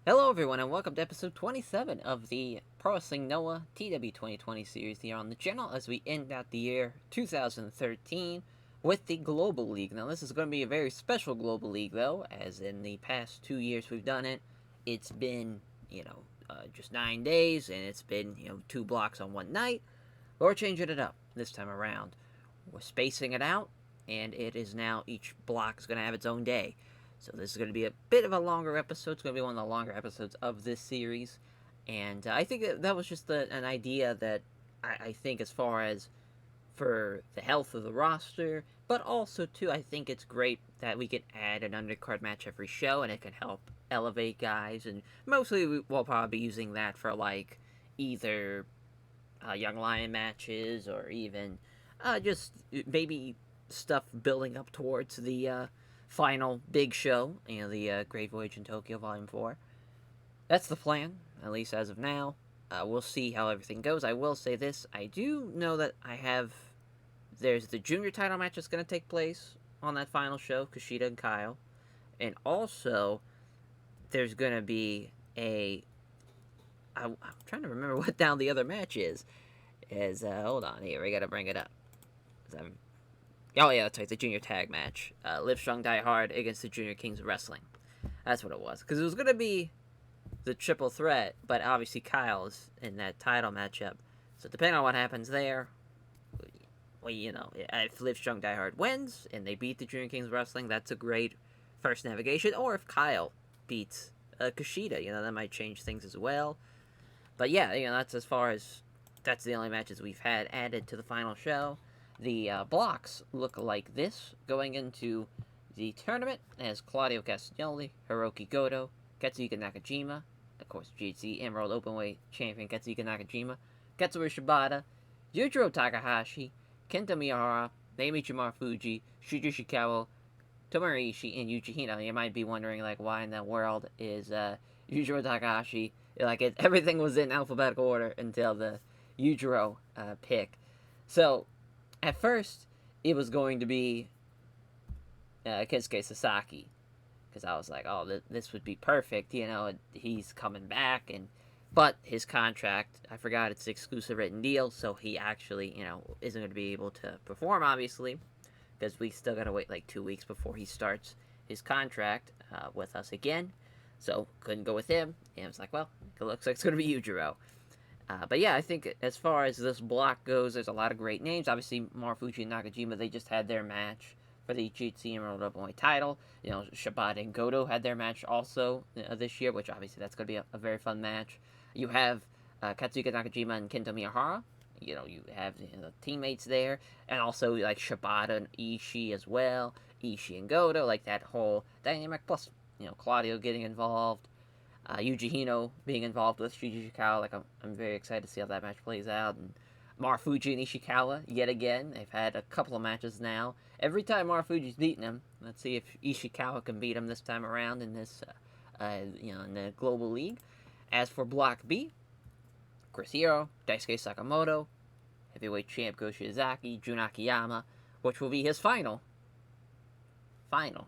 Hello, everyone, and welcome to episode 27 of the Pro Wrestling Noah TEW 2020 series here on the channel as we end out the year 2013 with the Global League. Now, this is going to be a very special Global League, though, as in the past 2 years we've done it, it's been, just 9 days, and it's been, 2 blocks on one night. But we're changing it up this time around. We're spacing it out, and it is now each block is going to have its own day. So this is going to be a bit of a longer episode. It's going to be one of the longer episodes of this series. And I think that was just an idea that I think as far as for the health of the roster, but also, too, I think it's great that we can add an undercard match every show, and it can help elevate guys. And mostly we'll probably be using that for, like, either Young Lion matches or even just maybe stuff building up towards the final big show, the Great Voyage in Tokyo Volume 4. That's the plan, at least as of now. We'll see how everything goes. I will say this, I do know that there's the junior title match that's going to take place on that final show, Kushida and Kyle. And also, there's going to be I'm trying to remember what down the other match is. Hold on here, we got to bring it up. Oh yeah, that's right, the junior tag match. Live Strong, Die Hard against the Junior Kings of Wrestling. That's what it was. Because it was going to be the triple threat, but obviously Kyle's in that title matchup. So depending on what happens there, if Live Strong, Die Hard wins and they beat the Junior Kings of Wrestling, that's a great first navigation. Or if Kyle beats Kushida, that might change things as well. But yeah, that's the only matches we've had added to the final show. The blocks look like this going into the tournament as Claudio Castagnoli, Hiroki Goto, Katsuhiko Nakajima, of course GHC Emerald Openweight Champion Katsuhiko Nakajima, Katsuyori Shibata, Yujiro Takahashi, Kenta Miyahara, Naomichi Marufuji, Shuji Ishikawa, Tomohiro Ishii, and Yuji Hino. You might be wondering, like, why in the world is Yujiro Takahashi, everything was in alphabetical order until the Yujiro pick. So, at first, it was going to be Kensuke Sasaki, because I was like, oh, this would be perfect, he's coming back, but his contract, I forgot it's an exclusive written deal, so he actually, isn't going to be able to perform, obviously, because we still got to wait like 2 weeks before he starts his contract with us again, so couldn't go with him, and I was like, well, it looks like it's going to be Yujiro. But yeah, I think as far as this block goes, there's a lot of great names. Obviously, Marufuji and Nakajima, they just had their match for the GHC Emerald Openweight title. Shibata and Goto had their match also this year, which obviously that's going to be a very fun match. You have Katsuhiko Nakajima and Kento Miyahara. You have the teammates there. And also, like, Shibata and Ishii as well. Ishii and Goto, like that whole dynamic. Plus, Claudio getting involved. Yuji Hino being involved with Shuji Ishikawa, like I'm very excited to see how that match plays out. And Marufuji and Ishikawa, yet again, they've had a couple of matches now. Every time Marufuji's beaten him, let's see if Ishikawa can beat him this time around in this, in the Global League. As for Block B, Chris Hero, Daisuke Sakamoto, heavyweight champ Go Shiozaki, Jun Akiyama, which will be his final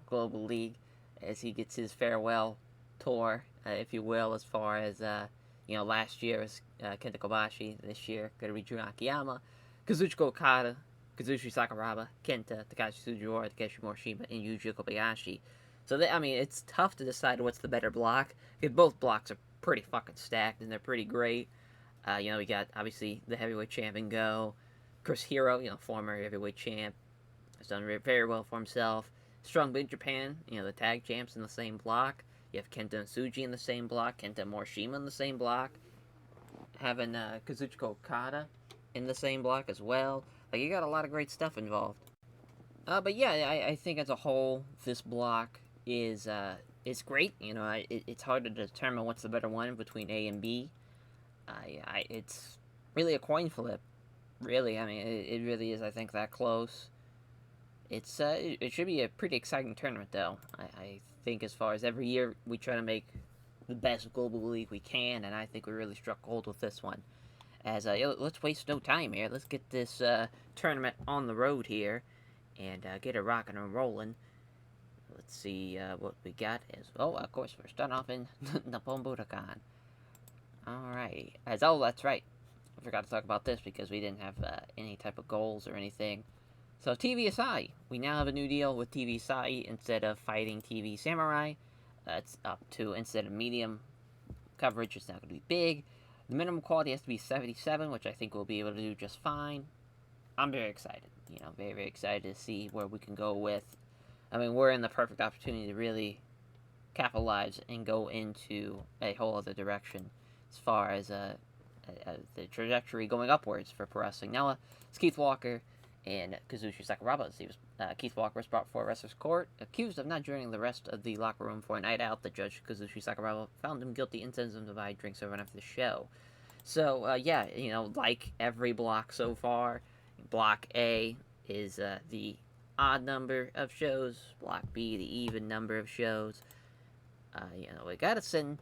Global League as he gets his farewell tour, if you will, as far as, last year was Kenta Kobashi, this year going to be Jun Akiyama, Kazuchika Okada, Kazushi Sakuraba, Kenta, Takashi Sugiura, Takeshi Morishima, and Yuji Kobayashi. So, it's tough to decide what's the better block, because both blocks are pretty fucking stacked, and they're pretty great. We got, obviously, the heavyweight champ Go, Chris Hero, former heavyweight champ, has done very well for himself. Strong Big Japan, the tag champs in the same block. You have Kenta and Tsuji in the same block, Kenta and Morishima in the same block, having Kazuchika Okada in the same block as well. Like, you got a lot of great stuff involved. But yeah, I think as a whole, this block is great. It's hard to determine what's the better one between A and B. It's really a coin flip. Really, it really is. I think that close. It should be a pretty exciting tournament, though. I think as far as every year we try to make the best global league we can, and I think we really struck gold with this one. As let's waste no time here. Let's get this tournament on the road here, and get it rocking and rolling. let's see what we got. Of course, we're starting off in Nippon Budokan. Alrighty. That's right. I forgot to talk about this because we didn't have any type of goals or anything. So TVSI, we now have a new deal with TVSI. Instead of fighting TV Samurai, it's up to, instead of medium coverage, it's now going to be big. The minimum quality has to be 77, which I think we'll be able to do just fine. I'm very excited. Very, very excited to see where we can go with. I mean, we're in the perfect opportunity to really capitalize and go into a whole other direction as far as the trajectory going upwards for pro wrestling. Now, it's Keith Walker and Kazushi Sakuraba. Keith Walker was brought before a wrestler's court, accused of not joining the rest of the locker room for a night out. The judge, Kazushi Sakuraba, found him guilty and sentenced him to buy drinks everyone after the show. So, like every block so far, Block A is the odd number of shows, Block B the even number of shows. We got us in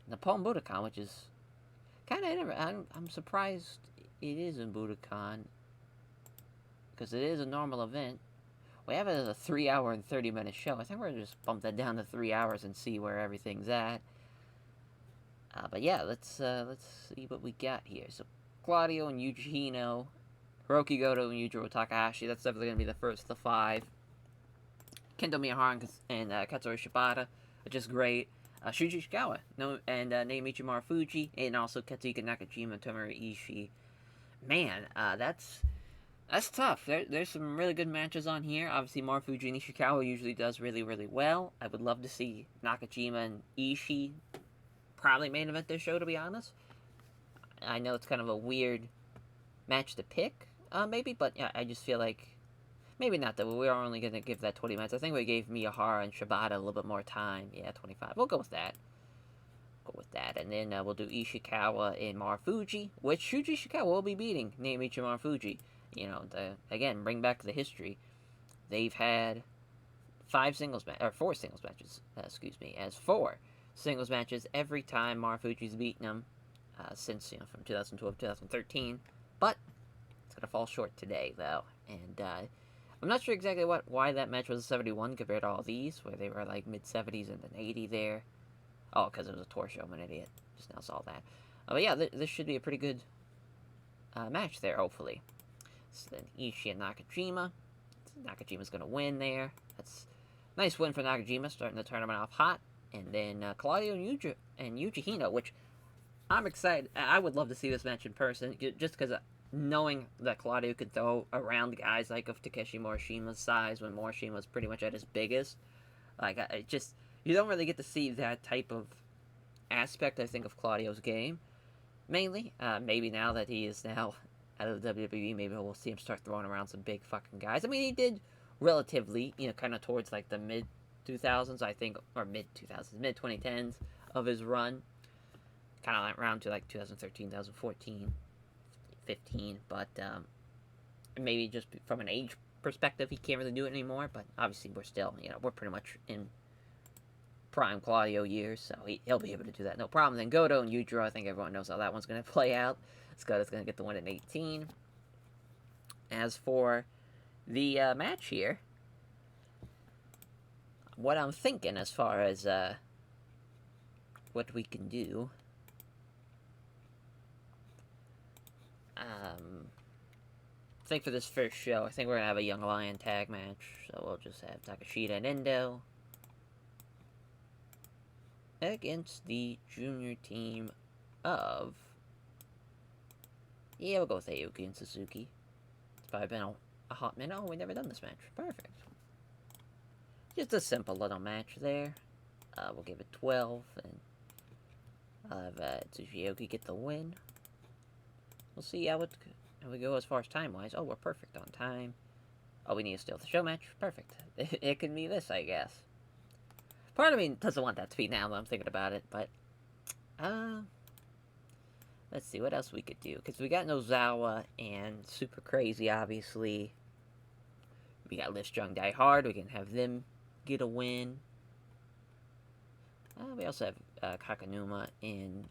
Nippon Budokan, which is kind of interesting. I'm surprised it is in Budokan, because it is a normal event. We have it as a 3-hour and 30-minute show. I think we're going to just bump that down to 3 hours and see where everything's at. But yeah, let's see what we got here. So, Claudio and Yuji Hino, Hiroki Goto and Yujiro Takahashi. That's definitely going to be the first of the 5. Kendo Miyahara and Katsuri Shibata, which is great. Shuji Ishikawa and Naomichi Marufuji, and also Katsuhiko Nakajima and Tomohiro Ishii. Man, that's tough. There's some really good matches on here. Obviously, Marufuji and Ishikawa usually does really, really well. I would love to see Nakajima and Ishii probably main event this show, to be honest. I know it's kind of a weird match to pick, maybe, but yeah, I just feel like maybe not, though. We are only going to give that 20 minutes. I think we gave Miyahara and Shibata a little bit more time. Yeah, 25. We'll go with that. And then we'll do Ishikawa and Marufuji, which Shuji Ishikawa will be beating Naomichi Marufuji. Again, bring back the history. They've had 4 singles matches, as 4 singles matches every time Marufuji's beaten them since, from 2012 to 2013. But it's going to fall short today, though. And I'm not sure exactly why that match was a 71 compared to all these, where they were like mid-70s and an 80 there. Oh, because it was a tour show. I'm an idiot. Just now saw that. But yeah, this should be a pretty good match there, hopefully. So then Ishii and Nakajima. Nakajima's going to win there. That's a nice win for Nakajima, starting the tournament off hot. And then Claudio and Yuji Hino, which I'm excited. I would love to see this match in person, just because knowing that Claudio could throw around guys like of Takeshi Morishima's size when Morishima was pretty much at his biggest. You don't really get to see that type of aspect, I think, of Claudio's game. Mainly, maybe now that he is now out of the WWE, maybe we'll see him start throwing around some big fucking guys. I mean, he did relatively, kind of towards like the mid-2000s, I think, or mid-2000s, mid-2010s of his run. Kind of like around to like 2013, 2014, 15, but maybe just from an age perspective, he can't really do it anymore, but obviously we're still, we're pretty much in prime Claudio years, so he'll be able to do that, no problem. Then Goto and Yujiro, I think everyone knows how that one's going to play out. Goto's going to get the win in 18. As for the match here, what I'm thinking as far as what we can do, I think for this first show, I think we're going to have a Young Lion tag match, so we'll just have Takashita and Endo against the junior team of, we'll go with Aoki and Suzuki. It's probably been a hot minute. Oh, we've never done this match. Perfect. Just a simple little match there. We'll give it 12, and I'll have Tsuji get the win. We'll see how we go as far as time-wise. Oh, we're perfect on time. Oh, we need to steal the show match. Perfect. It can be this, I guess. Part of me doesn't want that to be now that I'm thinking about it, but let's see what else we could do, because we got Nozawa and Super Crazy, obviously. We got Live Strong Die Hard. We can have them get a win. We also have Kakanuma and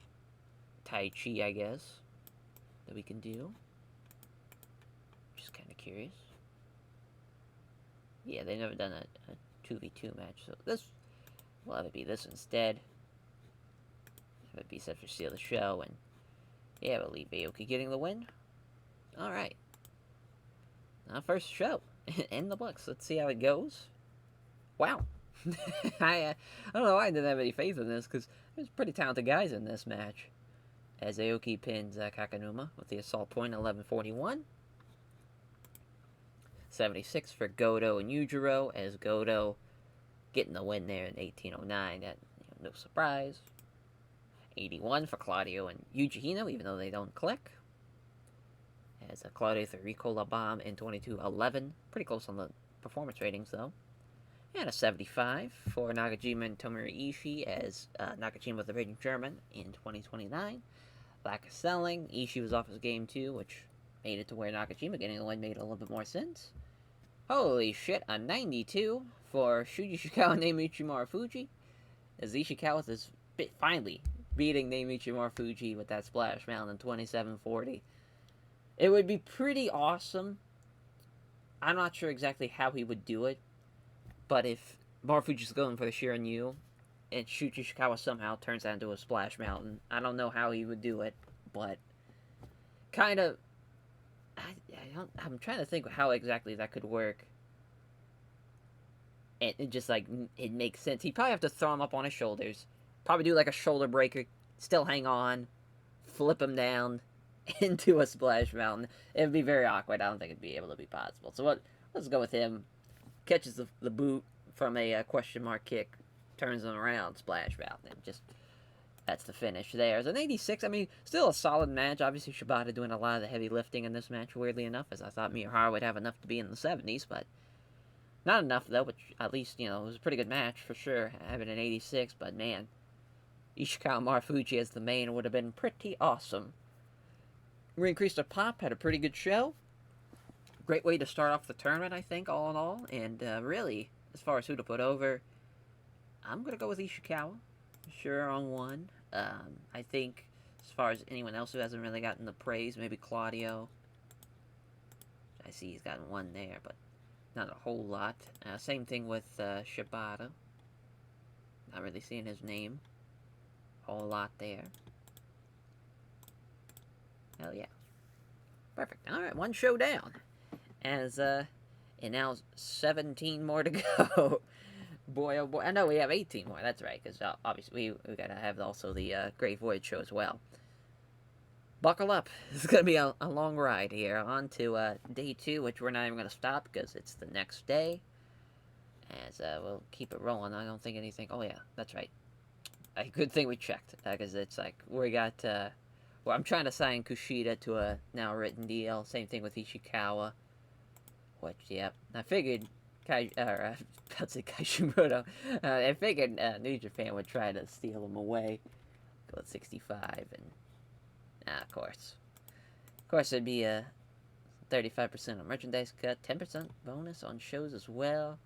Tai Chi, I guess, that we can do. Just kind of curious. Yeah, they've never done a 2v2 match. So this, we'll have it be this instead. Have it be set for Steal the Show, and yeah, we'll leave Aoki getting the win. Alright. Now, first show in the books. Let's see how it goes. Wow. I don't know why I didn't have any faith in this, because there's pretty talented guys in this match. As Aoki pins Kakanuma with the assault point, 11:41. 76 for Goto and Yujiro, as Goto getting the win there in 1809. That, no surprise. 81 for Claudio and Yuji Hino, even though they don't click. As Claudio threw Ricola Bomb in 22:11. Pretty close on the performance ratings, though. And a 75 for Nakajima and Tomohiro Ishii, as Nakajima was the rating German in 2029. Lack of selling. Ishii was off his game, too, which made it to where Nakajima getting the win made a little bit more sense. Holy shit, a 92 for Shuji Ishikawa and Naomichi Marufuji, as Ishikawa is finally beating Naomichi Marufuji with that Splash Mountain in 27:40. It would be pretty awesome. I'm not sure exactly how he would do it, but if Marufuji's going for the Shiranyu, and Shuji Ishikawa somehow turns that into a Splash Mountain, I don't know how he would do it, but kind of, I'm trying to think how exactly that could work. And it just, like, it makes sense. He'd probably have to throw him up on his shoulders, probably do like a shoulder breaker, still hang on, flip him down into a Splash Mountain. It would be very awkward. I don't think it'd be able to be possible. So let's go with him. Catches the boot from a question mark kick, turns him around, Splash Mountain, and just, that's the finish there. As an 86, I mean, still a solid match. Obviously, Shibata doing a lot of the heavy lifting in this match, weirdly enough, as I thought Miyahara would have enough to be in the 70s, but not enough, though, which at least, it was a pretty good match, for sure, having an 86, but man, Ishikawa Marufuji as the main would have been pretty awesome. We increased our pop, had a pretty good show. Great way to start off the tournament, I think, all in all. And really, as far as who to put over, I'm going to go with Ishikawa. Sure, on one. I think, as far as anyone else who hasn't really gotten the praise, maybe Claudio. I see he's gotten one there, but not a whole lot. Same thing with Shibata. Not really seeing his name a whole lot there. Hell yeah. Perfect. Alright, one show down. As, and now 17 more to go. Boy, oh boy. I know we have 18 more. That's right, because obviously we gotta have also the Great Voyage show as well. Buckle up. It's gonna be a long ride here. On to day 2, which we're not even gonna stop because it's the next day. As we'll keep it rolling. I don't think anything. Oh, yeah, that's right. A good thing we checked, because it's like we got. Well, I'm trying to sign Kushida to a now written deal. Same thing with Ishikawa. Which, yeah, I figured Kaishimoto. I figured New Japan would try to steal him away. Go with 65, and of course, it'd be a 35% on merchandise cut, 10% bonus on shows as well.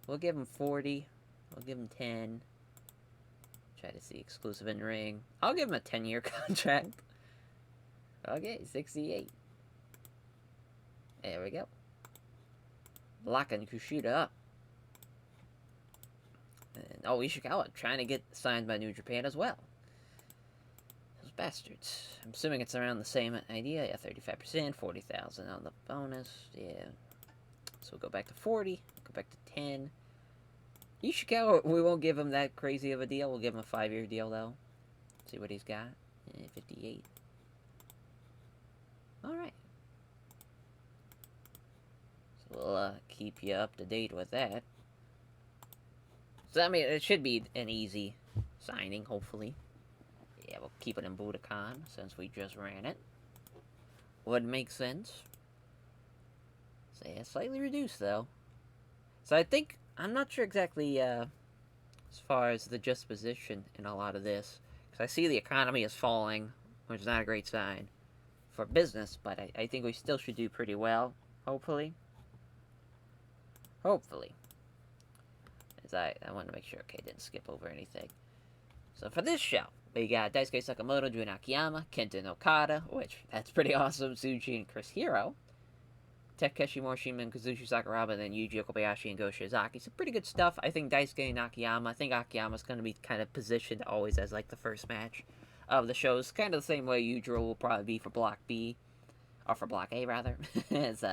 We'll give him 40. We'll give him 10. Try to see exclusive in ring. I'll give him a 10-year contract. Okay, 68. There we go. Locking Kushida up. And Ishikawa trying to get signed by New Japan as well. Those bastards. I'm assuming it's around the same idea. Yeah, 35%, 40,000 on the bonus. Yeah. So we'll go back to 40. Go back to 10. Ishikawa, we won't give him that crazy of a deal. We'll give him a 5-year deal, though. See what he's got. 58. Alright. So we'll keep you up to date with that. So, I mean, it should be an easy signing, hopefully. Yeah, we'll keep it in Budokan, since we just ran it. Would make sense. So, yeah, slightly reduced, though. So, I think, I'm not sure exactly, as far as the juxtaposition in a lot of this. Because I see the economy is falling, which is not a great sign for business, but I think we still should do pretty well, hopefully. Hopefully. As I want to make sure, okay, didn't skip over anything. So for this show, we got Daisuke Sakamoto, Jun Akiyama, Kenta Okada, which, that's pretty awesome, Tsuji and Chris Hero. Takeshi Morishima and Kazushi Sakuraba, and then Yuji Okabayashi and Go Shiozaki. So pretty good stuff. I think Daisuke and Akiyama. I think Akiyama's going to be kind of positioned always as like the first match of the shows. Kind of the same way Yujiro will probably be for Block B, or for Block A rather. As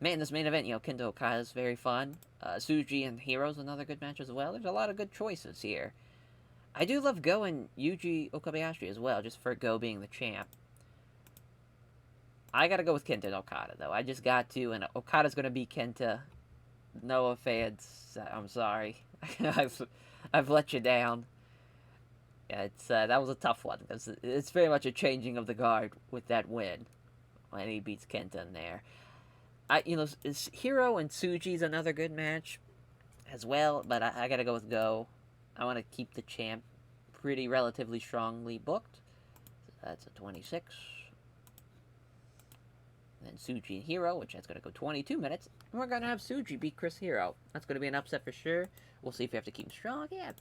man, this main event, Kento Okada is very fun. Tsuji and Hero's another good match as well. There's a lot of good choices here. I do love Go and Yuji Okabayashi as well, just for Go being the champ. I gotta go with Kenta and Okada, though. I just got to, and Okada's gonna beat Kenta. Noah fans, I'm sorry. I've let you down. Yeah, that was a tough one, because it's very much a changing of the guard with that win, when he beats Kenta in there. Hero and Tsuji's another good match, as well, but I gotta go with Go. I want to keep the champ pretty relatively strongly booked. So that's a 26. Then Tsuji and Hero, which that's going to go 22 minutes. And we're going to have Tsuji beat Chris Hero. That's going to be an upset for sure. We'll see if we have to keep him strong. Yeah,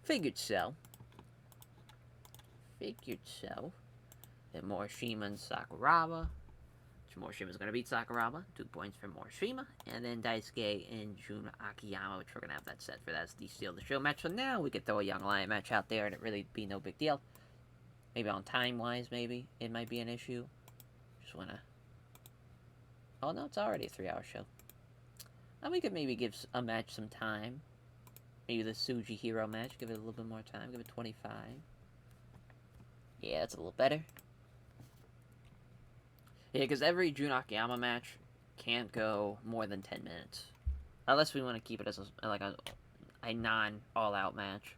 figured so. Then Morishima and Sakuraba. Morishima's going to beat Sakuraba. 2 points for Morishima. And then Daisuke and Jun Akiyama, which we're going to have that set for. That's the Steal the Show match. So now we could throw a Young Lion match out there and it really be no big deal. Maybe on time-wise, maybe. It might be an issue. Just want to... Oh, no, it's already a 3-hour show. And we could maybe give a match some time. Maybe the Tsuji Hero match. Give it a little bit more time. Give it 25. Yeah, that's a little better. Yeah, because every Jun Akiyama match can't go more than 10 minutes. Unless we want to keep it as a non-all-out match.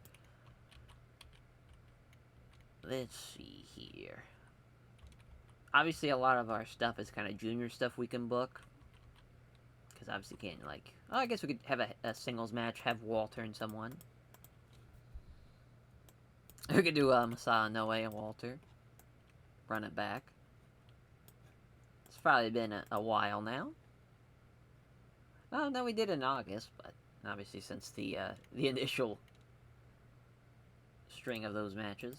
Let's see here. Obviously, a lot of our stuff is kind of junior stuff we can book. Because obviously can't, I guess we could have a singles match, have Walter and someone. We could do Masao Inoue and Walter. Run it back. It's probably been a while now. Oh, no, we did in August, but obviously since the initial string of those matches.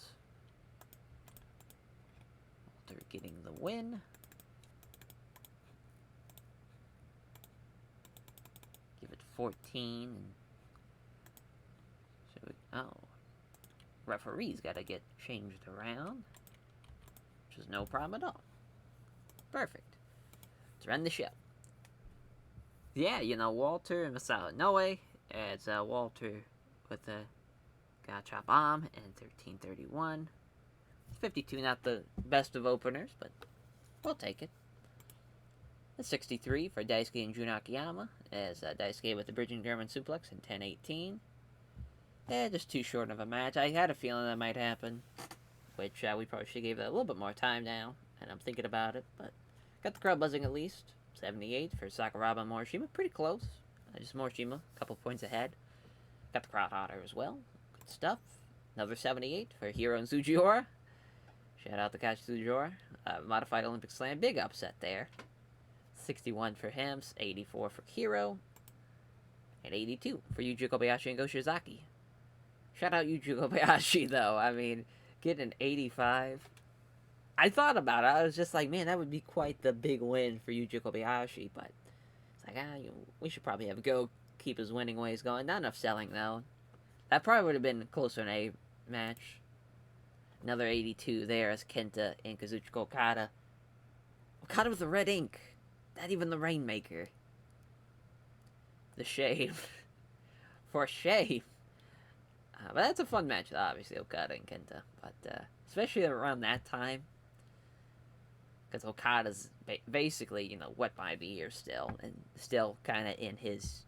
Walter getting the win. Give it 14. Referee's got to get changed around, which is no problem at all. Perfect. Let's run the show. Yeah, Walter and Masao Inoue. It's Walter with the Gacha Bomb and 1331. 52, not the best of openers, but we'll take it. The 63 for Daisuke and Jun Akiyama, as Daisuke with the Bridging German Suplex in 10-18. Just too short of a match. I had a feeling that might happen, which we probably should give it a little bit more time now, and I'm thinking about it, but got the crowd buzzing at least. 78 for Sakuraba and Morishima, pretty close. Just Morishima, a couple points ahead. Got the crowd hotter as well. Good stuff. Another 78 for Hiro and Tsujiura. Shout out to Kashi Tsujiura. Modified Olympic Slam, big upset there. 61 for him, 84 for Hiro, and 82 for Yuji Kobayashi and Go Shiozaki. Shout out Yuji Kobayashi, though. I mean, getting an 85. I thought about it. I was just like, man, that would be quite the big win for Yuji Kobayashi, but it's like, we should probably have Go keep his winning ways going. Not enough selling, though. That probably would have been closer in a match. Another 82 there as Kenta and Kazuchika Okada. Okada with the red ink. Not even the Rainmaker. The shame. For shame. But that's a fun match, obviously, Okada and Kenta. But especially around that time. Because Okada's basically, wet by the ear still. And still kind of in his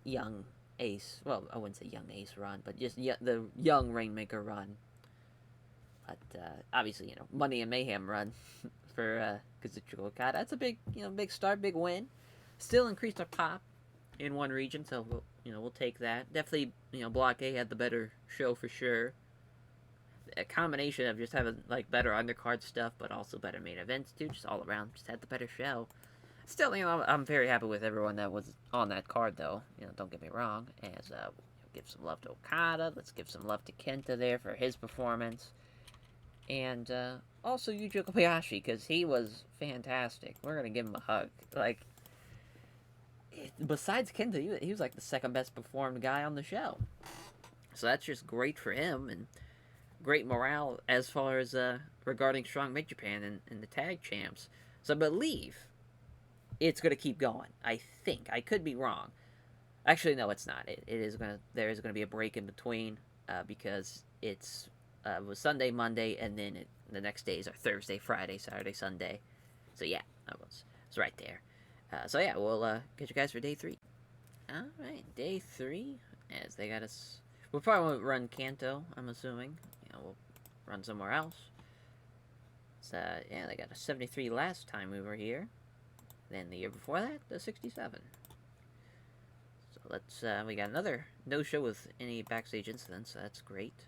young ace. Well, I wouldn't say young ace run. But just the young Rainmaker run. But obviously, Money and Mayhem run for Kazuchika Okada. That's a big, big start, big win. Still increased our pop in one region, so we'll take that. Definitely, Block A had the better show for sure. A combination of just having better undercard stuff, but also better main events too. Just all around, just had the better show. Still, I'm very happy with everyone that was on that card, though. Don't get me wrong. As give some love to Okada. Let's give some love to Kenta there for his performance. And also Yuji Kobayashi, because he was fantastic. We're going to give him a hug. besides Kenta, he was like the second best performed guy on the show. So that's just great for him, and great morale as far as regarding Strong Mid Japan and the tag champs. So I believe it's going to keep going. I think. I could be wrong. Actually, no, it's not. There is gonna be a break in between because it was Sunday, Monday, and then the next days are Thursday, Friday, Saturday, Sunday. So yeah, it's right there. So yeah, we'll get you guys for day 3. All right, day 3. As they got us, we'll probably won't run Kanto. I'm assuming. We'll run somewhere else. So yeah, they got a 73 last time we were here. Then the year before that, the 67. So let's, we got another no-show with any backstage incidents, so that's great.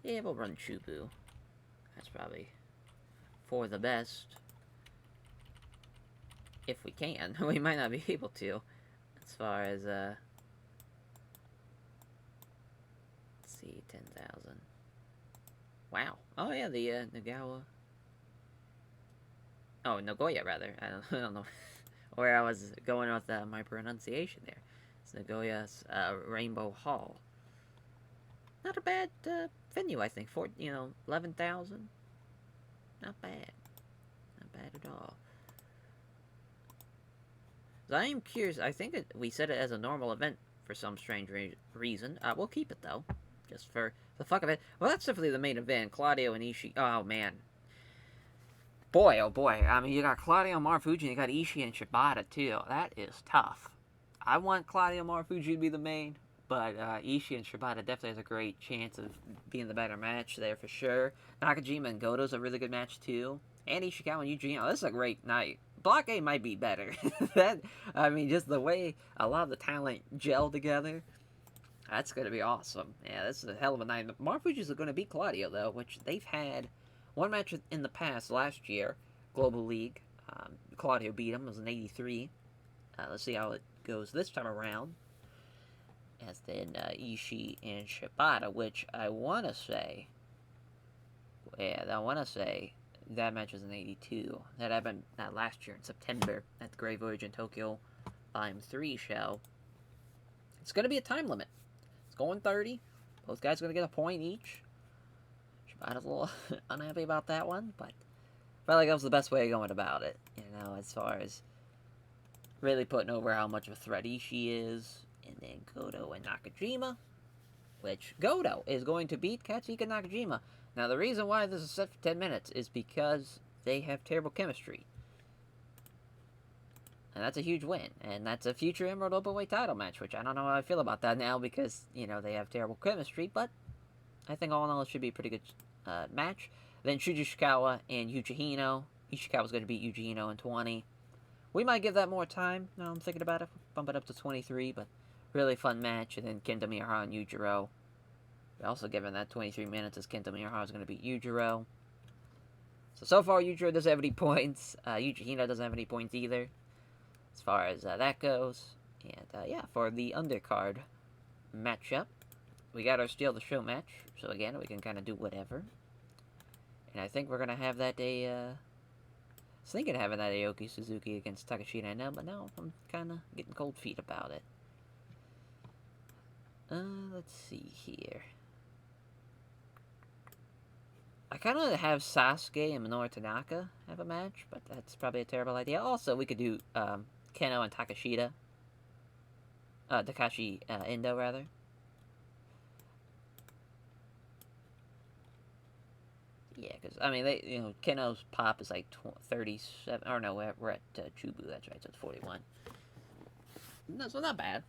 Yeah, we'll run Chubu. That's probably for the best. If we can. We might not be able to. As far as, let's see, 10,000. Wow. Oh yeah, the, Nagawa. Oh, Nagoya, rather. I don't know where I was going with my pronunciation there. It's Nagoya's Rainbow Hall. Not a bad venue, I think. 11,000. Not bad. Not bad at all. So I am curious. I think we set it as a normal event for some strange reason. We'll keep it, though. Just for the fuck of it. Well, that's definitely the main event. Claudio and Ishii. Oh, man. Boy, oh boy. I mean, you got Claudio Marufuji and you got Ishii and Shibata, too. That is tough. I want Claudio Marufuji to be the main, but Ishii and Shibata definitely has a great chance of being the better match there for sure. Nakajima and Goto's a really good match, too. And Ishikawa and Yuji. This is a great night. Block A might be better. Just the way a lot of the talent gel together. That's going to be awesome. Yeah, this is a hell of a night. Marufuji's going to beat Claudio, though, which they've had one match in the past, last year, Global League. Claudio beat him. It was an 83. Let's see how it goes this time around. As then Ishii and Shibata, which I want to say... Yeah, I want to say that match was an 82. That happened last year in September at the Great Voyage in Tokyo Volume 3 show. It's going to be a time limit. It's going 30. Both guys are going to get a point each. Shibata's a little unhappy about that one, but I felt like that was the best way of going about it. As far as really putting over how much of a threat Ishii is. And then Goto and Nakajima, which Goto is going to beat Katsuhiko Nakajima. Now, the reason why this is set for 10 minutes is because they have terrible chemistry. And that's a huge win. And that's a future Emerald Openweight title match, which I don't know how I feel about that now because, they have terrible chemistry. But I think all in all, it should be a pretty good match. Then Shuji Ishikawa and Yuji Hino. Ishikawa's going to beat Yuji Hino in 20. We might give that more time. Now I'm thinking about it. Bump it up to 23, but really fun match. And then Kenta Miyahara and Yujiro. Also given that 23 minutes as Kenta Miyahara is going to beat Yujiro. So far Yujiro doesn't have any points. Yuji Hino doesn't have any points either. As far as that goes. And yeah, for the undercard matchup, we got our Steal the Show match. So again, we can kind of do whatever. And I think we're going to have that day... I was thinking of having that Aoki Suzuki against Takashita I know, but now I'm kind of getting cold feet about it. Let's see here. I kind of have Sasuke and Minoru Tanaka have a match, but that's probably a terrible idea. Also, we could do Keno and Takashita. Takashi Endo, rather. Yeah, because, Keno's pop is like 37, or no, we're at Chubu, that's right, so it's 41. No, so not bad.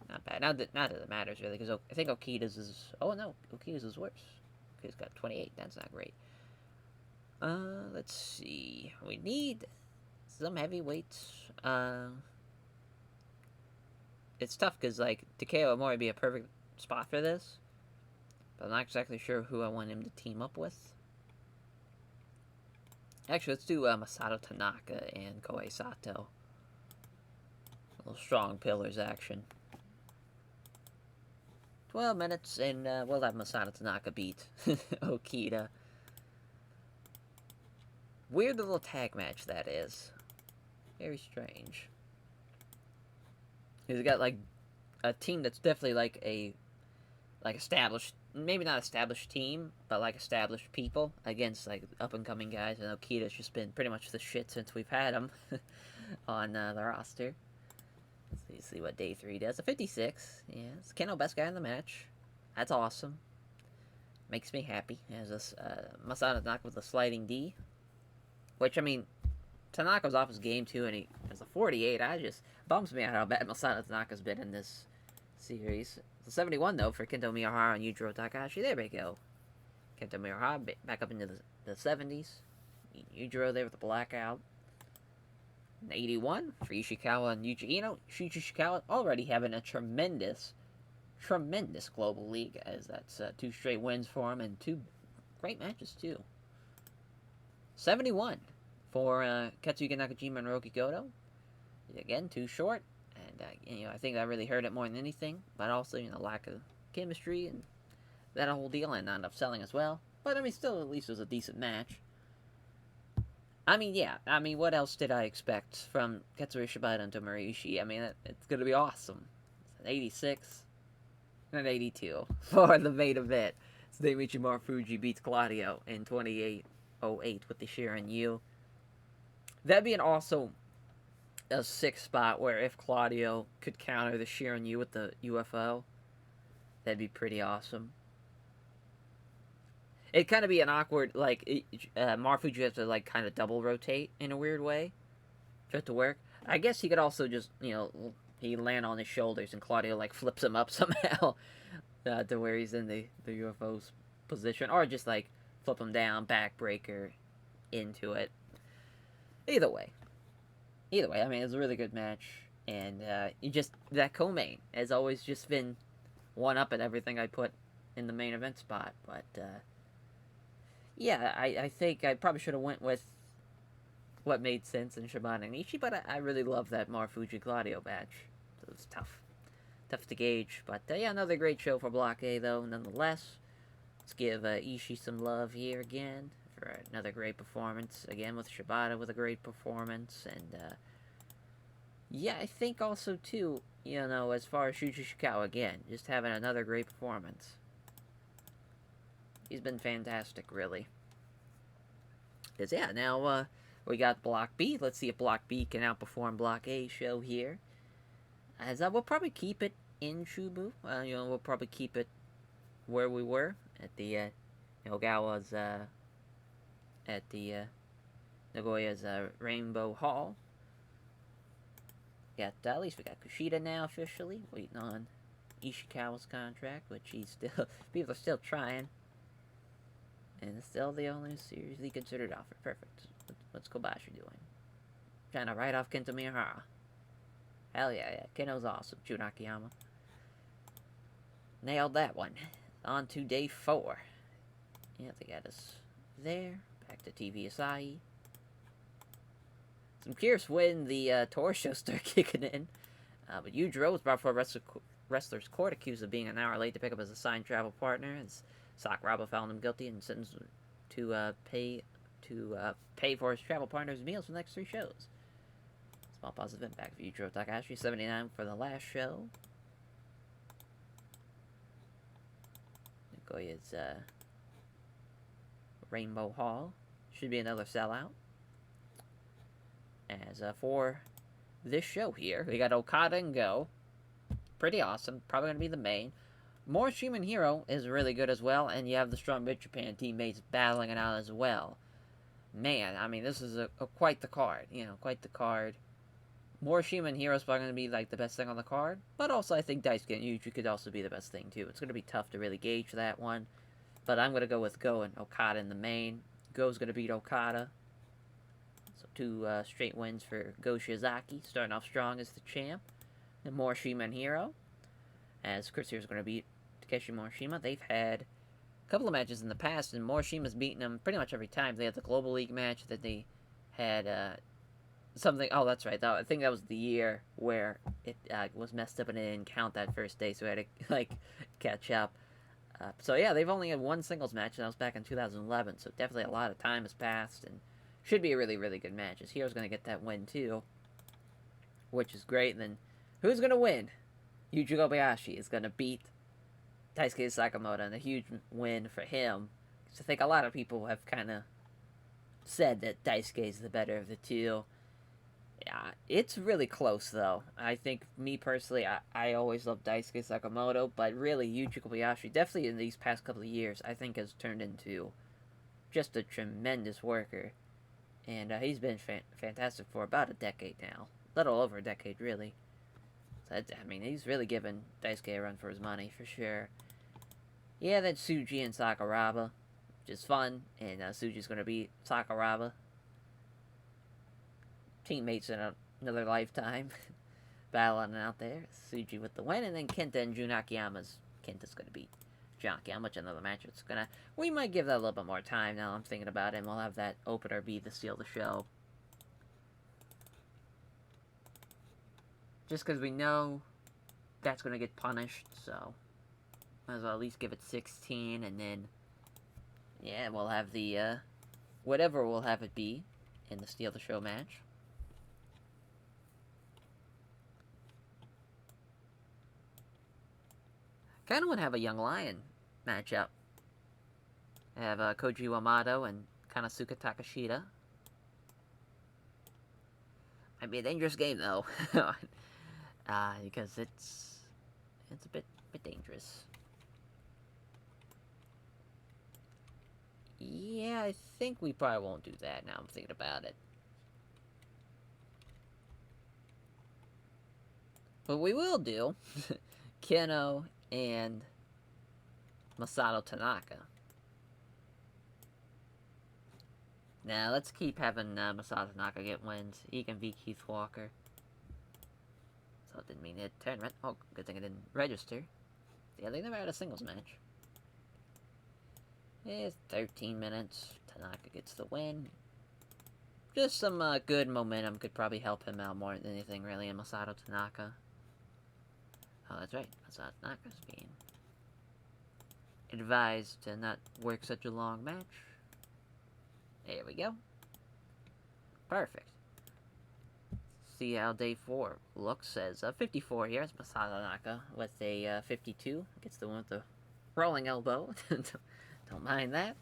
Not bad. Not that it matters, really, because I think Okita's is, oh no, Okita's is worse. Okita's got 28, that's not great. Let's see, we need some heavyweights. It's tough, because, Takeo Omori would be a perfect spot for this, but I'm not exactly sure who I want him to team up with. Actually, let's do Masato Tanaka and Koei Sato. A little strong pillars action. 12 minutes, and we'll have Masato Tanaka beat Okita. Weird little tag match, that is. Very strange. He's got like a team that's definitely like established, maybe not established team, but like established people against like up and coming guys. I know Kita's just been pretty much the shit since we've had him on the roster. Let's see what day 3 does. A 56. Yeah, it's Keno, best guy in the match. That's awesome. Makes me happy. Has this Masada Tanaka with a sliding D, which I mean, Tanaka's off his game too, and he has a 48. I just bums me out how bad Masada Tanaka's been in this series. It's a 71 though for Kento Miyahara and Yujiro Takahashi. There we go. Kento Miyahara back up into the 70s. Yujiro there with the blackout. An 81 for Ishikawa and Yuji Ino. Shuji Ishikawa already having a tremendous global league, as that's 2 straight wins for him and 2 great matches too. 71 for Katsuhiko Nakajima and Hiroki Goto. Again, too short, and I think that really hurt it more than anything. But also, lack of chemistry and that whole deal, and not enough selling as well. But I mean, still, at least it was a decent match. I mean, yeah. I mean, what else did I expect from Katsuyori Shibata and Tomohiro Ishii? I mean, it's gonna be awesome. It's an 86 and an 82 for the main event. Daiichi Marufuji beats Claudio in 28:08 with the Shirin Yu. That'd be also a 6 spot where if Claudio could counter the Shirin Yu with the UFO, that'd be pretty awesome. It'd kind of be an awkward, Marufuji has to, kind of double rotate in a weird way for it to work. I guess he could also just, he land on his shoulders and Claudio, flips him up somehow to where he's in the UFO's position. Or just, flip him down, backbreaker into it. Either way, I mean, it's a really good match. And that co-main has always just been one up at everything I put in the main event spot. But, yeah, I think I probably should have went with what made sense in Shibata and Ishii, but I really love that Marufuji Claudio match. It was tough to gauge. But, yeah, another great show for Block A, though, nonetheless. Let's give Ishii some love here again for another great performance. Again, with Shibata with a great performance. And, yeah, I think also, too, as far as Shuji Ishikawa, again, just having another great performance. He's been fantastic, really. Because, yeah, now we got Block B. Let's see if Block B can outperform Block A show here. As we'll probably keep it in Chubu. We'll probably keep it where we were at the Nagawa's, at the Nagoya's Rainbow Hall. At least we got Kushida now officially, waiting on Ishikawa's contract, which people are still trying. And it's still the only seriously considered offer. Perfect. What's Kobashi doing? Trying to write off Kento Miyahara. Hell yeah. Keno's awesome. Jun Akiyama. Nailed that one. On to day 4. Yeah, they got us there. Back to TV Asahi. I'm curious when the tour shows start kicking in. But Yujiro was brought for a wrestler's court, accused of being an hour late to pick up his assigned travel partner. As Sakuraba found him guilty and sentenced to pay for his travel partner's meals for the next 3 shows. Small positive impact for Yujiro Takahashi. 79 for the last show. Nagoya's Rainbow Hall. Should be another sellout. As for this show here, we got Okada and Go. Pretty awesome. Probably going to be the main. Morishima Hero is really good as well, and you have the Strong Mid Japan teammates battling it out as well. Man, I mean, this is quite the card. Quite the card. Morishima and Hero is probably going to be the best thing on the card, but also I think Daisuke and Yuji could also be the best thing too. It's going to be tough to really gauge that one, but I'm going to go with Go and Okada in the main. Go's going to beat Okada. So 2 straight wins for Go Shiozaki, starting off strong as the champ. And Morishima and Hero, as Chris here is going to beat Takeshi Morishima. They've had a couple of matches in the past, and Morishima's beaten them pretty much every time. They had the Global League match that they had something. Oh, that's right. I think that was the year where it was messed up and it didn't count that first day, so we had to catch up. So yeah, they've only had 1 singles match, and that was back in 2011. So definitely a lot of time has passed, and should be a really, really good match. As Hero's going to get that win too, which is great. And then who's gonna win? Yuji Kobayashi is gonna beat Daisuke Sakamoto, and a huge win for him. I think a lot of people have kind of said that Daisuke is the better of the two. Yeah, it's really close though. I think me personally, I always loved Daisuke Sakamoto, but really Yuji Kobayashi, definitely in these past couple of years, I think has turned into just a tremendous worker, and he's been fantastic for about a decade now, a little over a decade really. So I mean, he's really given Daisuke a run for his money for sure. Yeah, then Tsuji and Sakuraba, which is fun, and Tsuji's gonna beat Sakuraba. Teammates in another lifetime, battling out there. Tsuji with the win, and then Kenta and Jun Akiyama's. Kenta's gonna beat Jun Akiyama, which another match. It's gonna. We might give that a little bit more time now. I'm thinking about it, and we'll have that opener be the steal the show. Just because we know that's gonna get punished, so might as well at least give it 16, and then yeah, we'll have the whatever we'll have it be in the steal the show match. Kind of want to have a Young Lion matchup. I have Koji Wamato and Konosuke Takashita. Might be a dangerous game though, because it's a bit dangerous. Yeah, I think we probably won't do that now I'm thinking about it. But we will do Keno and Masato Tanaka. Now, let's keep having Masato Tanaka get wins. He can beat Keith Walker. So it didn't mean to hit tournament. Oh, good thing I didn't register. Yeah, they never had a singles match. It's 13 minutes. Tanaka gets the win. Just some good momentum could probably help him out more than anything, really, in Masato Tanaka. Oh, that's right. Masato Tanaka's being advised to not work such a long match. There we go. Perfect. See how day 4 looks. Says 54 here. It's Masato Tanaka with a 52. Gets the one with the rolling elbow. Don't mind that.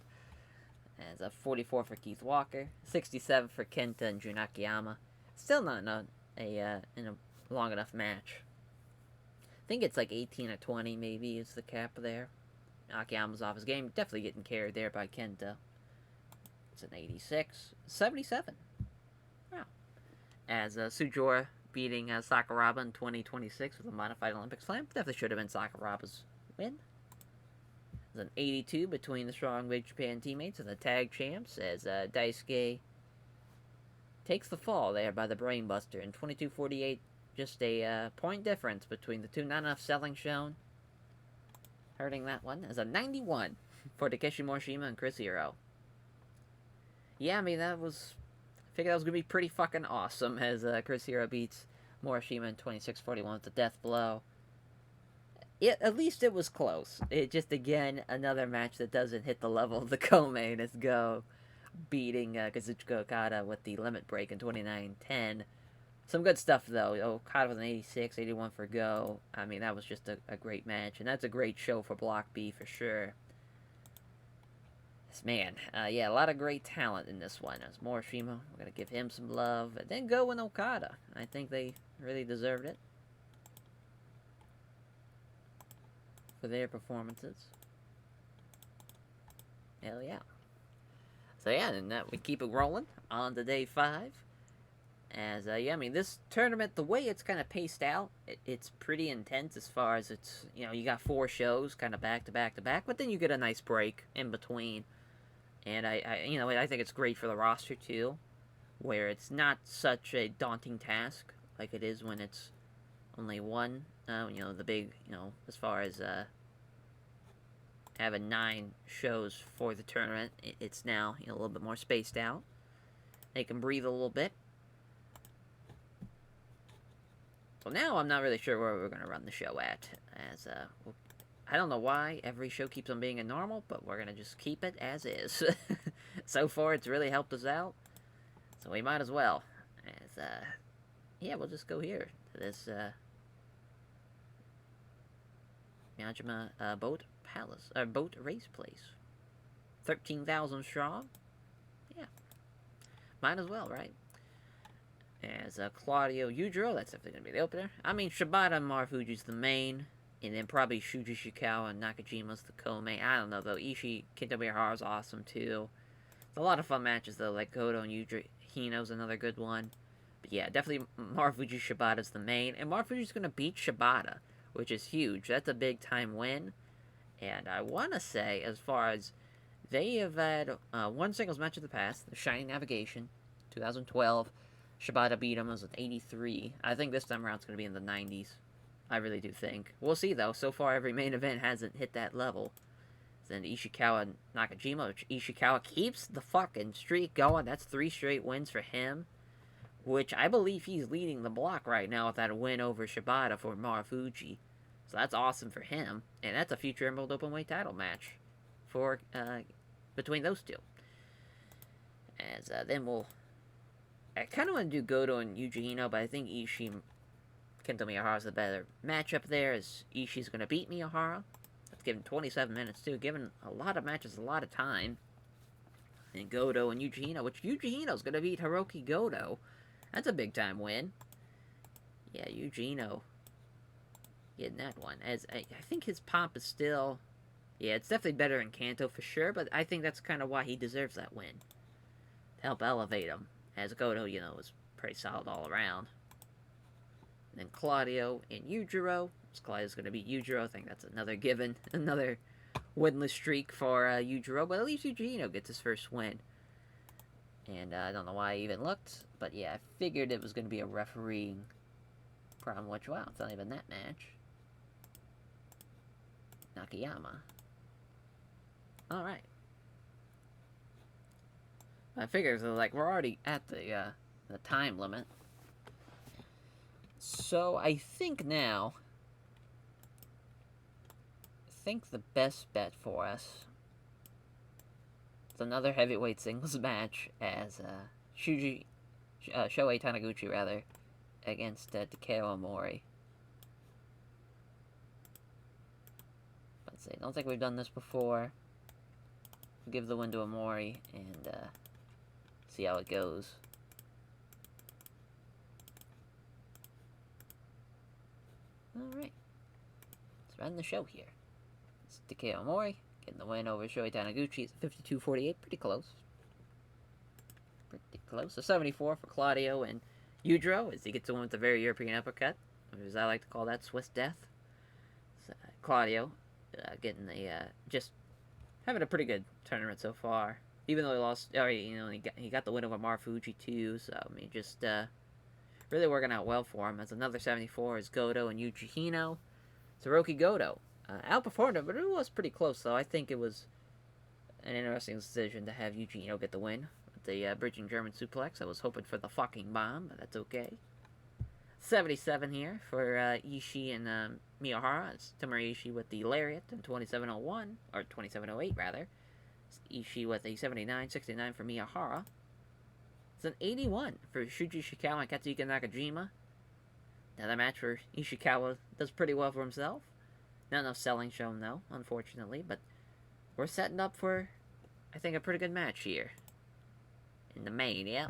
As a 44 for Keith Walker. 67 for Kenta and Jun Akiyama. Still not in a long enough match. I think it's like 18 or 20 maybe is the cap there. Akiyama's off his game. Definitely getting carried there by Kenta. It's an 86. 77. Wow. As Sujora beating Sakuraba in 2026 with a modified Olympic slam. Definitely should have been Sakuraba's win. It's an 82 between the strong Big Japan teammates and the tag champs as Daisuke takes the fall there by the Brainbuster in 22:48. Just a point difference between the two. Not enough selling shown. Hurting that one as a 91 for Takeshi Morishima and Chris Hero. Yeah, I mean, I figured that was going to be pretty fucking awesome as Chris Hero beats Morishima in 26:41 with the death blow. At least it was close. It just, again, another match that doesn't hit the level of the co-main as Go beating Kazuchika Okada with the limit break in 29:10. Some good stuff, though. Okada with an 86, 81 for Go. I mean, that was just a great match, and that's a great show for Block B for sure. Man, yeah, a lot of great talent in this one. As Morishima, we're going to give him some love. And then Go and Okada. I think they really deserved it for their performances. Hell yeah. So yeah, and we keep it rolling on to day 5. As, yeah, I mean, this tournament, the way it's kind of paced out, it's pretty intense as far as it's, you got 4 shows kind of back to back to back, but then you get a nice break in between. And I think it's great for the roster too, where it's not such a daunting task like it is when it's only one. The big, as far as having 9 shows for the tournament, it's now a little bit more spaced out. They can breathe a little bit. So now I'm not really sure where we're going to run the show at, as I don't know why every show keeps on being a normal, but we're going to just keep it as is. So far, it's really helped us out, so we might as well. As, yeah, we'll just go here to this Miyajima Boat Palace, Boat Race Place. 13,000 strong. Yeah, might as well, right? As Claudio Yujiro, that's definitely going to be the opener. I mean, Shibata and Marufuji's the main, and then probably Shuji Ishikawa and Nakajima's the co-main. I don't know, though. Ishii, Kento Miyahara's awesome, too. It's a lot of fun matches, though, like Goto and Yuji Hino's another good one. But yeah, definitely Marufuji Shibata's the main, and Marufuji's going to beat Shibata, which is huge. That's a big-time win. And I want to say, as far as they have had one singles match in the past, the Shining Navigation, 2012. Shibata beat him. It was with 83. I think this time around it's going to be in the 90s. I really do think. We'll see, though. So far, every main event hasn't hit that level. Then Ishikawa and Nakajima, which Ishikawa keeps the fucking streak going. That's 3 straight wins for him, which I believe he's leading the block right now with that win over Shibata for Marufuji. So that's awesome for him. And that's a future Emerald Openweight title match for between those two. As then we'll... I kind of want to do Goto and Yuji Hino, but I think Ishii Kento Miyahara's the better matchup there, as Ishii's going to beat Miyahara. That's given 27 minutes, too, giving a lot of matches a lot of time. And Goto and Yuji Hino, which Yuji Hino's going to beat Hiroki Goto. That's a big-time win. Yeah, Yuji Hino getting that one. As I think his pop is still... Yeah, it's definitely better in Kanto for sure, but I think that's kind of why he deserves that win. To help elevate him. As Goto, was pretty solid all around. And then Claudio and Yujiro. As Claudio's going to beat Yujiro. I think that's another given. Another winless streak for Yujiro. But at least Yuji gets his first win. And I don't know why I even looked. But yeah, I figured it was going to be a refereeing problem. Which, wow, it's not even that match. Nakayama. Alright. I figure, like, we're already at the time limit. So, I think now... the best bet for us is another heavyweight singles match as Shohei Taniguchi, rather, against Takeo Omori. Let's see, I don't think we've done this before. We'll give the win to Omori and see how it goes. Alright. Let's run the show here. It's Takeo Omori getting the win over Shohei Taniguchi. It's 52-48. Pretty close. Pretty close. So 74 for Claudio and Yujiro as he gets the win with the very European uppercut, or as I like to call that, Swiss death. So, Claudio getting the just having a pretty good tournament so far. Even though he lost, he got the win over Marufuji too. So I mean, just really working out well for him. As another 74 is Goto and Yuji Hino. Hiroki Goto outperformed him, but it was pretty close. Though I think it was an interesting decision to have Yuji Hino get the win with the bridging German suplex. I was hoping for the fucking bomb, but that's okay. 77 here for Ishii and Miyahara. It's Tomohiro Ishii with the lariat in 27:01 or 27:08 rather. Ishii with a 79, 69 for Miyahara. It's an 81 for Shuji Ishikawa and Katsuhiko Nakajima. Another match where Ishikawa does pretty well for himself. Not enough selling shown though, unfortunately, but we're setting up for, I think, a pretty good match here. In the main, yeah.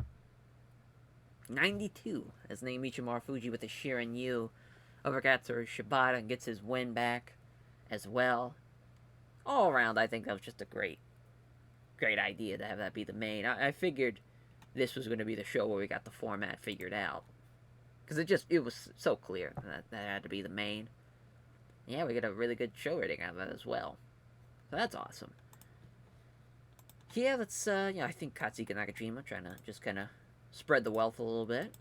92 as Naomichi Marufuji with a Shirin Yu over Katsura Shibata and gets his win back as well. All around, I think that was just a great idea to have that be the main. I figured this was going to be the show where we got the format figured out. Because it was so clear that had to be the main. Yeah, we got a really good show rating out of that as well. So that's awesome. Yeah, let's, I think Katsuhiko Nakajima trying to just kind of spread the wealth a little bit.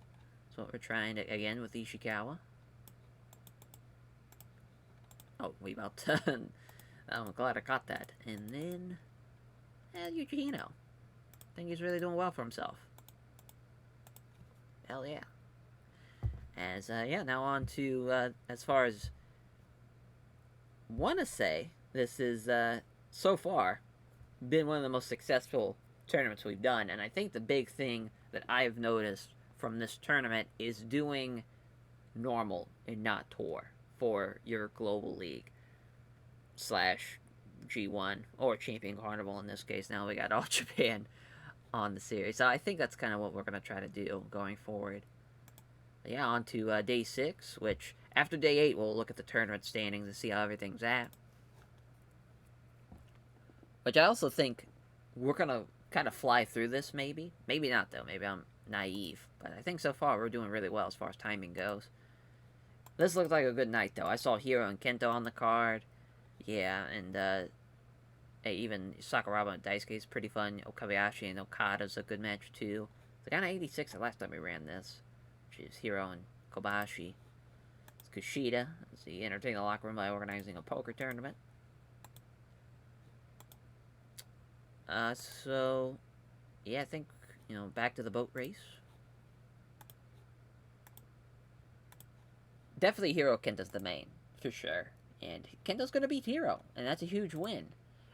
That's what we're trying to, again, with Ishikawa. Oh, we about to... I'm glad I caught that. And then... Yuji Hino. I think he's really doing well for himself. Hell yeah. As, now on to, as far as... want to say, this is, so far, been one of the most successful tournaments we've done. And I think the big thing that I've noticed from this tournament is doing normal and not tour for your global league. slash G1 or Champion Carnival in this case. Now we got All Japan on the series. So I think that's kind of what we're going to try to do going forward. But yeah, on to day 6, which after day 8, we'll look at the tournament standings and see how everything's at. Which I also think we're going to kind of fly through this, maybe. Maybe not, though. Maybe I'm naive. But I think so far we're doing really well as far as timing goes. This looked like a good night, though. I saw Hiro and Kento on the card. Yeah, and even Sakuraba and Daisuke is pretty fun. Okabayashi and Okada's a good match, too. They got an 86 the last time we ran this, which is Hiro and Kobayashi. It's Kushida. He entertained the locker room by organizing a poker tournament. So, yeah, I think, back to the boat race. Definitely Hiro Kento's the main, for sure. And Kento's going to beat Hiro, and that's a huge win.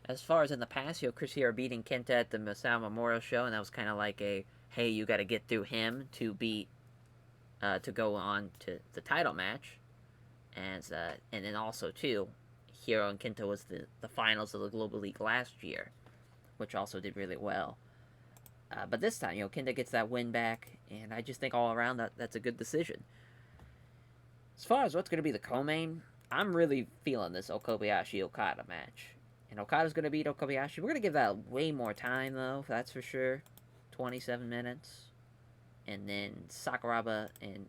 As far as in the past, Chris Hiro beating Kenta at the Masao Memorial Show, and that was kind of like a, hey, you got to get through him to beat, to go on to the title match. And then also, too, Hiro and Kenta was the finals of the Global League last year, which also did really well. But this time, Kenta gets that win back, and I just think all around that's a good decision. As far as what's going to be the co-main, I'm really feeling this Okabayashi-Okada match. And Okada's going to beat Okabayashi. We're going to give that way more time, though, that's for sure. 27 minutes. And then Sakuraba and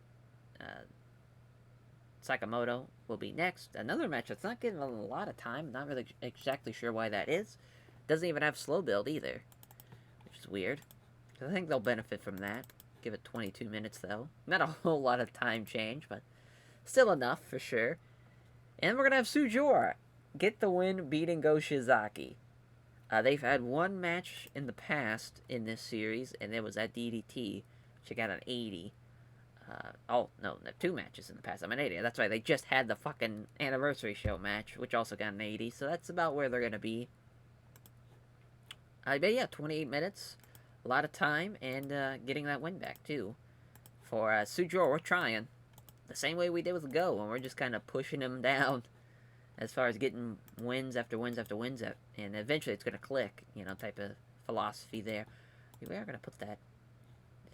Sakamoto will be next. Another match that's not getting a lot of time. Not really exactly sure why that is. Doesn't even have slow build either, which is weird. I think they'll benefit from that. Give it 22 minutes, though. Not a whole lot of time change, but still enough, for sure. And we're going to have Sujiura get the win, beating Go Shizaki. They've had one match in the past in this series, and it was at DDT, which got an 80. No, 2 matches in the past. I'm an 80. That's right, they just had the fucking anniversary show match, which also got an 80, so that's about where they're going to be. But yeah, 28 minutes, a lot of time, and getting that win back, too. For Sujiura, we're trying. The same way we did with Go, and we're just kind of pushing him down as far as getting wins after wins after wins, and eventually it's going to click, type of philosophy there. We are going to put that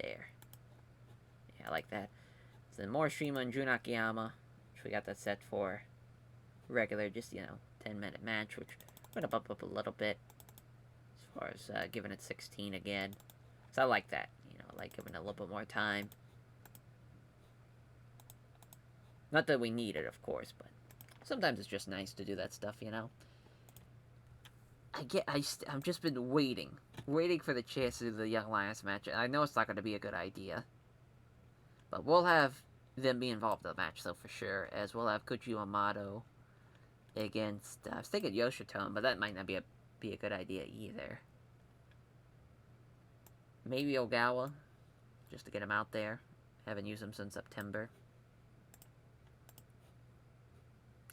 there. Yeah, I like that. So then Morishima and Jun Akiyama, which we got that set for regular, just, 10-minute match, which I'm going to bump up a little bit as far as giving it 16 again. So I like that, I like giving it a little bit more time. Not that we need it, of course, but sometimes it's just nice to do that stuff, I've just been waiting for the chance to do the Young Lions match. I know it's not going to be a good idea, but we'll have them be involved in the match, though, for sure, as we'll have Koji Yamato against, I was thinking Yoshitone, but that might not be a good idea either. Maybe Ogawa, just to get him out there. Haven't used him since September.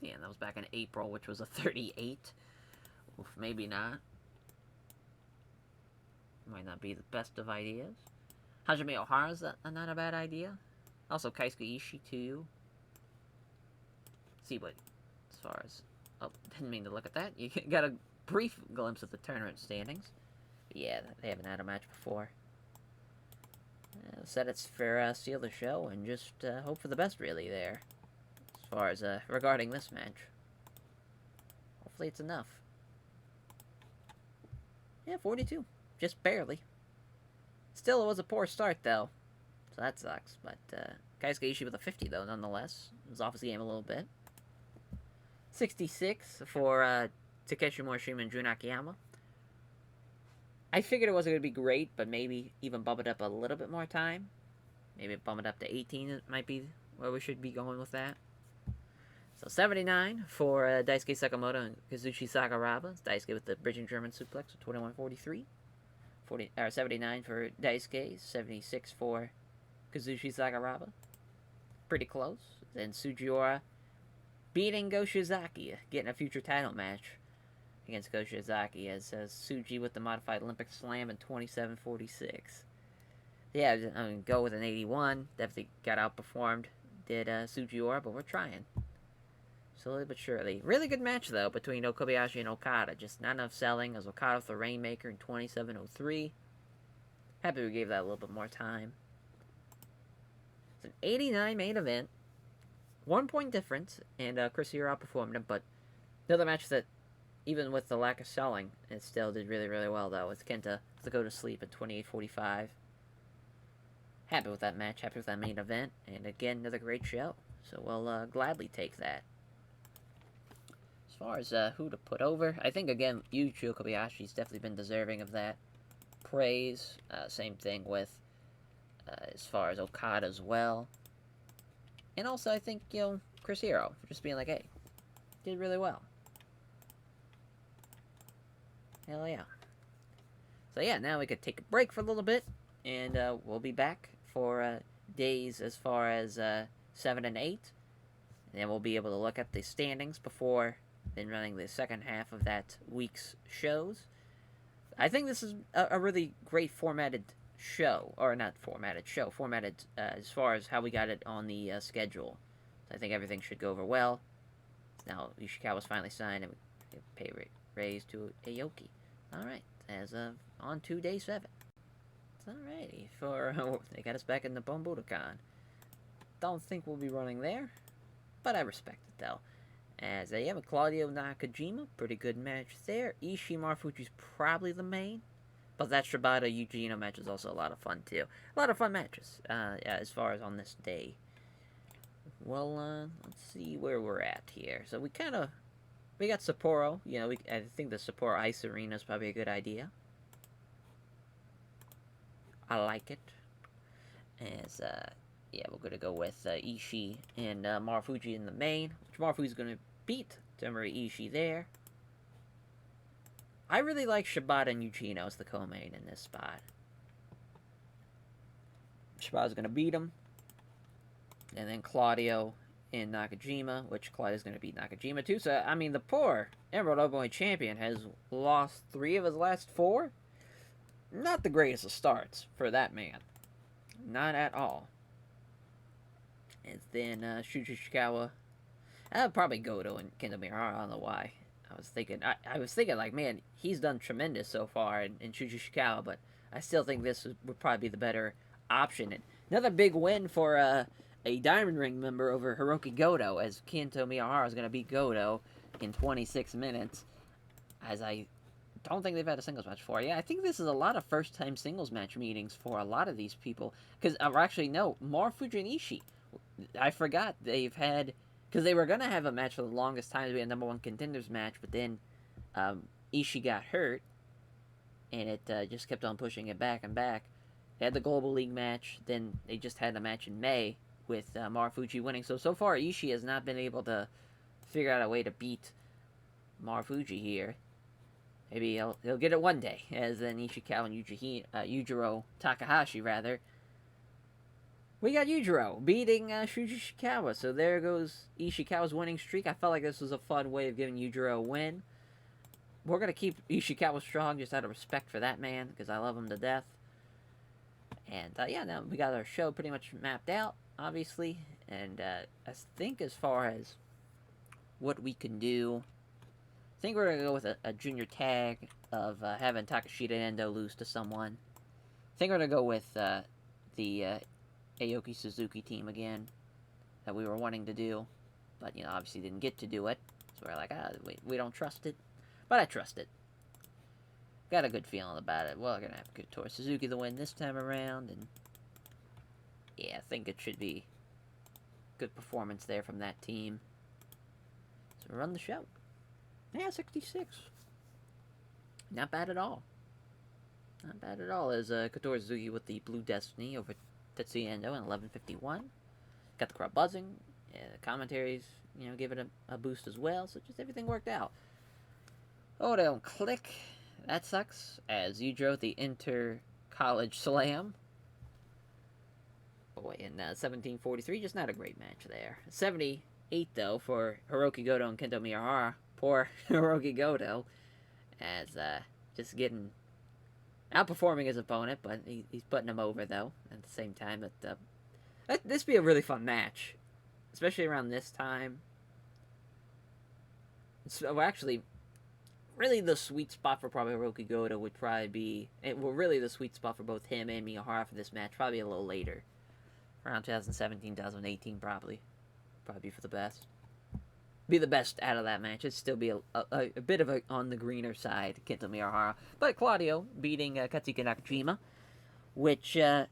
Yeah, that was back in April, which was a 38. Oof, maybe not. Might not be the best of ideas. Hajime Ohara's not a bad idea. Also, Keisuke Ishii, too. See what, as far as... Oh, didn't mean to look at that. You got a brief glimpse of the tournament standings. But yeah, they haven't had a match before. Said it's for seal the show, and just hope for the best, really, there. As far as regarding this match. Hopefully it's enough. Yeah, 42. Just barely. Still, it was a poor start, though. So that sucks. But Keisuke Ishii with a 50, though, nonetheless. It was off his game a little bit. 66 for Takeshi Morishima and Jun Akiyama. I figured it wasn't going to be great, but maybe even bump it up a little bit more time. Maybe bump it up to 18, it might be where we should be going with that. So 79 for Daisuke Sakamoto and Kazushi Sakuraba. It's Daisuke with the bridging German suplex with 21:43. 79 for Daisuke. 76 for Kazushi Sakuraba. Pretty close. Then Sujiura beating Go Shizaki, getting a future title match against Go Shizaki, as Suji with the modified Olympic Slam in 27:46. Yeah, I mean, Go with an 81. Definitely got outperformed. Did Sujiura, but we're trying. Slowly but surely. Really good match, though, between Kobayashi and Okada. Just not enough selling, as Okada with the Rainmaker in 27:03. Happy we gave that a little bit more time. It's an 89 main event. 1 point difference, and Chris Hero outperformed him, but another match that, even with the lack of selling, it still did really, really well, though, with Kenta to go to sleep at 28:45. Happy with that match, happy with that main event, and again, another great show. So we'll gladly take that. As far as who to put over, I think, again, Yuji Kobayashi's definitely been deserving of that praise. Same thing with, as far as Okada as well. And also, I think, Chris Hero, for just being like, hey, did really well. Hell yeah. So yeah, now we could take a break for a little bit, and we'll be back for days as far as 7 and 8. And then we'll be able to look at the standings before then running the second half of that week's shows. I think this is a really great formatted show, or not formatted show, formatted as far as how we got it on the schedule. So I think everything should go over well. Now Ishikawa's finally signed, and we pay raise to Aoki. Alright, as of on to day 7. Alrighty, they got us back in the Budokan. Don't think we'll be running there, but I respect it though. As I have Claudio Nakajima, pretty good match there. Ishii Marufuji's probably the main, but that Shibata Eugeno match is also a lot of fun too. A lot of fun matches, as far as on this day. Well, let's see where we're at here. So we got Sapporo. I think the Sapporo Ice Arena is probably a good idea. I like it. As, we're going to go with Ishii and Marufuji in the main, which Marufuji's going to beat Tomohiro Ishii there. I really like Shibata and Eugeno as the co-main in this spot. Shibata's going to beat him. And then Claudio and Nakajima, which Claudio's going to beat Nakajima too. So, I mean, the poor Emerald Openweight champion has lost 3 of his last 4. Not the greatest of starts for that man. Not at all. And then Shuji Ishikawa. Probably Goto and Kendo Miyahara. I don't know why. I was thinking like, man, he's done tremendous so far in Shuji Ishikawa, but I still think this would probably be the better option. And another big win for a Diamond Ring member over Hiroki Goto, as Kento Miyahara is going to beat Goto in 26 minutes. As I don't think they've had a singles match before. Yeah, I think this is a lot of first-time singles match meetings for a lot of these people. Because, actually, no, Marufuji and Ishii. I forgot they've had... Because they were going to have a match for the longest time to be a number 1 contenders match, but then Ishii got hurt, and it just kept on pushing it back and back. They had the Global League match, then they just had a match in May with Marufuji winning. So far, Ishii has not been able to figure out a way to beat Marufuji here. Maybe he'll get it one day, as then Ishikawa and Yujiro Takahashi, rather. We got Yujiro beating Shuji Ishikawa, so there goes Ishikawa's winning streak. I felt like this was a fun way of giving Yujiro a win. We're going to keep Ishikawa strong just out of respect for that man, because I love him to death. And, now we got our show pretty much mapped out, obviously. And I think as far as what we can do, I think we're going to go with a junior tag of having Takashita and Endo lose to someone. I think we're going to go with the Aoki Suzuki team again that we were wanting to do. But, obviously didn't get to do it. So we're like, we don't trust it. But I trust it. Got a good feeling about it. Well, we're going to have Kotori Suzuki the win this time around. And yeah, I think it should be good performance there from that team. So run the show. Yeah, 66. Not bad at all. Not bad at all. As Kotori Suzuki with the Blue Destiny over Tetsuya Endo in 11:51. Got the crowd buzzing. Yeah, the commentaries, give it a boost as well. So just everything worked out. Oh, they don't click. That sucks. As you drove the Inter-College Slam. Boy, in 17:43, just not a great match there. 78, though, for Hiroki Goto and Kento Miyahara. Poor Hiroki Goto, as just getting outperforming his opponent, but he's putting him over though. At the same time, this be a really fun match, especially around this time. So actually, really the sweet spot for probably Hiroki Goto would probably be, well, really the sweet spot for both him and Miyahara for this match, probably a little later. Around 2017, 2018, probably. Probably be for the best. Be the best out of that match. It'd still be a bit of a on the greener side, Kento Miyahara. But Claudio beating Katsuki Nakajima, which, I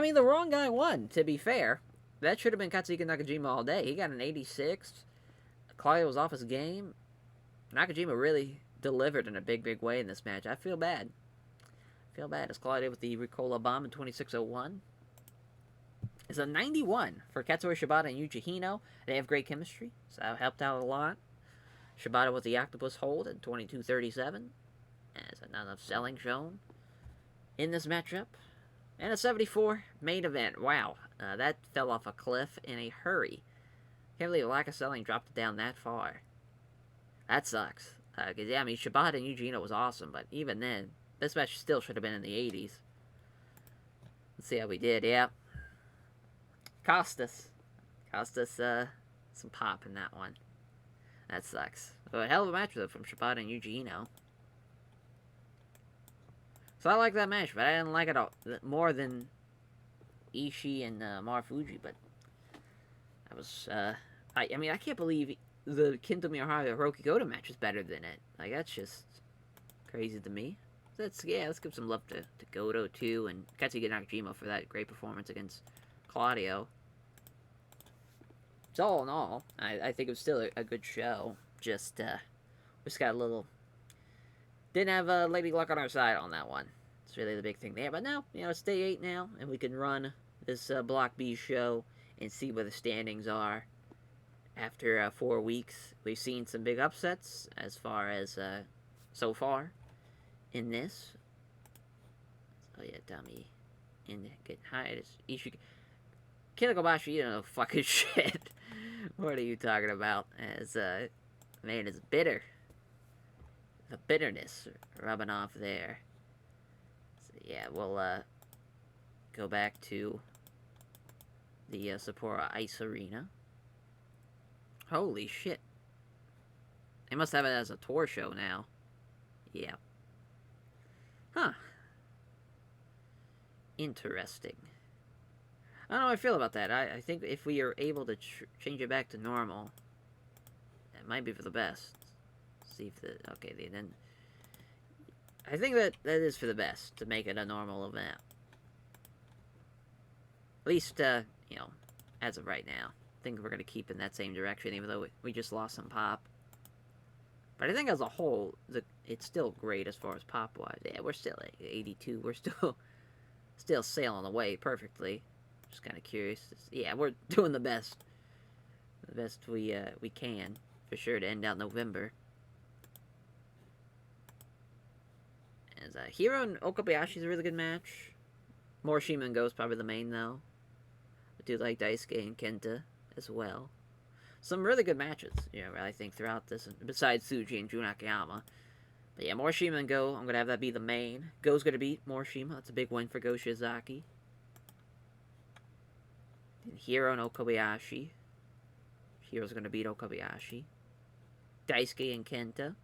mean, the wrong guy won, to be fair. That should have been Katsuki Nakajima all day. He got an 86. Claudio was off his game. Nakajima really delivered in a big, big way in this match. I feel bad. I feel bad as Claudio with the Ricola Bomb in 26:01. It's a 91 for Katsuyori Shibata and Yuji Hino. They have great chemistry, so that helped out a lot. Shibata with the Octopus Hold at 22:37. As another selling shown in this matchup. And a 74 main event. Wow, that fell off a cliff in a hurry. Can't believe lack of selling dropped it down that far. That sucks. Because, yeah, I mean, Shibata and Yuji Hino was awesome, but even then, this match still should have been in the 80s. Let's see how we did, yeah. Cost us some pop in that one. That sucks. But a hell of a match, though, from Shibata and Yuji Hino. So I like that match, but I didn't like it more than Ishii and Marufuji, but that was, I mean, I can't believe the Kento Miyahara Hiroki Goto match is better than it. Like, that's just crazy to me. Let's give some love to Goto, too, and Katsuki Nakajima for that great performance against Claudio. So all in all, I think it was still a good show. Just got a little... Didn't have Lady Luck on our side on that one. It's really the big thing there. But now, it's day 8 now, and we can run this Block B show and see where the standings are. After 4 weeks, we've seen some big upsets as far as so far in this. Oh yeah, dummy. And getting high. Ishii... Kenta Kobashi, you don't know fucking shit. What are you talking about? As, man, it's bitter. The bitterness rubbing off there. So, yeah, we'll, go back to the Sapporo Ice Arena. Holy shit. They must have it as a tour show now. Yeah. Huh. Interesting. I don't know how I feel about that. I think if we are able to change it back to normal, it might be for the best. See if the... Okay, then... I think that is for the best, to make it a normal event. At least, as of right now. I think we're going to keep in that same direction, even though we just lost some pop. But I think as a whole, it's still great as far as pop-wise. Yeah, we're still at 82. We're still sailing away perfectly. Just kind of curious. Yeah, we're doing the best we can, for sure, to end out November. As Hiro and Okabayashi is a really good match. Morishima and Go is probably the main, though. I do like Daisuke and Kenta as well. Some really good matches, I think, throughout this, besides Tsuji and Jun Akiyama. But yeah, Morishima and Go, I'm going to have that be the main. Go's going to beat Morishima. That's a big win for Go Shiozaki. And Hiro and Okabayashi. Hiro's going to beat Okabayashi. Daisuke and Kenta.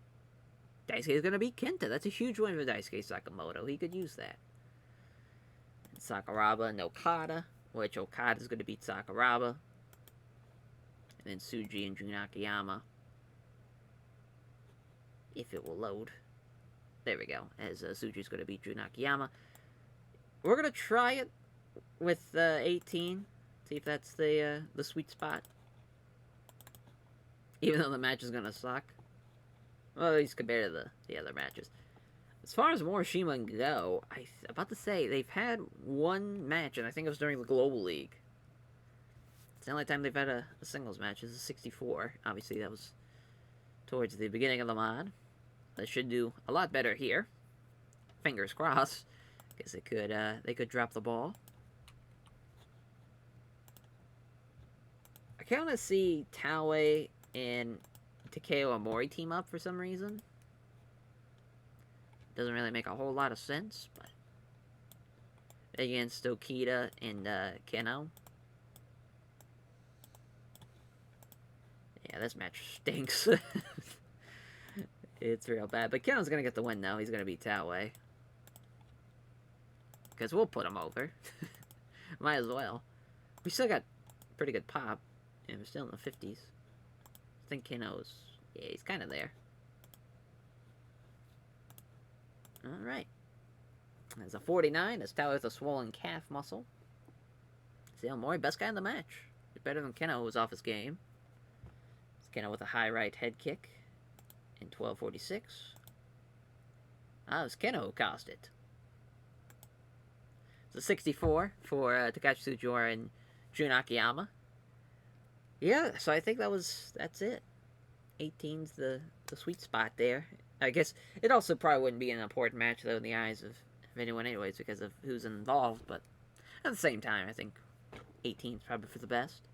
Daisuke is going to beat Kenta. That's a huge win for Daisuke Sakamoto. He could use that. And Sakuraba and Okada, which Okada is going to beat Sakuraba. And then Tsuji and Jun Akiyama. If it will load. There we go. As Tsuji's going to beat Jun Akiyama. We're going to try it with 18. See if that's the sweet spot. Even though the match is going to suck. Well, at least compared to the other matches. As far as Morishima and Go, I'm about to say, they've had one match, and I think it was during the Global League. It's the only time they've had a singles match. This is 64. Obviously, that was towards the beginning of the mod. They should do a lot better here. Fingers crossed. Guess they could drop the ball. I kind of see Taue and Takeo Omori team up for some reason. Doesn't really make a whole lot of sense, but against Okita and Keno. Yeah, this match stinks. It's real bad. But Keno's gonna get the win now. He's gonna beat Taue. Because we'll put him over. Might as well. We still got pretty good pop. And we're still in the 50s. I think Keno's... Yeah, he's kind of there. Alright. There's a 49. That's Taue with a swollen calf muscle. Seal Mori, best guy in the match. Better than Keno, who was off his game. It's Keno with a high right head kick in 12:46. Ah, it was Keno who caused it. It's a 64 for Takashi Sugiura and Jun Akiyama. Yeah, so I think that's it. 18's the sweet spot there. I guess it also probably wouldn't be an important match, though, in the eyes of anyone anyways, because of who's involved, but at the same time, I think 18's probably for the best.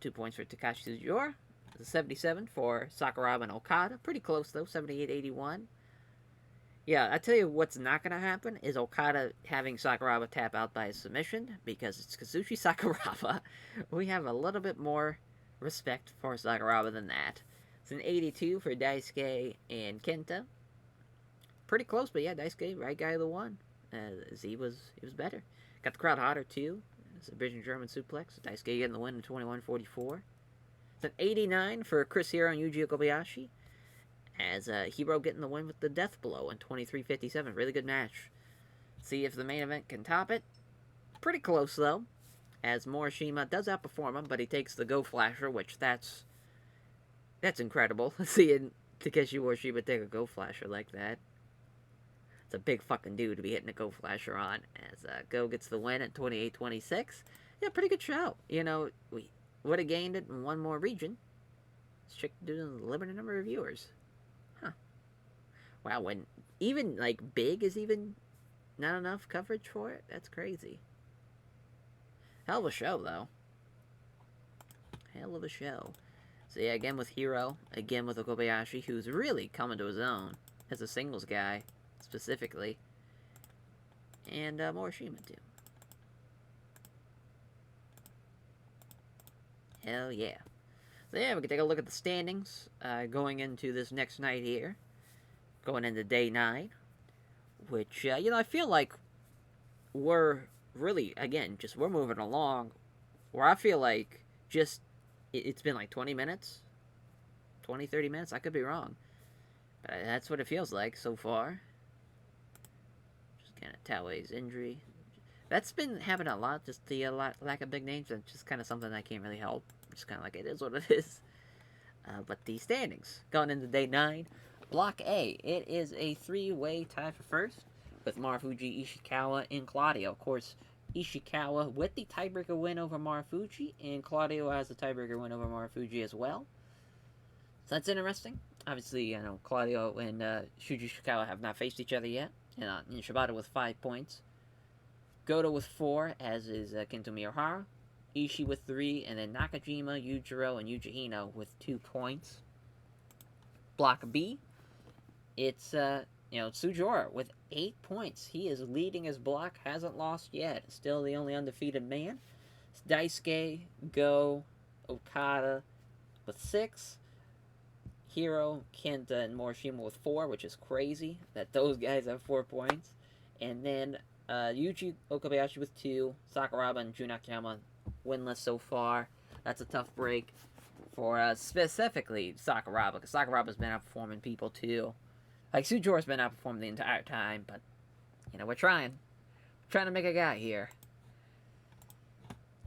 2 points for Takashi Sugiura. The 77 for Sakuraba and Okada. Pretty close, though, 78-81. Yeah, I tell you what's not going to happen is Okada having Sakuraba tap out by a submission, because it's Kazushi Sakuraba. We have a little bit more respect for Sakuraba than that. It's an 82 for Daisuke and Kenta. Pretty close, but yeah, Daisuke, right guy of the one. He was better. Got the crowd hotter, too. It's a British German suplex. Daisuke getting the win in 21-44. It's an 89 for Chris Hero and Yuji Kobayashi. As Hero getting the win with the death blow in 23-57. Really good match. See if the main event can top it. Pretty close, though. As Morishima does outperform him, but he takes the Go Flasher, which that's incredible. Seeing Takeshi Morishima take a Go Flasher like that. It's a big fucking dude to be hitting a Go Flasher on. As Go gets the win at 28-26. Yeah, pretty good show. You know, we would have gained it in one more region. This chick doing a limited number of viewers. Huh. Wow, when even, like, big is even not enough coverage for it? That's crazy. Hell of a show, though. Hell of a show. So, yeah, again with Hero. Again with Kobayashi, who's really coming to his own as a singles guy, specifically. And Morishima, too. Hell yeah. So, yeah, we can take a look at the standings going into this next night here. Going into day 9. Which, you know, I feel like we're really, again, just we're moving along. Where I feel like just, it's been like 20 minutes. 20, 30 minutes? I could be wrong. But that's what it feels like so far. Just kind of Taue's injury. That's been happening a lot, just the lack of big names. It's just kind of something I can't really help. Just kind of like, it is what it is. But the standings, going into day 9. Block A, it is a 3-way tie for first, with Marufuji, Ishikawa, and Claudio. Of course, Ishikawa with the tiebreaker win over Marufuji, and Claudio has the tiebreaker win over Marufuji as well. So that's interesting. Obviously, you know, Claudio and Shuji Ishikawa have not faced each other yet. And Shibata with 5 points. Goto with 4, as is Kento Miyohara. Ishii with 3, and then Nakajima, Yujiro, and Yuji Hino with 2 points. Block B, it's, you know, Sugiura with 8 points. He is leading his block, hasn't lost yet. Still the only undefeated man. It's Daisuke, Go, Okada with 6. Hiro, Kenta, and Morishima with 4, which is crazy that those guys have 4 points. And then Yuji Okabayashi with 2. Sakuraba and Jun Akiyama winless so far. That's a tough break for specifically Sakuraba, because Sakuraba's been outperforming people too. Like, Sugiura's been outperforming the entire time, but, you know, we're trying. We're trying to make a guy here.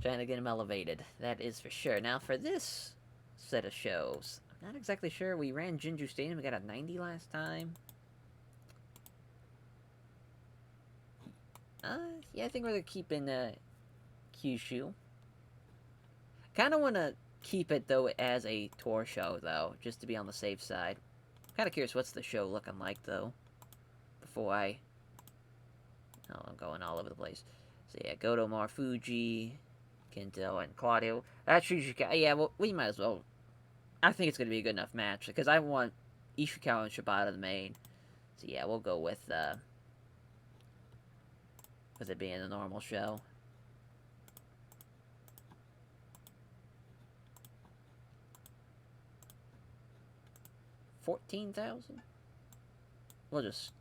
Trying to get him elevated, that is for sure. Now, for this set of shows, I'm not exactly sure. We ran Jinju Stadium, we got a 90 last time. Yeah, I think we're going to keep in Kyushu. Kind of want to keep it, though, as a tour show, though, just to be on the safe side. Kind of curious what's the show looking like, though, before I... Oh, I'm going all over the place. So, yeah, Goto, Marufuji, Kento, and Claudio. That's Ishikawa. Yeah, well, we might as well. I think it's going to be a good enough match, because I want Ishikawa and Shibata the main. So, yeah, we'll go with it being a normal show. 14,000? We'll just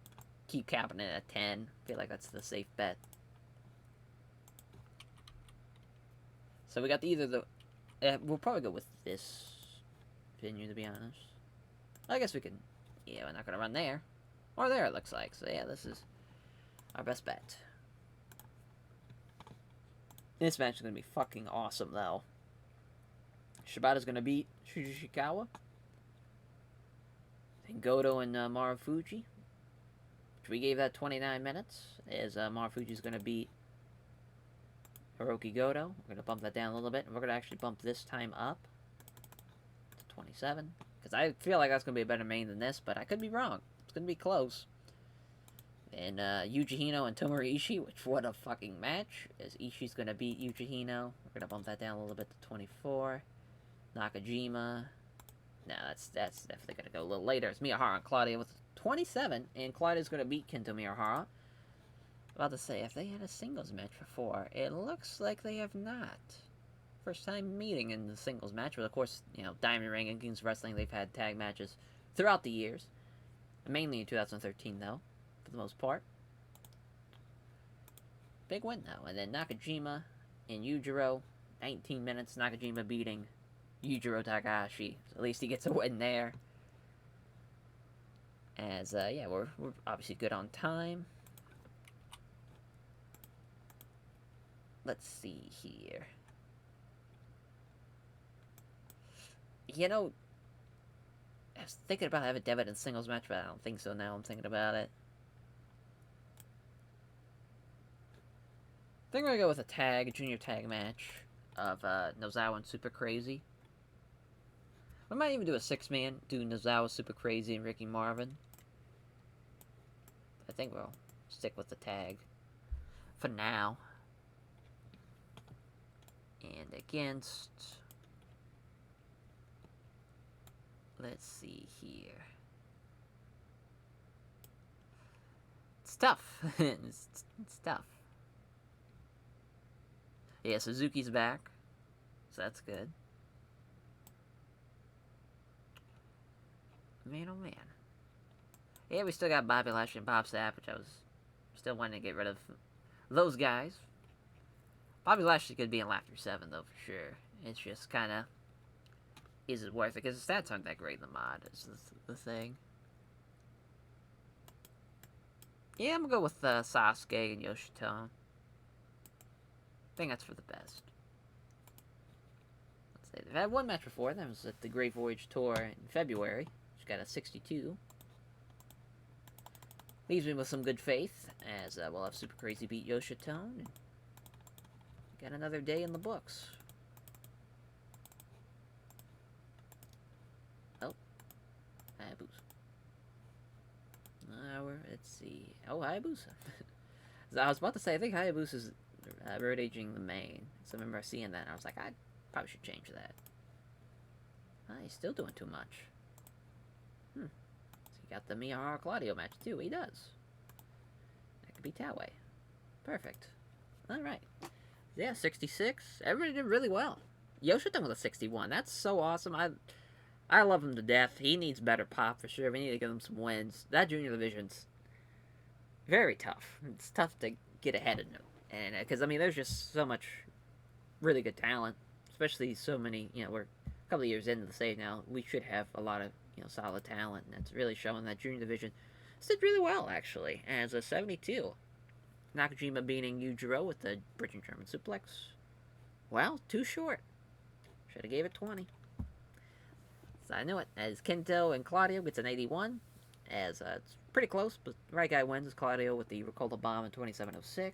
keep capping it at 10. Feel like that's the safe bet. So we got either the... we'll probably go with this venue, to be honest. I guess we can... Yeah, we're not going to run there. Or there, it looks like. So yeah, this is our best bet. This match is going to be fucking awesome, though. Shibata's going to beat Shishikawa. And Goto and Marufuji. Which we gave that 29 minutes. As Marufuji's going to beat Hiroki Goto. We're going to bump that down a little bit. And we're going to actually bump this time up to 27. Because I feel like that's going to be a better main than this. But I could be wrong. It's going to be close. And Yuji Hino and Tomohiro Ishii, which what a fucking match. As Ishii's going to beat Yuji Hino. We're going to bump that down a little bit to 24. Nakajima. No, that's definitely going to go a little later. It's Miyahara and Claudio with 27. And Claudio's going to beat Kento Miyahara. About to say, if they had a singles match before, it looks like they have not. First time meeting in the singles match. But of course, you know, Diamond Ring and Kings Wrestling, they've had tag matches throughout the years. Mainly in 2013, though. For the most part. Big win, though. And then Nakajima and Yujiro. 19 minutes. Nakajima beating Yujiro Takahashi. So at least he gets a win there. As, yeah, we're obviously good on time. Let's see here. You know, I was thinking about having Devitt in singles match, but I don't think so now. I'm thinking about it. I think we're going to go with a junior tag match of Nozawa and Super Crazy. We might even do a 6-man, do Nozawa, Super Crazy, and Ricky Marvin. I think we'll stick with the tag for now. And against... Let's see here. It's tough. it's tough. Yeah, Suzuki's back. So that's good. Man, oh man. Yeah, we still got Bobby Lashley and Bob Sapp, which I was still wanting to get rid of those guys. Bobby Lashley could be in Laughter 7, though, for sure. It's just kind of... Is it worth it? Because the stats aren't that great in the mod, is the thing. Yeah, I'm going to go with Sasuke and Yoshito. I think that's for the best. Let's say they've had one match before. That was at the Great Voyage Tour in February. Which got a 62. Leaves me with some good faith, as we'll have Super Crazy beat Yoshito. And got another day in the books. Oh. Hayabusa. Let's see. Oh, Hayabusa. I was about to say, I think Hayabusa's road aging the main. So I remember seeing that, and I was like, I probably should change that. He's still doing too much. So he got the Miyahara Claudio match, too. He does. That could be Taue. Perfect. Alright. Yeah, 66. Everybody did really well. Yoshito with a 61. That's so awesome. I love him to death. He needs better pop, for sure. We need to give him some wins. That junior division's very tough. It's tough to get ahead of him. And because, I mean, there's just so much really good talent. Especially so many, you know, we're a couple of years into the stage now. We should have a lot of, you know, solid talent. And it's really showing that junior division did really well, actually. As a 72. Nakajima beating Yujiro with the bridging German suplex. Well, too short. Should have gave it 20. So I knew it. As Kento and Claudio gets an 81. As it's pretty close, but the right guy wins. Claudio with the Ricola Bomb in 27.06.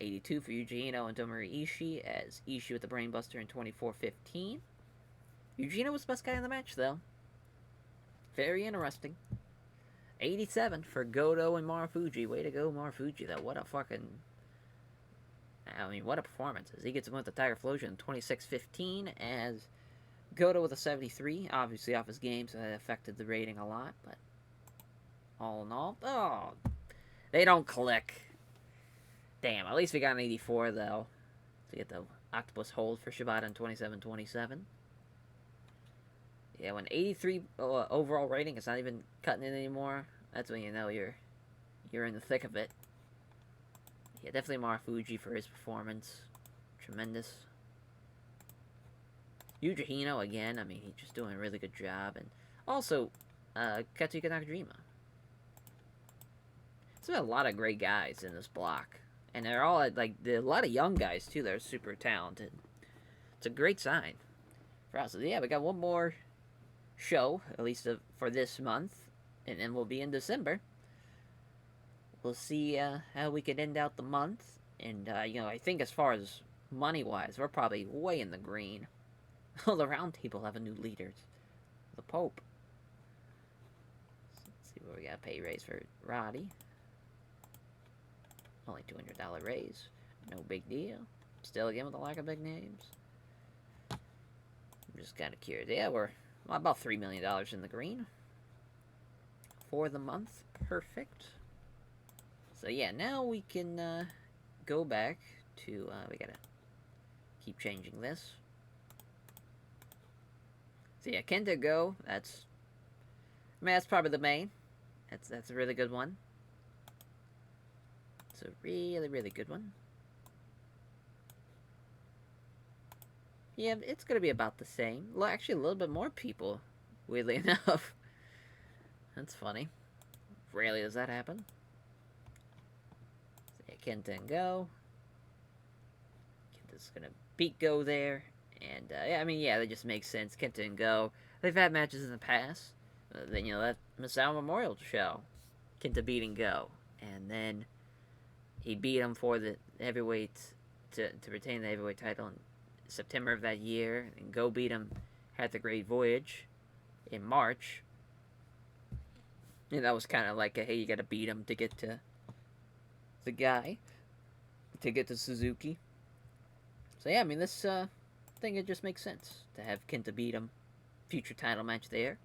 82 for Yuji Hino and Tomohiro Ishii, as Ishii with the Brainbuster in 24.15. Yuji Hino was the best guy in the match, though. Very interesting. 87 for Goto and Marufuji. Way to go, Marufuji, though. What a fucking... I mean, what a performance. As he gets him with the Tiger Flosion in 26.15, as Goto with a 73. Obviously off his game, so that affected the rating a lot, but all in all... Oh, they don't click. Damn, at least we got an 84, though. To get the Octopus Hold for Shibata in 27.27. Yeah, when 83 overall rating is not even cutting it anymore, that's when you know you're in the thick of it. Yeah, definitely Marufuji for his performance. Tremendous. Yuji Hino again, I mean, he's just doing a really good job. And also, Katsuhiko Nakajima. There's a lot of great guys in this block. And they're all, like, a lot of young guys, too, that are super talented. It's a great sign for us. So, yeah, we got one more show, at least for this month. And then we'll be in December. We'll see how we can end out the month. And, I think as far as money-wise, we're probably way in the green. Well, the round table have a new leader. The Pope. Let's see what we got. Pay raise for Roddy. Only $200 raise. No big deal. Still again with a lack of big names. I'm just kind of curious. Yeah, we're about $3 million in the green. For the month. Perfect. So yeah, now we can go back to... we gotta keep changing this. So yeah, Kenta Go, that's probably the main. That's a really good one. It's a really, really good one. Yeah, it's gonna be about the same. Well, actually, a little bit more people, weirdly enough. That's funny. Rarely does that happen. So yeah, Kenta and Go. Kenta's gonna beat Go there. And, yeah, I mean, yeah, that just makes sense. Kenta and Go, they've had matches in the past. Then, that Masao Memorial show, Kenta beating Go. And then he beat him for the heavyweight, to retain the heavyweight title in September of that year. And Go beat him at the Great Voyage in March. And that was kind of like hey, you gotta beat him to get to the guy, to get to Suzuki. So, yeah, I mean, this, I think it just makes sense to have Kenta beat him. Future title match there.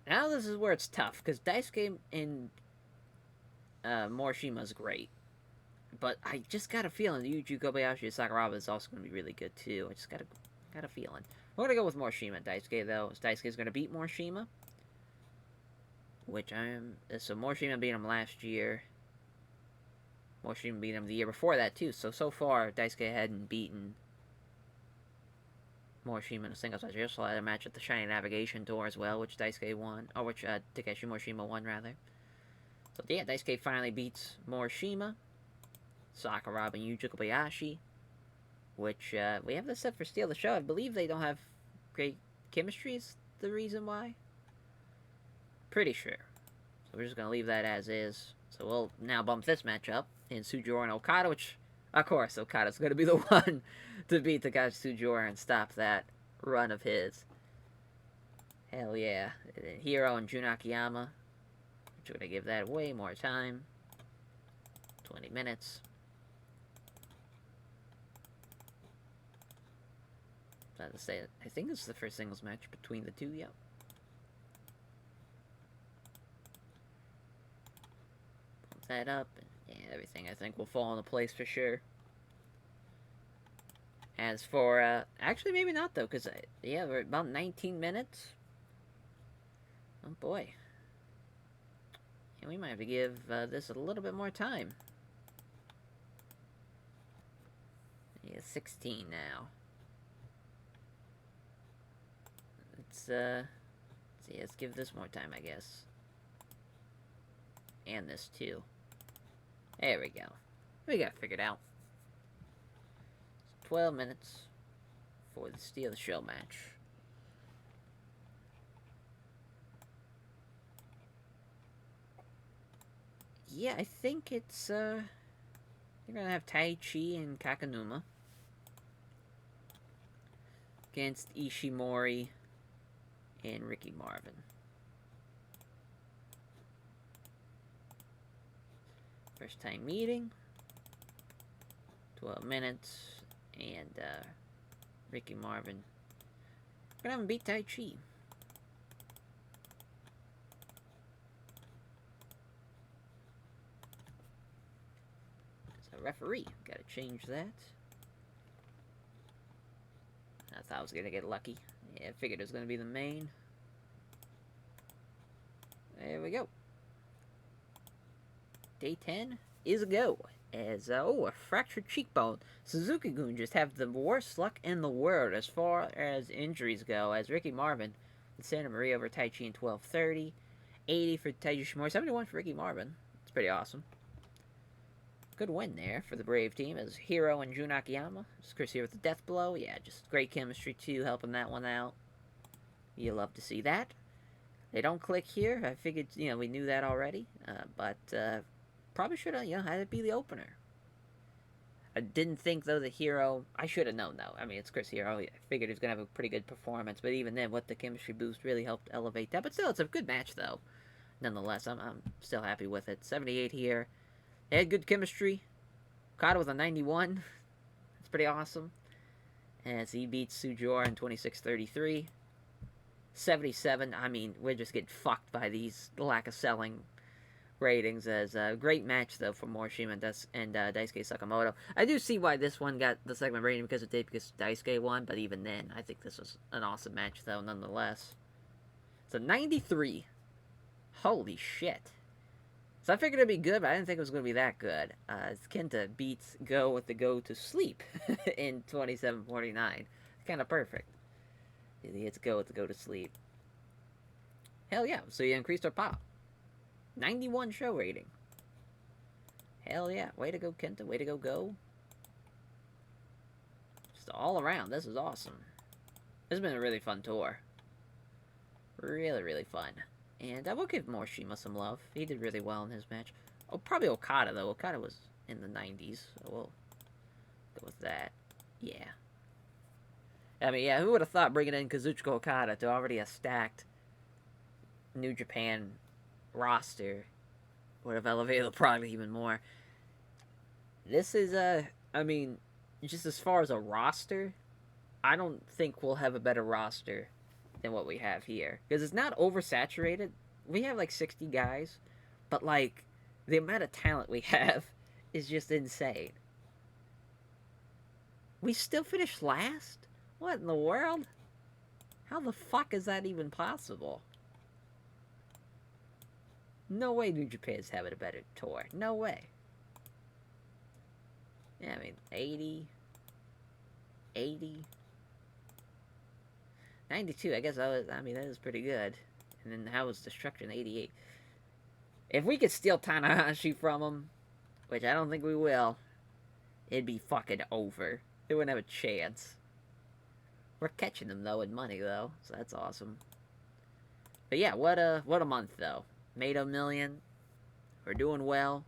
Now this is where it's tough, because Daisuke in Morishima is great. But I just got a feeling Yuji Kobayashi and Sakuraba is also going to be really good too. I just got a feeling. We're going to go with Morishima and Daisuke though. Daisuke's going to beat Morishima. Which so Morishima beat him last year. Morishima beat him the year before that too. So far Daisuke hadn't beaten Morishima in a singles match. He also had a match at the Shiny Navigation Tour as well, which Daisuke won. Or which Takeshi Morishima won, rather. So yeah, Daisuke finally beats Morishima. Sakuraba and Yuji Kobayashi. Which, we have this set for Steal the Show. I believe they don't have great chemistry is the reason why. Pretty sure. So we're just going to leave that as is. So we'll now bump this match up in Sujiura and Okada, which, of course, Okada's going to be the one to beat Takashi Sujiura and stop that run of his. Hell yeah. And Hiro and Jun Akiyama, which we're going to give that way more time. 20 minutes. To say, I think this is the first singles match between the two, yep. Pump that up, and yeah, everything I think will fall into place for sure. As for, actually maybe not though, because, yeah, we're about 19 minutes. Oh boy. Yeah, we might have to give this a little bit more time. Yeah, 16 now. Let's give this more time, I guess. And this, too. There we go. We got it figured out. It's 12 minutes for the Steal the Show match. Yeah, I think it's, you're gonna have Taichi and Kakanuma against Ishimori and Ricky Marvin. First time meeting. 12 minutes. And, Ricky Marvin. We're gonna have him beat Taichi. As a referee, gotta change that. thought I was gonna get lucky. Yeah, I figured it was gonna be the main. There we go. Day 10 is a go. As, a fractured cheekbone. Suzuki-gun just have the worst luck in the world as far as injuries go, as Ricky Marvin and Santa Maria over Taichi in 12:30. 80 for Taiji Shimori, 71 for Ricky Marvin. It's pretty awesome. Good win there for the Brave team as Hiro and Jun Akiyama. Just Chris here with the death blow. Yeah, just great chemistry too, helping that one out. You love to see that. They don't click here. I figured, we knew that already. But probably should have, had it be the opener. I didn't think, though, the Hero... I should have known, though. I mean, it's Chris Hero. I figured he was going to have a pretty good performance. But even then, what the chemistry boost really helped elevate that. But still, it's a good match, though. Nonetheless, I'm still happy with it. 78 here. They had good chemistry. Okada with a 91. That's pretty awesome. As he beats Sujor in 26:33. 77. I mean, we're just getting fucked by these lack of selling ratings. As a great match, though, for Morishima and Daisuke Sakamoto. I do see why this one got the segment rating because Daisuke won, but even then, I think this was an awesome match, though, nonetheless. So, 93. Holy shit. So I figured it'd be good, but I didn't think it was going to be that good. Kenta beats Go with the Go to Sleep in 27:49. Kind of perfect. He hits Go with the Go to Sleep. Hell yeah. So you increased our pop. 91 show rating. Hell yeah. Way to go, Kenta. Way to go, Go. Just all around. This is awesome. This has been a really fun tour. Really, really fun. And I will give Morishima some love. He did really well in his match. Oh, probably Okada, though. Okada was in the 90s, so we'll go with that. Yeah. I mean, yeah, who would have thought bringing in Kazuchika Okada to already a stacked New Japan roster would have elevated the product even more. This is, I mean, just as far as a roster, I don't think we'll have a better roster than what we have here. Because it's not oversaturated. We have like 60 guys, but like the amount of talent we have is just insane. We still finished last? What in the world? How the fuck is that even possible? No way New Japan's having a better tour. No way. Yeah, I mean, 80... 92, I guess that is pretty good. And then how was Destruction 88? If we could steal Tanahashi from him, which I don't think we will, it'd be fucking over. They wouldn't have a chance. We're catching them, though, in money, though, so that's awesome. But yeah, what a month, though. Made $1 million. We're doing well.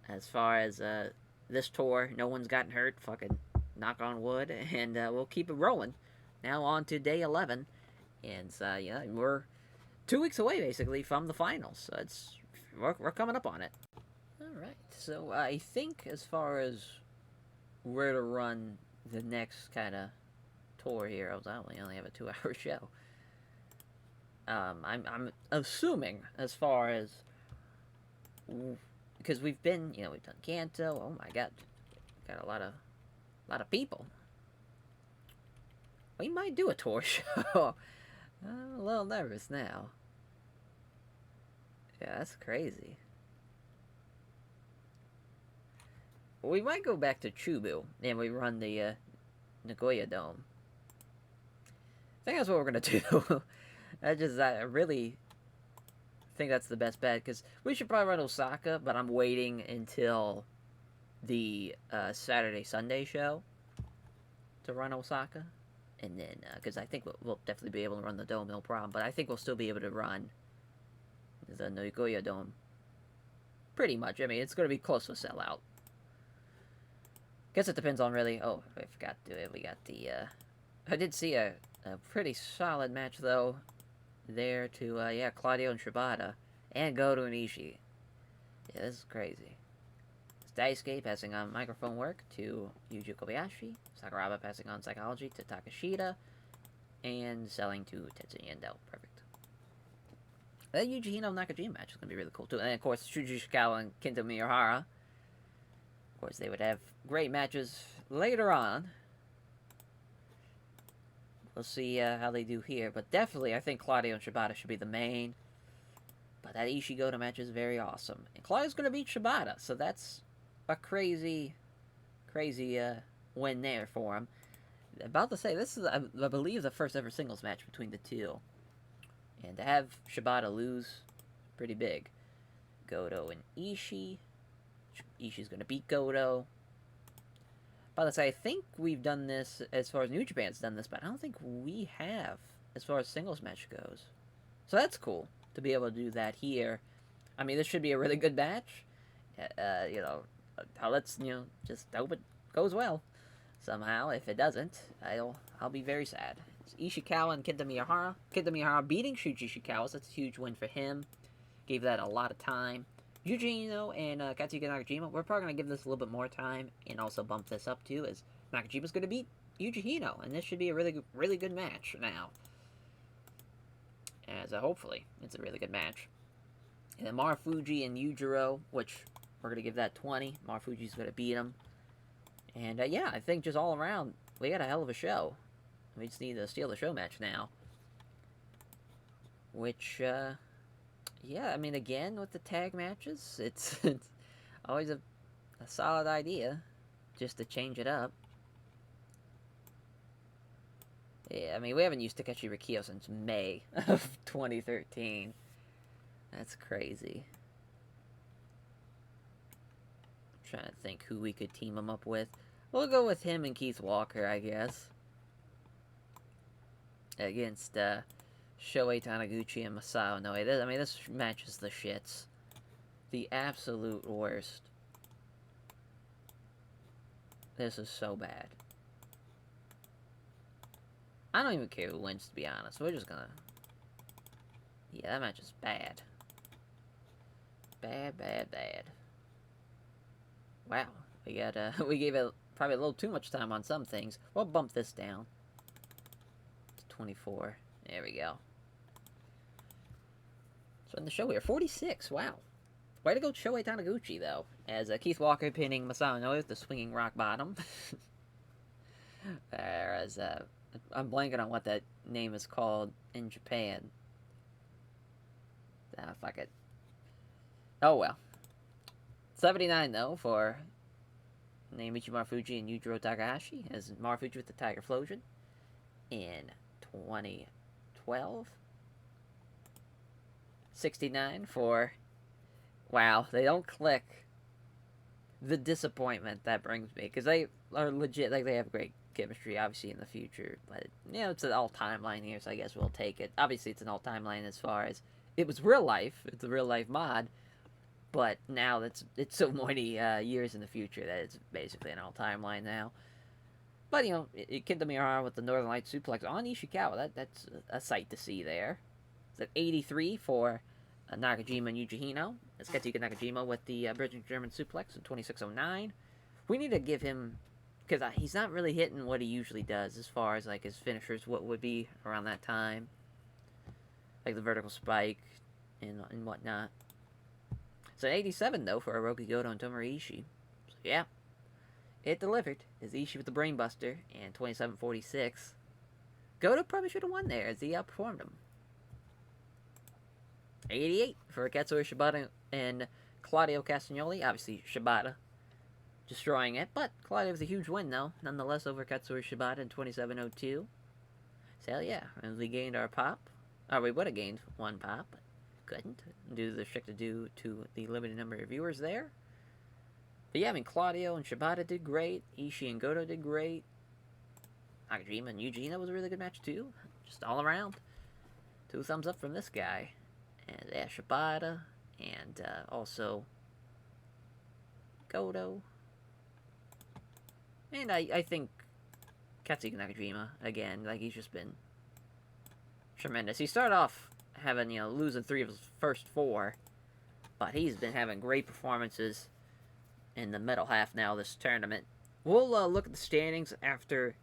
As far as this tour, no one's gotten hurt. Fucking knock on wood. And we'll keep it rolling. Now on to day 11, and yeah, we're 2 weeks away basically from the finals. So we're coming up on it. All right, so I think as far as where to run the next kind of tour here, I only have a 2-hour show. I'm assuming as far as because we've been we've done Kanto. Oh my god, got a lot of people. We might do a tour show. I'm a little nervous now. Yeah, that's crazy. We might go back to Chubu, and we run the Nagoya Dome. I think that's what we're going to do. I really think that's the best bet, because we should probably run Osaka, but I'm waiting until the Saturday-Sunday show to run Osaka. And then, because I think we'll definitely be able to run the Dome, no problem. But I think we'll still be able to run the Nagoya Dome. Pretty much. I mean, it's going to be close to a sellout. Guess it depends on really... Oh, I forgot to do it. We got the... I did see a pretty solid match, though, there to, yeah, Claudio and Shibata. And Goto and Ishii. Yeah, this is crazy. Daisuke passing on microphone work to Yuji Kobayashi. Sakuraba passing on psychology to Takashita. And selling to Tetsuya Endo. Perfect. That Yuji Hino Nakajima match is going to be really cool, too. And then, of course, Shuji Ishikawa and Kento Miyahara. Of course, they would have great matches later on. we'll see how they do here. But definitely, I think Claudio and Shibata should be the main. But that Ishii Goto match is very awesome. And Claudio's going to beat Shibata, so that's a crazy win there for him. About to say, this is, I believe, the first ever singles match between the two. And to have Shibata lose, pretty big. Goto and Ishii. Ishii's going to beat Goto. About to say, I think we've done this as far as New Japan's done this, but I don't think we have as far as singles match goes. So that's cool to be able to do that here. I mean, this should be a really good match. Let's just hope it goes well. Somehow, if it doesn't, I'll be very sad. It's Ishikawa and Kenta Miyahara. Kenta Miyahara beating Shuji Ishikawa, so that's a huge win for him. Gave that a lot of time. Yuji Ino and Katsuhiko Nakajima, we're probably going to give this a little bit more time and also bump this up too, as Nakajima's going to beat Yuji Ino, and this should be a really good match now. As hopefully, it's a really good match. And then Marufuji and Yujiro, which we're going to give that 20. Marufuji's going to beat him. And yeah, I think just all around, we got a hell of a show. We just need to steal the show match now. Which, yeah, I mean, again, with the tag matches, it's always a solid idea just to change it up. Yeah, I mean, we haven't used Takeshi Rikio since May of 2013. That's crazy. I'm trying to think who we could team him up with. We'll go with him and Keith Walker, I guess. Against Shohei Taniguchi and Masao Inoue. I mean, this match is the shits. The absolute worst. This is so bad. I don't even care who wins, to be honest. We're just gonna... Yeah, that match is bad. Bad. Wow. We got, we gave it probably a little too much time on some things. We'll bump this down to 24. There we go. So in the show here, 46. Wow. Way to go, Shohei Taniguchi, though. As Keith Walker pinning Masao Inoue with the swinging rock bottom. Whereas, I'm blanking on what that name is called in Japan. Fuck it. Oh, well. 79, though, for Naomichi Marufuji and Yujiro Takahashi, as Marufuji with the Tiger Flosion in 2012. 69 for... Wow, they don't click. The disappointment that brings me, because they are legit, like, they have great chemistry, obviously, in the future, but, it's an all-timeline here, so I guess we'll take it. Obviously, it's an all-timeline as far as, it was real life, it's a real-life mod, but now it's so many years in the future that it's basically an all-timeline now. But, Kenta Miyahara with the Northern Light suplex on Ishikawa, that's a sight to see there. It's at 83 for Nakajima and Yuji Hino. It's Katsuhiko Nakajima with the Bridging German suplex at 2609. We need to give him... Because he's not really hitting what he usually does as far as, like, his finishers, what would be around that time. Like the vertical spike and whatnot. So 87, though, for Hiroki Goto and Tomohiro Ishii. So, yeah. It delivered. It's Ishii with the Brainbuster and 27-46. Goto probably should have won there as he outperformed him. 88 for Katsuyori Shibata and Claudio Castagnoli. Obviously, Shibata destroying it, but Claudio was a huge win, though, nonetheless, over Katsuyori Shibata in 27:02. So, yeah, and we gained our pop. Or we would have gained one pop, but couldn't, due to the restricted due to the limited number of viewers there. But yeah, I mean, Claudio and Shibata did great. Ishii and Goto did great. Nakajima and Yuji Ino was a really good match, too. Just all around. 2 thumbs up from this guy. And, yeah, Shibata, and also Goto. And I think Katsuhiko Nakajima, again, like, he's just been tremendous. He started off having, losing 3 of his first 4, but he's been having great performances in the middle half now of this tournament. We'll look at the standings after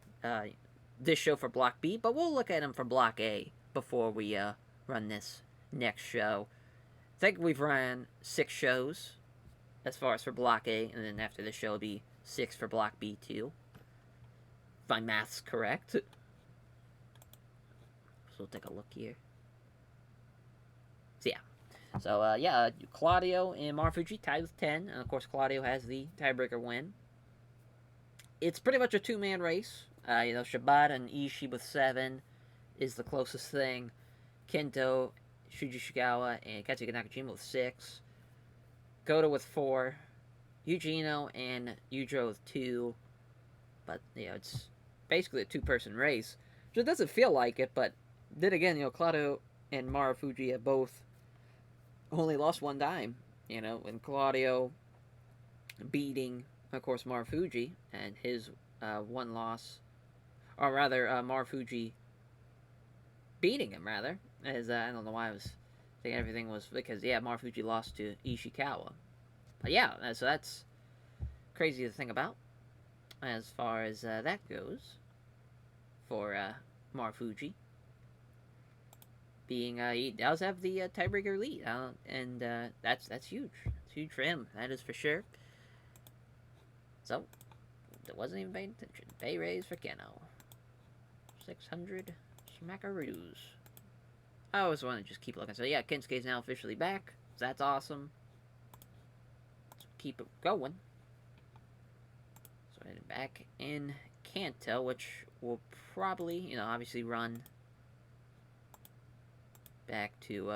this show for Block B, but we'll look at them for Block A before we run this next show. I think we've ran 6 shows as far as for Block A, and then after this show it'll be 6 for Block B too. If my math's correct. we'll take a look here. So, yeah. Claudio and Marufuji tied with 10. And, of course, Claudio has the tiebreaker win. It's pretty much a two-man race. Shibata and Ishii with 7 is the closest thing. Kento, Shuji Shigawa, and Katsuki Nakajima with 6. Goto with 4. Eugeno and Yujiro with 2. But, it's basically a two-person race. It doesn't feel like it, but then again, Claudio and Marufuji have both only lost one time. And Claudio beating, of course, Marufuji, and his one loss, or rather, Marufuji beating him, rather. As I don't know why I was thinking everything was because, Marufuji lost to Ishikawa. But yeah, so that's crazy to think about as far as that goes for Marufuji. Being he does have the tiebreaker lead, and that's huge. It's huge for him. That is for sure. So it wasn't even paying attention. Pay raise for Keno. 600 smackaroos. I always want to just keep looking. So yeah, Kensuke's now officially back. So that's awesome. Let's keep it going. So heading back in Kanto, which will probably, obviously run back to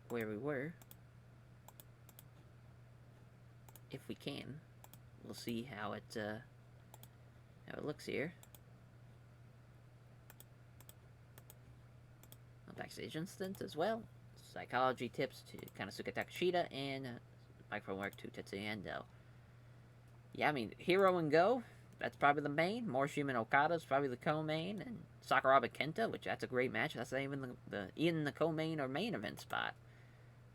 where we were, if we can. We'll see how it looks here. Backstage instant as well. Psychology tips to Konosuke Takashita and microphone work to Tetsuya Endo. Yeah, I mean, Hero and Go, that's probably the main. Morishima and Okada is probably the co-main, and Sakuraba Kenta, which that's a great match. That's not even the co-main or main event spot.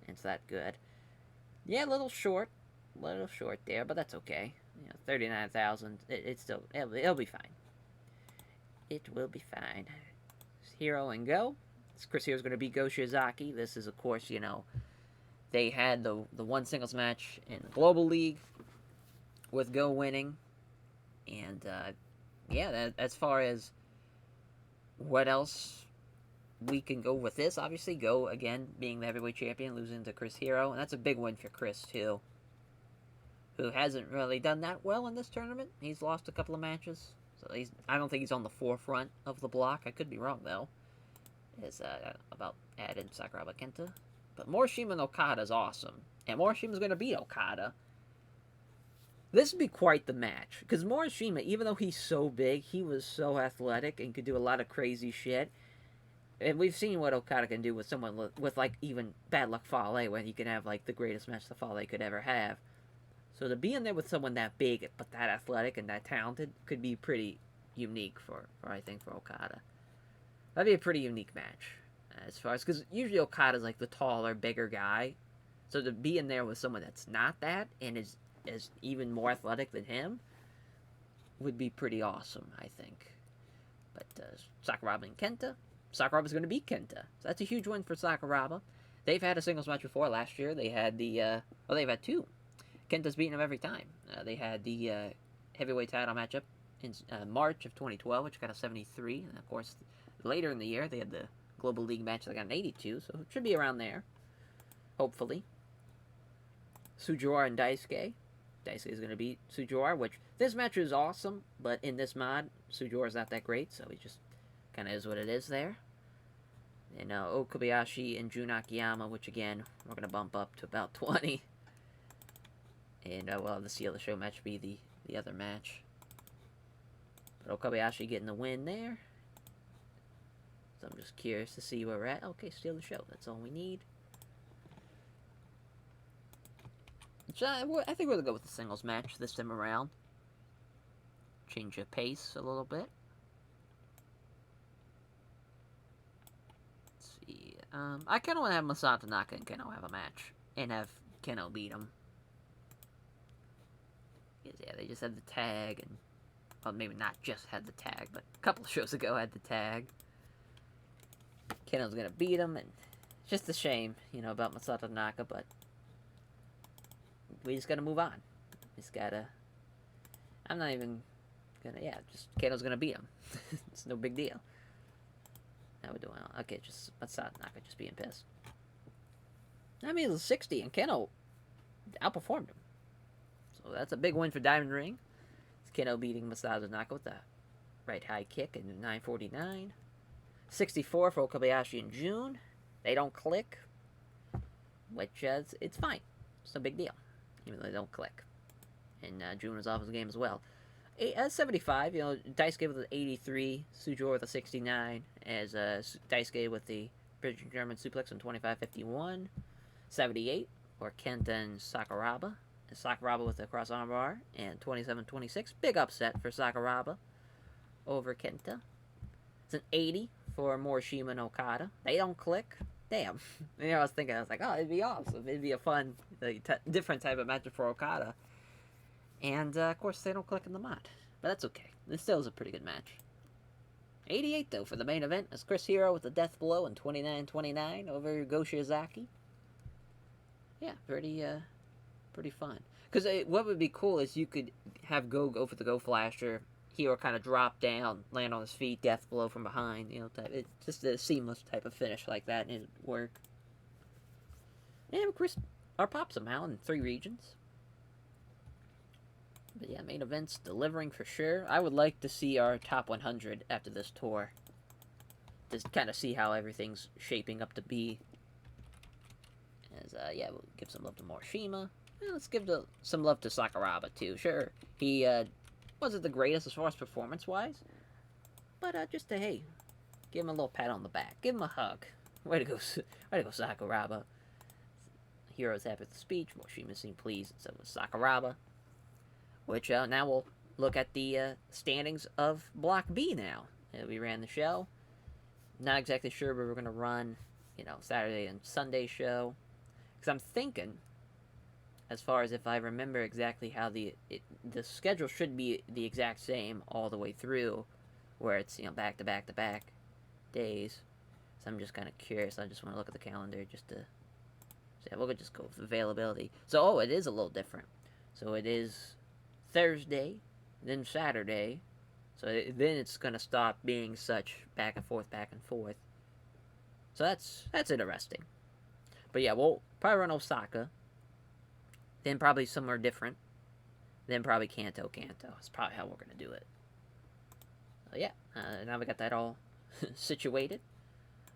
It's that good. Yeah, a little short there, but that's okay. 39,000. It'll be fine. It will be fine. Hero and Go. Chris Hero's going to beat Go Shiozaki. This is, of course, they had the one singles match in the Global League with Go winning. And, as far as what else we can go with this, obviously, Go, again, being the heavyweight champion, losing to Chris Hero. And that's a big win for Chris, too, who hasn't really done that well in this tournament. He's lost a couple of matches. So I don't think he's on the forefront of the block. I could be wrong, though. Is about adding Sakuraba Kenta. But Morishima and Okada is awesome. And Morishima's going to beat Okada. This would be quite the match. Because Morishima, even though he's so big, he was so athletic and could do a lot of crazy shit. And we've seen what Okada can do with someone with even Bad Luck Fale, when he can have, the greatest match the Fale could ever have. So to be in there with someone that big, but that athletic and that talented, could be pretty unique for Okada. That'd be a pretty unique match, as far as, because usually Okada's the taller, bigger guy, so to be in there with someone that's not that and is even more athletic than him would be pretty awesome, I think. But Sakuraba and Kenta, Sakuraba's going to beat Kenta, so that's a huge win for Sakuraba. They've had a singles match before. Last year they had they've had two. Kenta's beaten them every time. They had the heavyweight title matchup in March of 2012, which got a 73, and of course, later in the year, they had the Global League match that got an 82, so it should be around there, hopefully. Sujiwara and Daisuke. Daisuke is going to beat Sujiwara, which this match is awesome, but in this mod, Sujiwara's not that great, so it just kind of is what it is there. And Okabayashi and Jun Akiyama, which again, we're going to bump up to about 20. And the Seal of the Show match be the other match. But Okabayashi getting the win there. So I'm just curious to see where we're at. Okay, steal the show. That's all we need. So I think we're going to go with the singles match this time around. Change the pace a little bit. Let's see. I kind of want to have Masato Tanaka and Keno have a match. And have Keno beat him. Yeah, they just had the tag. And, well, maybe not just had the tag, but a couple of shows ago had the tag. Keno's gonna beat him, and it's just a shame, about Masato Tanaka, but we just gotta move on. I'm not even gonna, just Keno's gonna beat him. It's no big deal. How we doing? Okay, just Masada Naka just being pissed. I mean, it was 60, and Keno outperformed him. So that's a big win for Diamond Ring. It's Keno beating Masada Naka with the right high kick in 9:49. 64 for Okabayashi and June. They don't click, which it's fine. It's no big deal, even though they don't click. And June was off his game as well. 75, Daisuke with the 83, Sujor with the 69, as Daisuke with the British German suplex on 25:51. 78 for Kenta and Sakuraba. And Sakuraba with the cross armbar, and 27:26. Big upset for Sakuraba over Kenta. It's an 80 for Morishima and Okada. They don't click. Damn. I was thinking, oh, it'd be awesome. It'd be a fun, different type of match for Okada. And, of course, they don't click in the mod. But that's okay. This still is a pretty good match. 88, though, for the main event. As Chris Hero with the death blow in 29:29 over Go Shiozaki. Yeah, pretty fun. Because what would be cool is you could have Go for the Go Flasher. Hero kind of drop down, land on his feet, death blow from behind. It's just a seamless type of finish like that, and it'd work. And Chris pops somehow in 3 regions. But yeah, main events delivering for sure. I would like to see our top 100 after this tour. Just kind of see how everything's shaping up to be. As, yeah, we'll give some love to Morishima. Let's give some love to Sakuraba, too. Sure, he wasn't the greatest as far as performance-wise. But just to, hey, give him a little pat on the back. Give him a hug. Way to go, Sakuraba. Hero's happy with the speech. Morishima seemed pleased, and so was Sakuraba. Which, now we'll look at the standings of Block B now. We ran the show. Not exactly sure where we're going to run, Saturday and Sunday show. Because I'm thinking, as far as if I remember exactly how the schedule should be the exact same all the way through, where it's, back to back to back days. So I'm just kind of curious. I just want to look at the calendar just to say, we'll just go with availability. So, it is a little different. So it is Thursday, then Saturday, so then it's gonna stop being such back and forth. So that's interesting. But yeah, we'll probably run Osaka, then probably somewhere different, then probably Kanto. It's probably how we're gonna do it. So yeah, now we got that all situated.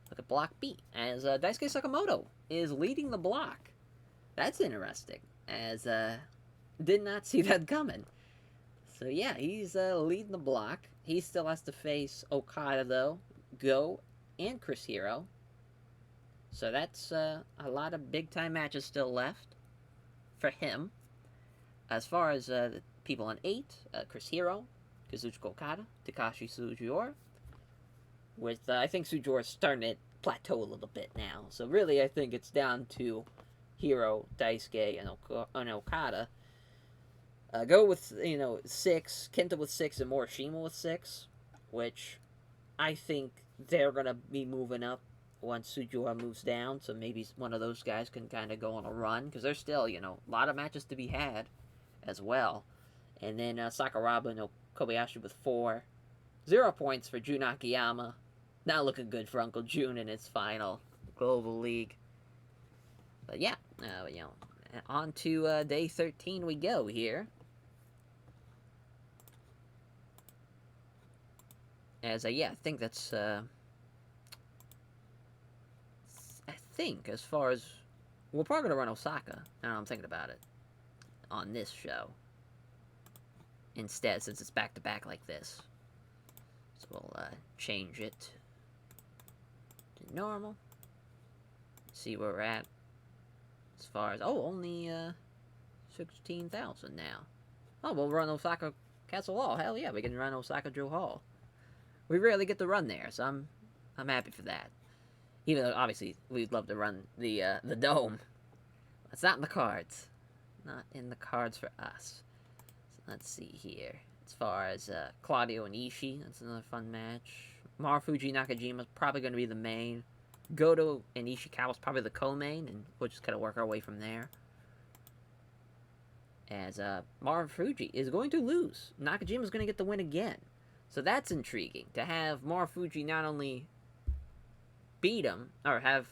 Look at Block B, as Daisuke Sakamoto is leading the block. That's interesting, as did not see that coming. So yeah, he's leading the block. He still has to face Okada, though, Go, and Chris Hero. So that's a lot of big-time matches still left for him. As far as the people on 8, Chris Hero, Kazuchika Okada, Takashi Sugiura. With, I think Sugiura's starting to plateau a little bit now. So really, I think it's down to Hero, Daisuke, and Okada. Go with, 6, Kenta with 6, and Morishima with 6, which I think they're going to be moving up once Sugiura moves down, so maybe one of those guys can kind of go on a run, because there's still, a lot of matches to be had as well. And then Sakuraba and Kobayashi with 4. 0 points for Jun Akiyama. Not looking good for Uncle Jun in his final Global League. But yeah, on to day 13 we go here. As, I think that's, I think, as far as, we're probably going to run Osaka, now I'm thinking about it, on this show, instead, since it's back-to-back like this. So we'll, change it to normal, see where we're at, as far as, only, 16,000 now. Oh, we'll run Osaka Castle Hall, hell yeah, we can run Osaka Joe Hall. We rarely get to run there, so I'm happy for that. Even though, obviously, we'd love to run the Dome. It's not in the cards. Not in the cards for us. So let's see here. As far as Claudio and Ishii, that's another fun match. Marufuji Nakajima's probably going to be the main. Goto and Ishikawa's probably the co-main, and we'll just kind of work our way from there. As Marufuji is going to lose. Nakajima's going to get the win again. So that's intriguing, to have Marufuji not only beat him, or have,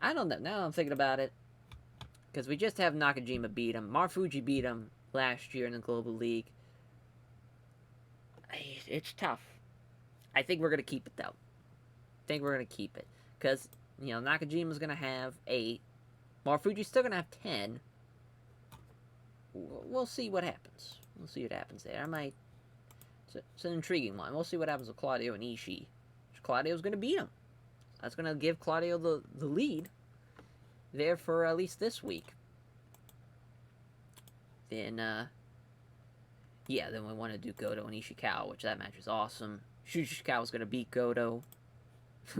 I don't know, now I'm thinking about it, because we just have Nakajima beat him. Marufuji beat him last year in the Global League. It's tough. I think we're going to keep it, though. I think we're going to keep it. Because, you know, Nakajima's going to have 8. Marufuji's still going to have 10. We'll see what happens. We'll see what happens there. I might... It's an intriguing one. We'll see what happens with Claudio and Ishii. Claudio's going to beat him. That's going to give Claudio the lead there for at least this week. Then, yeah, then we want to do Goto and Ishikawa, which that match is awesome. Shuji Ishikawa's going to beat Goto.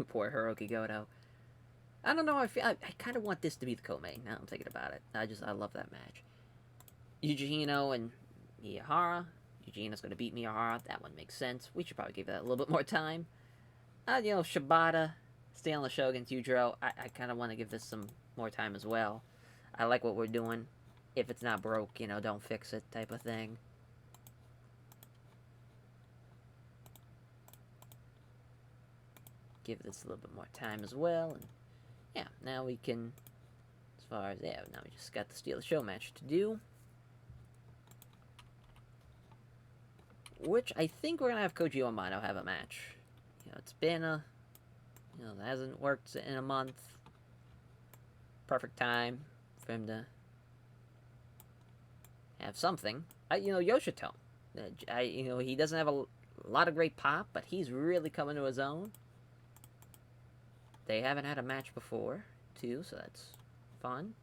Poor Hiroki Goto. I don't know, I kind of want this to be the co-main, now I'm thinking about it. I love that match. Yuji Hino and Miyahara. Yuji Hino's going to beat Miyahara. That one makes sense. We should probably give that a little bit more time. You know, Shibata, stay on the show against Yujiro. I kind of want to give this some more time as well. I like what we're doing. If it's not broke, you know, don't fix it type of thing. Give this a little bit more time as well. And yeah, now we can, as far as, yeah, now we just got the Steal the Show match to do. Which I think we're going to have Koji Amano have a match. You know, it's been a, you know, it hasn't worked in a month. Perfect time for him to have something. You know, Yoshito. You know, he doesn't have a lot of great pop, but he's really coming to his own. They haven't had a match before, too, so that's fun.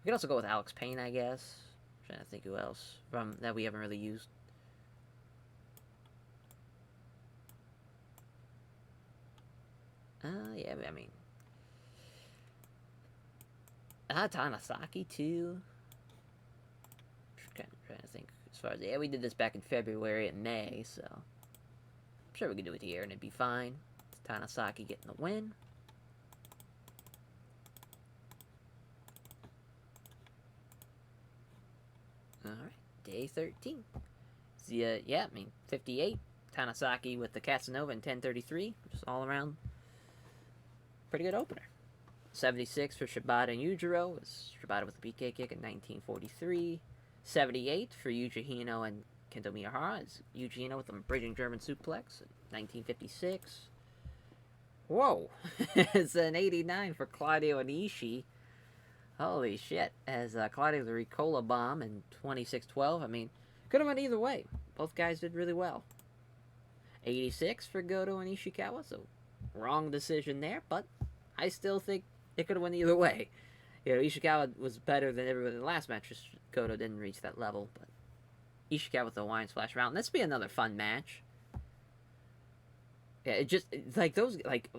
We can also go with Alex Payne, I guess. I'm trying to think who else from that we haven't really used. Yeah, I mean... Tanasaki, too. Kind of trying to think as far as... Yeah, we did this back in February and May, so... I'm sure we could do it here and it'd be fine. It's Tanasaki getting the win. Alright, day 13. Yeah, I mean, 58. Tanasaki with the Casanova in 10:33. Just all around... pretty good opener. 76 for Shibata and Yujiro. It's Shibata with the BK kick in 1943. 78 for Yuji Hino and Kento Miyahara. It's Yuji Hino with a bridging German suplex in 1956. Whoa! It's an 89 for Claudio and Ishii. Holy shit. As Claudio the Ricola bomb in 26-12. I mean, could have went either way. Both guys did really well. 86 for Goto and Ishikawa, so wrong decision there, but I still think it could have went either way. You know, Ishikawa was better than everybody in the last match. Just Goto didn't reach that level, but Ishikawa with the Hawaiian Splash round. This be another fun match. Yeah, like those, like,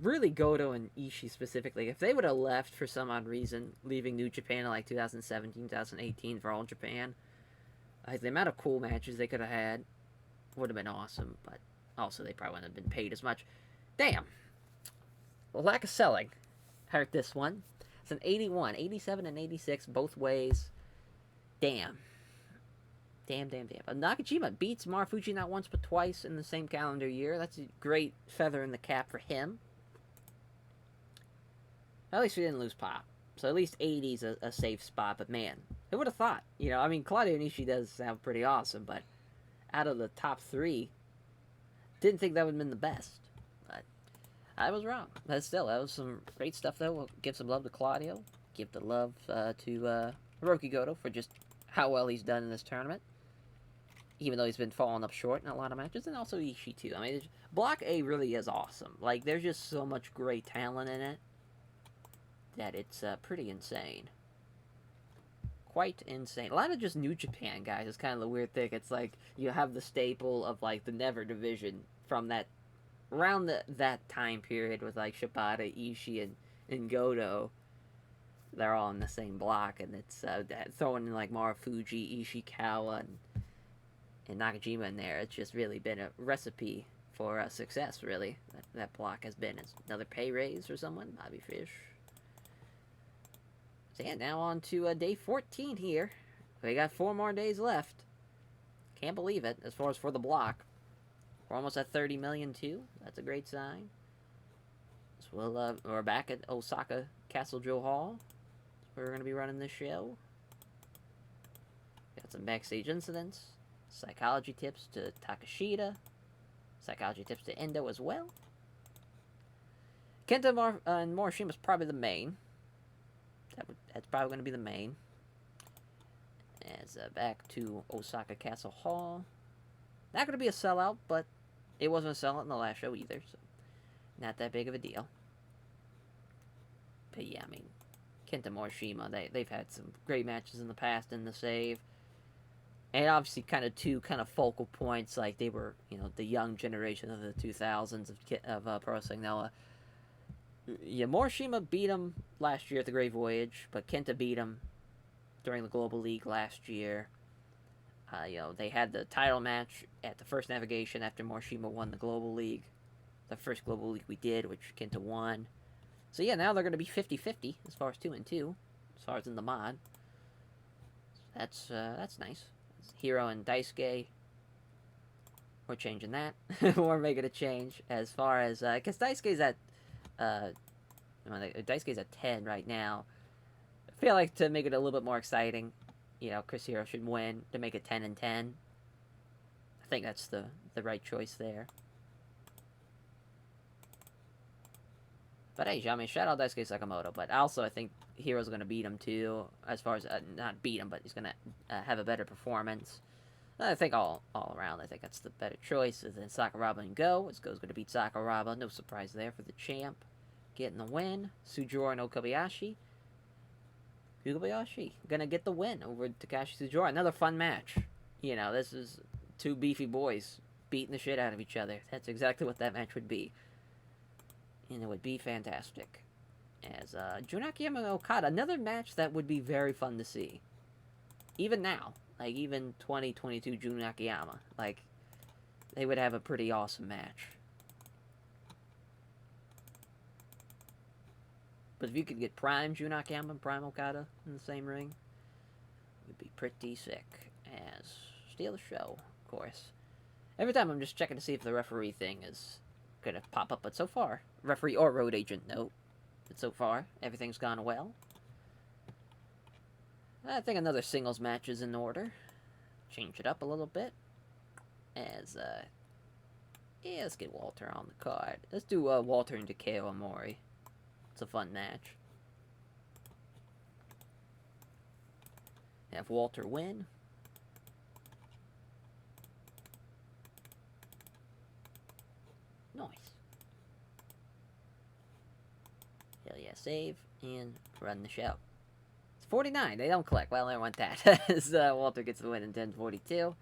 really Goto and Ishii specifically, if they would have left for some odd reason, leaving New Japan in like 2017, 2018 for All Japan, like the amount of cool matches they could have had would have been awesome, but also they probably wouldn't have been paid as much. Damn. The lack of selling hurt this one. It's an 81. 87 and 86 both ways. Damn. Damn. But Nakajima beats Marufuji not once but twice in the same calendar year. That's a great feather in the cap for him. At least we didn't lose pop. So at least 80's a safe spot. But man, who would have thought? You know, I mean, Claudio and Ishii does sound pretty awesome, but out of the top 3, didn't think that would have been the best. But I was wrong. But still, that was some great stuff, though. We'll give some love to Claudio. Give the love to Hiroki Goto for just how well he's done in this tournament. Even though he's been falling up short in a lot of matches. And also Ishii, too. I mean, Block A really is awesome. Like, there's just so much great talent in it that it's pretty insane. Quite insane. A lot of just New Japan guys is kind of the weird thing. It's like you have the staple of like the Never division from that around that time period with like Shibata, Ishii, and Goto. They're all in the same block, and it's throwing in like Marufuji, Ishikawa, and Nakajima in there. It's just really been a recipe for success. Really, that block has been. It's another pay raise for someone, Bobby Fish. So yeah, now on to day 14 here. We got 4 more days left. Can't believe it, as far as for the block. We're almost at 30 million, too. That's a great sign. we're back at Osaka Castle Joe Hall. That's where we're gonna be running this show. Got some backstage incidents, psychology tips to Takashita, psychology tips to Endo as well. Kenta and Morishima's probably the main. That's probably going to be the main. As back to Osaka Castle Hall. Not going to be a sellout, but it wasn't a sellout in the last show either, so not that big of a deal. But yeah, I mean, Kenta Morishima, they've had some great matches in the past in the save. And obviously two focal points, like they were, the young generation of the 2000s of pro wrestling. Now, Morishima beat him last year at the Great Voyage, but Kenta beat him during the Global League last year. They had the title match at the first navigation after Morishima won the Global League. The first Global League we did, which Kenta won. So yeah, now they're going to be 50-50 as far as 2-2, as far as in the mod. That's nice. Hiro and Daisuke, we're changing that. We're making a change as far as, because Daisuke's at, Daisuke's at 10 right now. I feel like to make it a little bit more exciting, Chris Hero should win to make it 10-10. I think that's the right choice there. But hey, I mean, shout out Daisuke Sakamoto. But also, I think Hero's going to beat him too. As far as not beat him, but he's going to have a better performance. I think all around, I think that's the better choice. And then Sakuraba and Go. Go's going to beat Sakuraba. No surprise there for the champ. Getting the win. Sujiro and Okabayashi. Okabayashi going to get the win over Takashi Sujiro. Another fun match. This is two beefy boys beating the shit out of each other. That's exactly what that match would be. And it would be fantastic. As Jun Akiyama and Okada, another match that would be very fun to see. Even now, like even 2022 Jun Akiyama, like they would have a pretty awesome match. But if you could get Prime Jun Akiyama and Prime Okada in the same ring, it would be pretty sick. As steal the show, of course. Every time I'm just checking to see if the referee thing is gonna pop up, but so far, referee or road agent note, but so far, everything's gone well. I think another singles match is in order. Change it up a little bit. As, yeah, let's get Walter on the card. Let's do, Walter and Takeo Omori. It's a fun match. Have Walter win. Nice. Hell yeah, save, and run the show. It's 49, they don't collect. Well, I want that. As Walter gets the win in 10:42.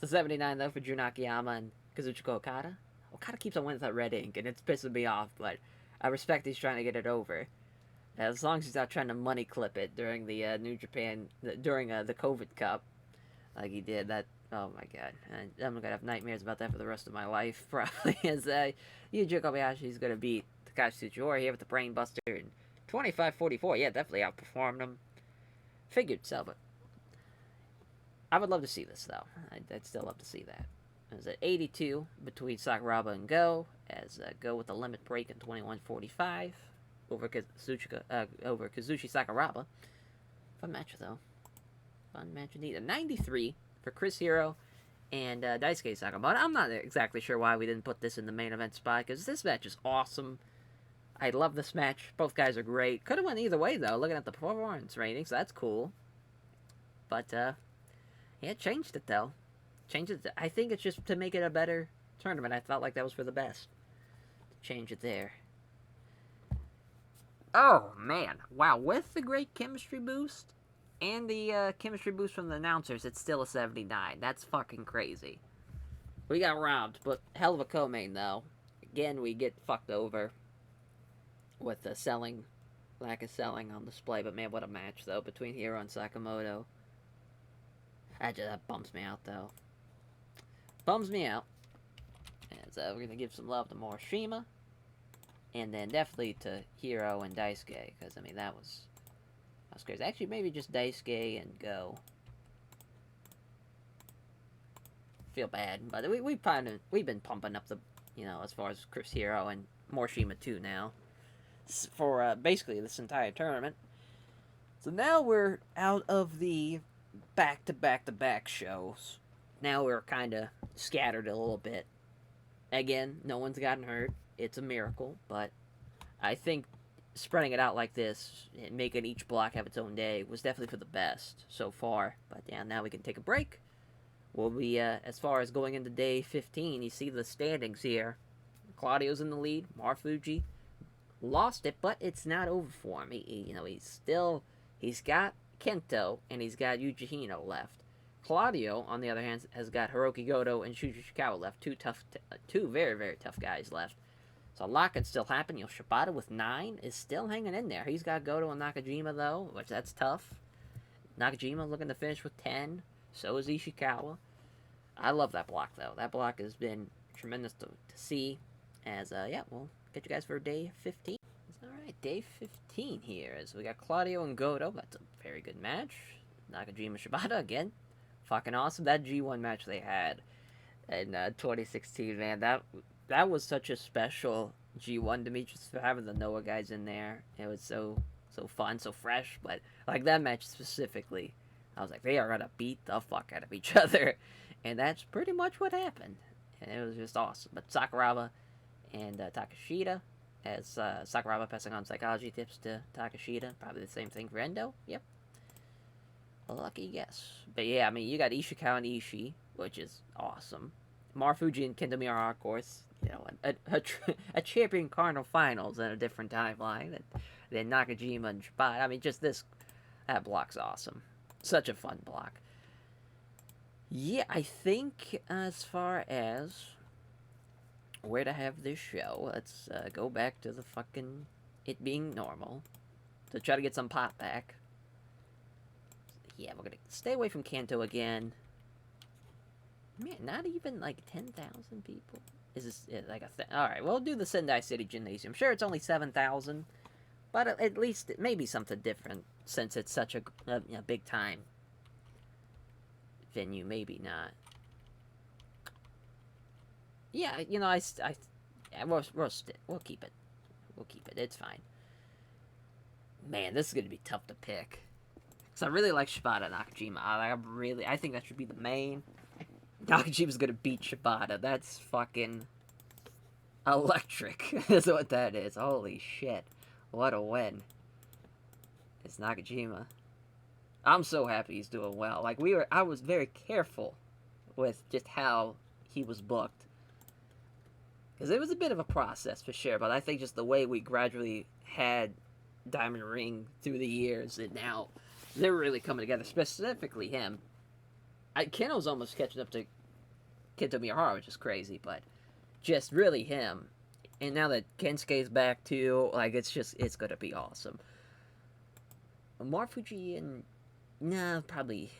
So 79, though, for Jun Akiyama and Kazuchika Okada. Okada keeps on winning with that red ink, and it's pissing me off, but I respect he's trying to get it over. As long as he's not trying to money clip it during the New Japan, during the COVID Cup, like he did. That, oh my god. I'm gonna have nightmares about that for the rest of my life, probably. As Yuji Kobayashi's gonna beat Takashi Tsuchiura here with the Brain Buster in 25-44. Yeah, definitely outperformed him. Figured so, but I would love to see this, though. I'd still love to see that. It was at 82 between Sakuraba and Go, as Go with the limit break in 21-45 over Kazushi Sakuraba. Fun match, though. Fun match indeed. A 93 for Chris Hero and Daisuke Sakamoto. I'm not exactly sure why we didn't put this in the main event spot, because this match is awesome. I love this match. Both guys are great. Could have went either way, though, looking at the performance ratings. So that's cool. But, yeah, changed it, though. Changed it. I think it's just to make it a better tournament. I felt like that was for the best. Change it there. Oh, man. Wow, with the great chemistry boost and the chemistry boost from the announcers, it's still a 79. That's fucking crazy. We got robbed, but hell of a co-main, though. Again, we get fucked over with the lack of selling on display. But man, what a match, though, between Hiro and Sakamoto. That bums me out, though. Bums me out. And so we're going to give some love to Morishima. And then definitely to Hiro and Daisuke. Because, I mean, that was crazy. Actually, maybe just Daisuke and Go. Feel bad. But we've been pumping up the, as far as Chris Hiro and Morishima too now. for basically this entire tournament. So now we're out of the back-to-back-to-back shows. Now we're kind of scattered a little bit. Again, no one's gotten hurt. It's a miracle, but I think spreading it out like this and making each block have its own day was definitely for the best so far. But yeah, now we can take a break. We'll be, as far as going into day 15, you see the standings here. Claudio's in the lead. Marufuji lost it, but it's not over for him. He's got Kento and he's got Yuji Hino left. Claudio, on the other hand, has got Hiroki Goto and Shuji Ishikawa left. Two very, very tough guys left. So a lot can still happen. Shibata with 9 is still hanging in there. He's got Goto and Nakajima, though, which that's tough. Nakajima looking to finish with 10. So is Ishikawa. I love that block, though. That block has been tremendous to see. As, we'll get you guys for day 15. Alright, day 15 here. As we got Claudio and Goto. That's a very good match. Nakajima Shibata, again. Fucking awesome. That G1 match they had in 2016, man. That was such a special G1 to me, just for having the Noah guys in there. It was so fun, so fresh. But, like, that match specifically, I was like, they are going to beat the fuck out of each other. And that's pretty much what happened. And it was just awesome. But Sakuraba and Takeshita, as Sakuraba passing on psychology tips to Takeshita. Probably the same thing for Endo. Yep. A lucky guess. But yeah, I mean, you got Ishikawa and Ishii, which is awesome. Marufuji and Kendo Miyahara, of course. You know, a champion Cardinal Finals in a different timeline than Nakajima and Shibata. I mean, just that block's awesome. Such a fun block. Yeah, I think as far as where to have this show, let's go back to the fucking it being normal to try to get some pop back. Yeah, we're gonna stay away from Kanto again. Man, not even like 10,000 people. Is this like a thing? Alright, we'll do the Sendai City Gymnasium. Sure, it's only 7,000, but at least it may be something different since it's such a big time venue. Maybe not. Yeah, we'll keep it. We'll keep it. It's fine. Man, this is gonna be tough to pick. So I really like Shibata and Nakajima. I think that should be the main. Nakajima's gonna beat Shibata. That's fucking electric. That's what that is. Holy shit. What a win. It's Nakajima. I'm so happy he's doing well. I was very careful with just how he was booked. Because it was a bit of a process for sure, but I think just the way we gradually had Diamond Ring through the years, and now they're really coming together, specifically him. Keno's almost catching up to Kento Miyahara, which is crazy, but just really him. And now that Kensuke's back too, it's gonna be awesome. Marufuji and probably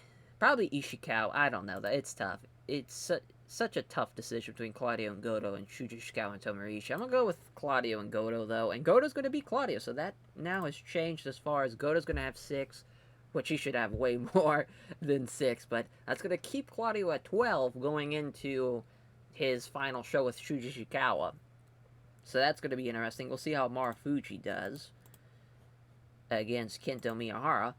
Ishikawa. I don't know. It's tough. It's such a tough decision between Claudio and Goto and Shuji Ishikawa and Tomohiro Ishii. I'm gonna go with Claudio and Goto though, and Goto's gonna beat Claudio, so that now has changed as far as Goto's gonna have 6. Which he should have way more than 6, but that's going to keep Claudio at 12 going into his final show with Shuji Ishikawa. So that's going to be interesting. We'll see how Marufuji does against Kento Miyahara.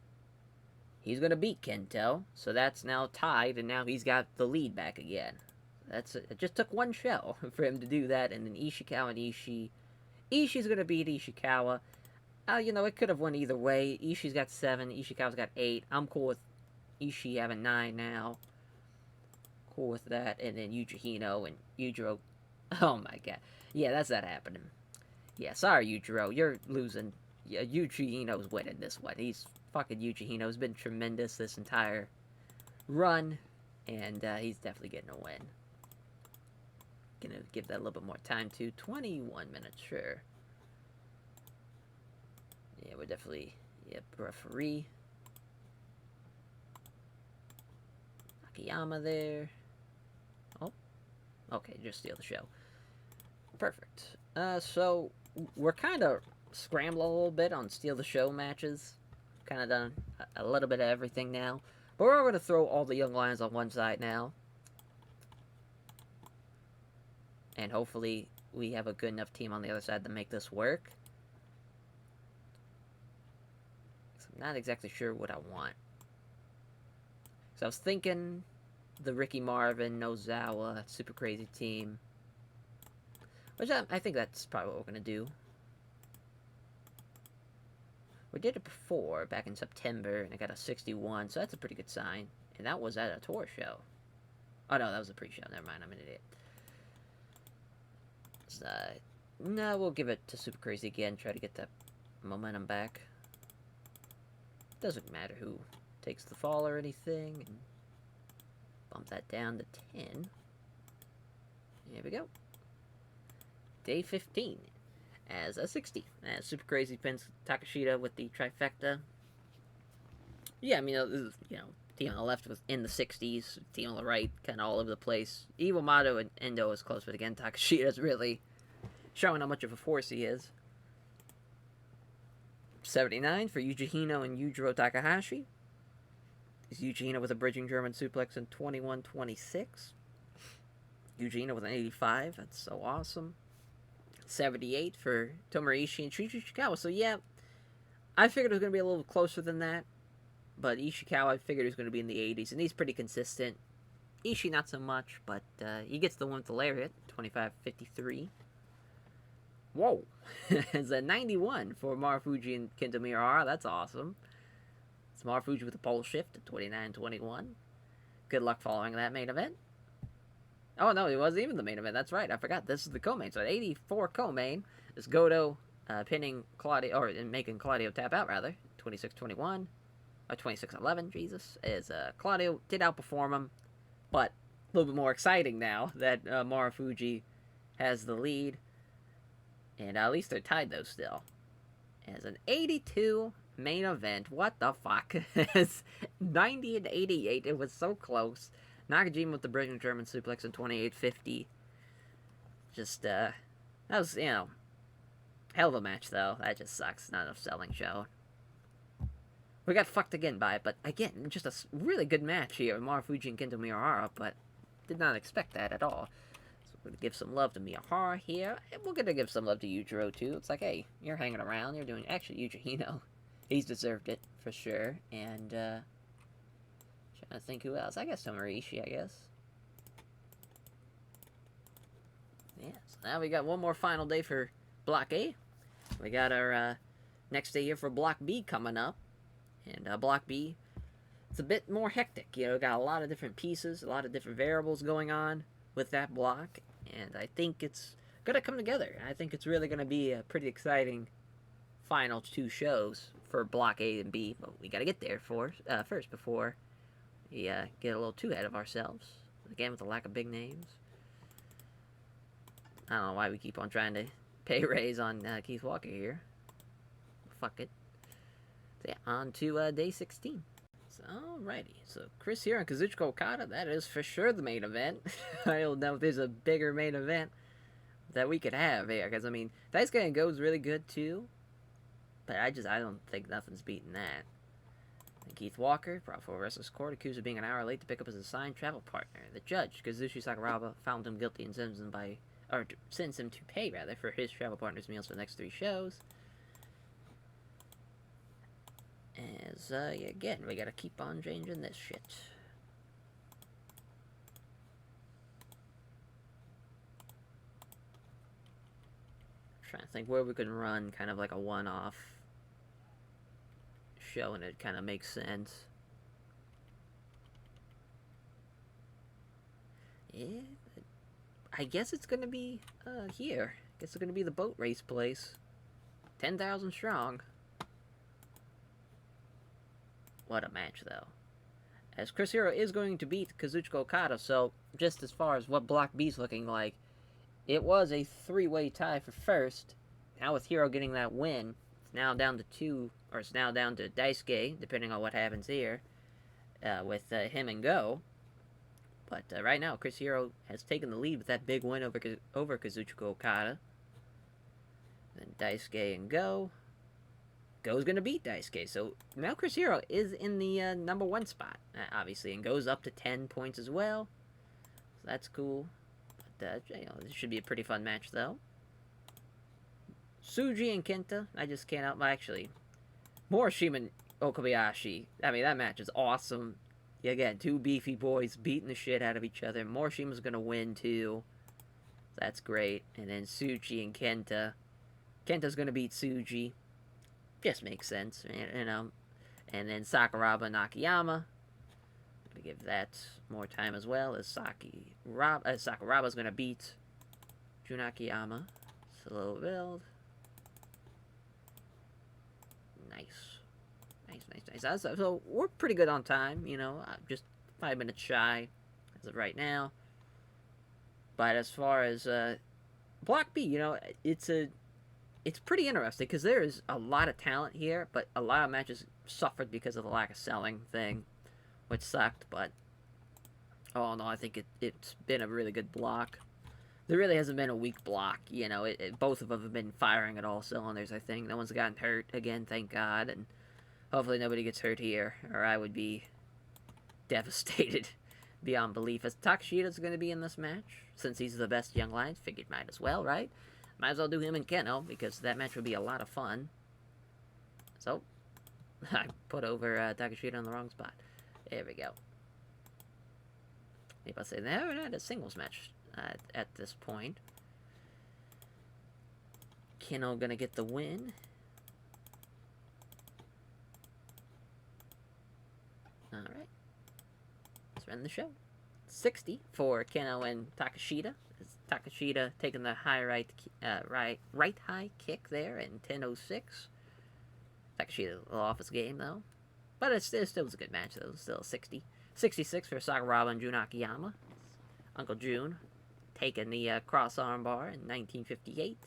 He's going to beat Kento, so that's now tied, and now he's got the lead back again. It just took one show for him to do that, and then Ishikawa and Ishii. Ishii's going to beat Ishikawa. It could have went either way. Ishii's got 7, Ishikawa's got 8. I'm cool with Ishii having 9 now. Cool with that. And then Yuji Hino and Yujiro. Oh my god. Yeah, that's not happening. Yeah, sorry, Yujiro. You're losing. Yeah, Yuji Hino's winning this one. Yuji Hino's been tremendous this entire run. And he's definitely getting a win. Gonna give that a little bit more time to 21 minutes, sure. Yeah, we're definitely, referee. Akiyama there. Oh, okay, just steal the show. Perfect. So, we're kind of scrambling a little bit on steal the show matches. Kind of done a little bit of everything now. But we're going to throw all the young lions on one side now. And hopefully we have a good enough team on the other side to make this work. not exactly sure what I want. So I was thinking the Ricky Marvin, Nozawa, Super Crazy Team. Which I think that's probably what we're going to do. We did it before, back in September, and I got a 61, so that's a pretty good sign. And that was at a tour show. Oh no, that was a pre-show. Never mind, I'm an idiot. So, no, we'll give it to Super Crazy again, try to get that momentum back. Doesn't matter who takes the fall or anything. And bump that down to 10. Here we go. Day 15 as a 60. As Super Crazy pins Takashita with the trifecta. Yeah, I mean, team on the left was in the 60s, team on the right kind of all over the place. Iwamato and Endo is close, but again, Takashita's really showing how much of a force he is. 79 for Yuji Hino and Yujiro Takahashi. Is Yuji Hino with a bridging German suplex in 21-26. Yuji Hino with an 85. That's so awesome. 78 for Tomoishi and Shuji Ishikawa. So yeah, I figured it was going to be a little closer than that. But Ishikawa, I figured he was going to be in the 80s, and he's pretty consistent. Ishii, not so much, but he gets the one with the lariat, 25-53. Whoa! It's a 91 for Marufuji and Kento Miyahara. That's awesome. It's Marufuji with a pole shift at 29-21. Good luck following that main event. Oh, no, it wasn't even the main event. That's right. I forgot. This is the co-main. So at 84 co-main is Goto pinning Claudio, or making Claudio tap out, rather. 26-21. 26-11, Jesus, as Claudio did outperform him, but a little bit more exciting now that Marufuji has the lead, and at least they're tied, though, still. As an 82 main event, what the fuck? It's 90-88, it was so close. Nakajima with the bridging German suplex in 28-50. Just, that was, hell of a match, though. That just sucks, not enough selling show. We got fucked again by it, but again, just a really good match here. Marufuji and Kento Miyahara, but did not expect that at all. So we're going to give some love to Miyahara here, and we're going to give some love to Yujiro, too. It's like, hey, you're hanging around, you're doing... Actually, Yuji Hino, he's deserved it, for sure. And, trying to think who else. I guess Tomoishi, I guess. Yeah, so now we got one more final day for Block A. We got our next day here for Block B coming up. And Block B, it's a bit more hectic. Got a lot of different pieces, a lot of different variables going on with that block. And I think it's going to come together. I think it's really going to be a pretty exciting final two shows for Block A and B. But we got to get there first before we get a little too ahead of ourselves. Again, with the lack of big names. I don't know why we keep on trying to pay raise on Keith Walker here. Fuck it. So yeah, on to day 16. So, alrighty. So, Chris here and Kazuchika Okada, that is for sure the main event. I don't know if there's a bigger main event that we could have here. Because, I mean, Daisuke and Go is really good, too. But I don't think nothing's beating that. And Keith Walker, Pro Wrestlers Court, accused of being an hour late to pick up his assigned travel partner. The judge, Kazushi Sakuraba, found him guilty and sentenced him to pay, rather, for his travel partner's meals for the next 3 shows. As, again, we gotta keep on changing this shit. Trying to think where we could run kind of like a one-off show and it kind of makes sense. Yeah, I guess it's gonna be, here. I guess it's gonna be the boat race place. 10,000 strong. What a match, though. As Chris Hero is going to beat Kazuchika Okada, so just as far as what Block B's looking like, it was a 3-way tie for first. Now with Hero getting that win, it's now down to 2, or it's now down to Daisuke, depending on what happens here, with him and Go. But right now, Chris Hero has taken the lead with that big win over Kazuchika Okada. Then Daisuke and Go. Go's going to beat Daisuke. So now Chris Hero is in the number 1 spot, obviously, and goes up to 10 points as well. So that's cool. But, this should be a pretty fun match, though. Tsuji and Kenta, I just can't help. Actually, Morishima Okabayashi. I mean, that match is awesome. Again, two beefy boys beating the shit out of each other. Morishima's gonna win too. That's great. And then Tsuji and Kenta. Kenta's gonna beat Tsuji. Just makes sense, you know. And then Sakuraba and Nakayama. I'm gonna give that more time as well as Sakuraba's gonna beat Jun Akiyama. Slow build. Nice. Nice. So we're pretty good on time, you know, just 5 minutes shy as of right now. But as far as Block B, you know, it's pretty interesting because there is a lot of talent here, but a lot of matches suffered because of the lack of selling thing, which sucked. But oh no, I think it's been a really good block. There really hasn't been a weak block, you know. Both of them have been firing at all cylinders. I think no one's gotten hurt again, thank God, and hopefully nobody gets hurt here, or I would be devastated beyond belief. As Takashida's going to be in this match, since he's the best young lion, figured might as well, right? Might as well do him and Keno, because that match would be a lot of fun. So, I put over Takashida on the wrong spot. There we go. Maybe I'll say, they haven't had a singles match at this point. Keno gonna get the win. Alright. Let's run the show. 60 for Keno and Takashida. Takashida taking the high right high kick there in 10:06. Takashida a little off his game though, but it still was a good match though. Still 60. 66 for Sakuraba and Jun Akiyama. Uncle June taking the cross arm bar in 1958.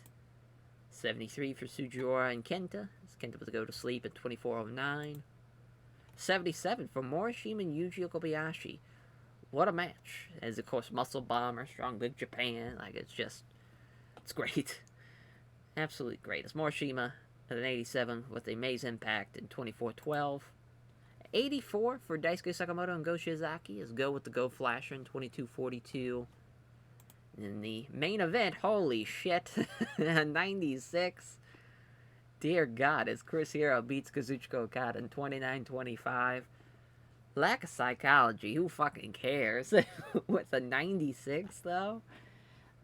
73 for Sujiura and Kenta. Kenta was to go to sleep at 24:09. 77 for Morishima and Yuji Okabayashi. What a match. As of course, Muscle Bomber, Strong Big Japan. Like, it's great. Absolutely great. It's Morishima at an 87 with a Maze Impact in 24:12. 84 for Daisuke Sakamoto and Go Shiozaki as Go with the Go Flasher in 22:42. In the main event, holy shit, 96. Dear God, as Chris Hero beats Kazuchika Okada in 29:25. Lack of psychology, who fucking cares? With a 96, though?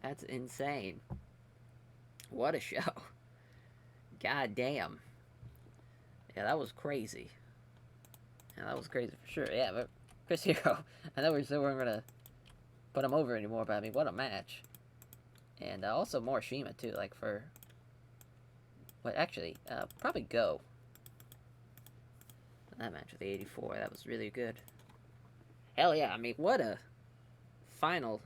That's insane. What a show. God damn. Yeah, that was crazy. Yeah, that was crazy for sure. Yeah, but Chris Hero, I know we still weren't going to put him over anymore, but I mean, what a match. And also Morishima, too, like for... Well, actually, probably Go. That match with the 84, that was really good. Hell yeah, I mean, what a final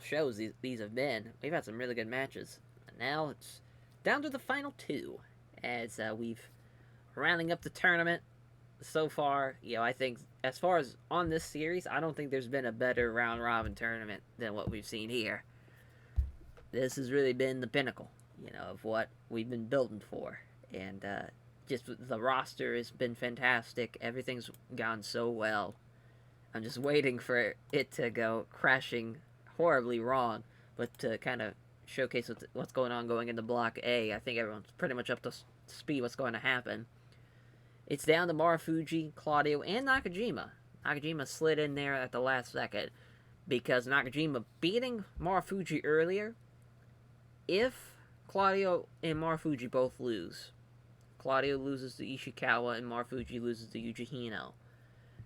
shows these have been. We've had some really good matches. And now it's down to the final two, as we've rounding up the tournament. So far, you know, I think as far as on this series, I don't think there's been a better round robin tournament than what we've seen here. This has really been the pinnacle, you know, of what we've been building for. And just the roster has been fantastic. Everything's gone so well. I'm just waiting for it to go crashing horribly wrong, but to kind of showcase what's going on going into Block A. I think everyone's pretty much up to speed what's going to happen. It's down to Marufuji, Claudio, and Nakajima. Nakajima slid in there at the last second because Nakajima beating Marufuji earlier. If Claudio and Marufuji both lose, Claudio loses to Ishikawa and Marufuji loses to Yuji Hino.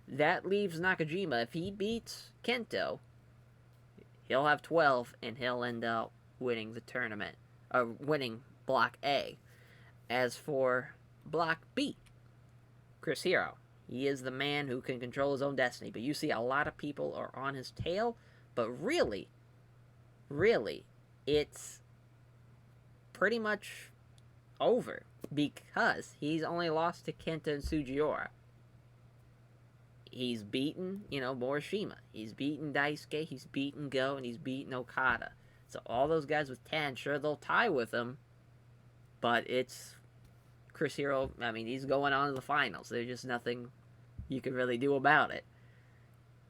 That leaves Nakajima. If he beats Kento, he'll have 12 and he'll end up winning the tournament, or winning Block A. As for Block B, Chris Hero, he is the man who can control his own destiny, but you see a lot of people are on his tail, but really, it's pretty much over because he's only lost to Kenta and Sugiura. He's beaten, you know, Morishima. He's beaten Daisuke, he's beaten Go, and he's beaten Okada. So all those guys with 10, sure, they'll tie with him, but it's Chris Hero. I mean, he's going on to the finals. There's just nothing you can really do about it.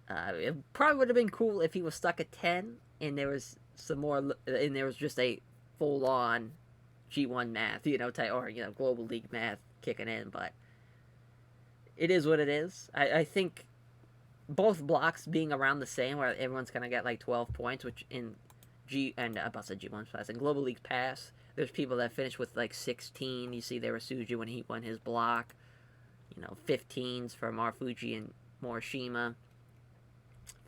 It probably would have been cool if he was stuck at 10 and there was some more, and there was just a full-on G1 math, you know, or, you know, Global League math kicking in, but it is what it is. I think both blocks being around the same, where everyone's gonna get like 12 points, which in G and about to G1 Pass and Global League Pass, there's people that finish with like 16. You see there was Suji when he won his block. 15s for Marufuji and Morishima.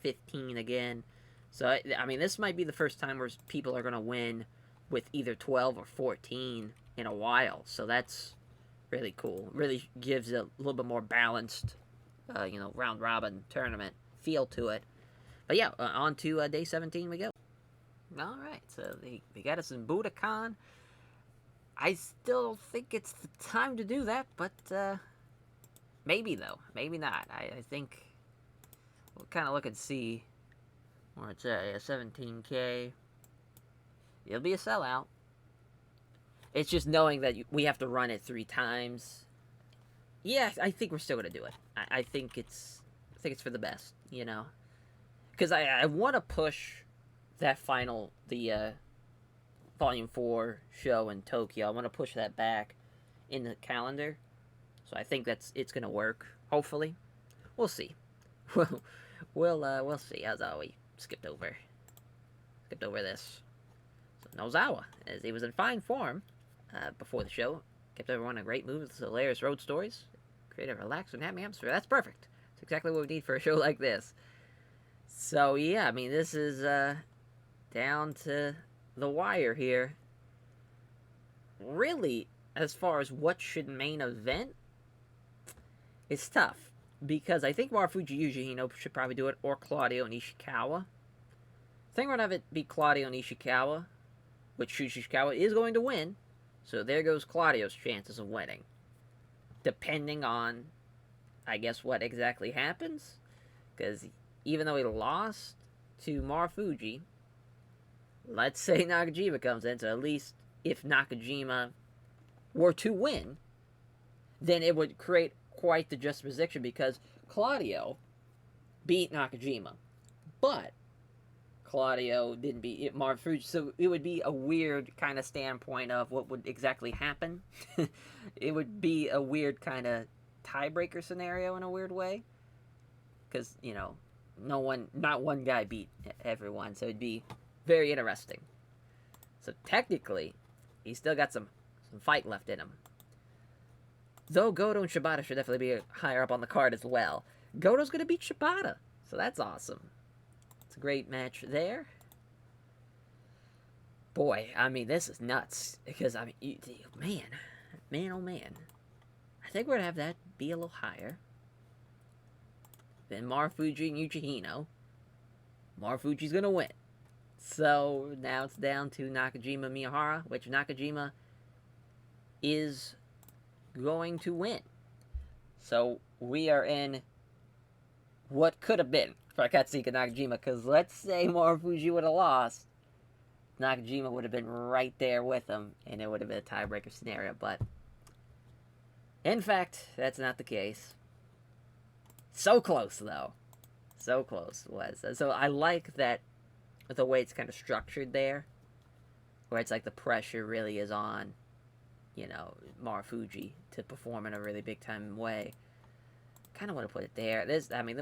15 again. So I mean, this might be the first time where people are gonna win with either 12 or 14 in a while. So that's really cool. Really gives a little bit more balanced, round robin tournament feel to it. But yeah, on to day 17 we go. All right, so they got us in Budokan. I still think it's the time to do that, but maybe though, maybe not. I think we'll kind of look and see where it's at. Yeah, 17K. It'll be a sellout. It's just knowing that we have to run it 3 times. Yeah, I think we're still gonna do it. I think it's for the best, because I want to push that the Volume 4 show in Tokyo. I want to push that back in the calendar. So I think it's gonna work. Hopefully, we'll see. we'll see. As always, skipped over this. So Nozawa, as he was in fine form before the show, kept everyone in great mood with hilarious road stories, creative, relaxed, and happy atmosphere. That's perfect. It's exactly what we need for a show like this. So yeah, I mean, this is down to the wire here. Really, as far as what should main event, it's tough. Because I think Marufuji Yujihino should probably do it, or Claudio Nishikawa. I think we're going to have it be Claudio Nishikawa, which Nishikawa is going to win. So there goes Claudio's chances of winning. Depending on, I guess, what exactly happens. Because even though he lost to Marufuji, let's say Nakajima comes in, so at least if Nakajima were to win, then it would create quite the juxtaposition, because Claudio beat Nakajima, but Claudio didn't beat Marufuji, so it would be a weird kind of standpoint of what would exactly happen. It would be a weird kind of tiebreaker scenario in a weird way, because not one guy beat everyone, so it'd be very interesting. So technically, he's still got some fight left in him. Though Goto and Shibata should definitely be higher up on the card as well. Goto's going to beat Shibata, so that's awesome. It's a great match there. Boy, I mean, this is nuts. Because, I mean, man, oh man. I think we're going to have that be a little higher than Marufuji and Yujihino. Marufuji's going to win. So, now it's down to Nakajima Miyahara, which Nakajima is going to win. So, we are in what could have been for Katsuhiko Nakajima, because let's say Marufuji would have lost, Nakajima would have been right there with him, and it would have been a tiebreaker scenario, but in fact, that's not the case. So close, though. So close was. So I like that the way it's kind of structured there, where it's like the pressure really is on, Marufuji to perform in a really big time way. Kind of want to put it there.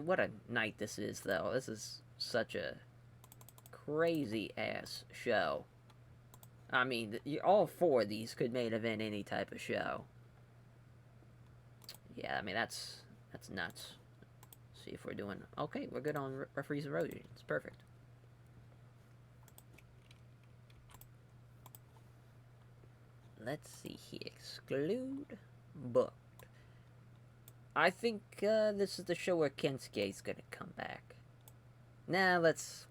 What a night this is, though. This is such a crazy ass show. I mean, all 4 of these could main event any type of show. Yeah, I mean, that's nuts. Let's see if we're doing okay. We're good on referees erosion. It's perfect. Let's see here. Exclude booked. I think this is the show where Kensuke's gonna come back. Nah, let's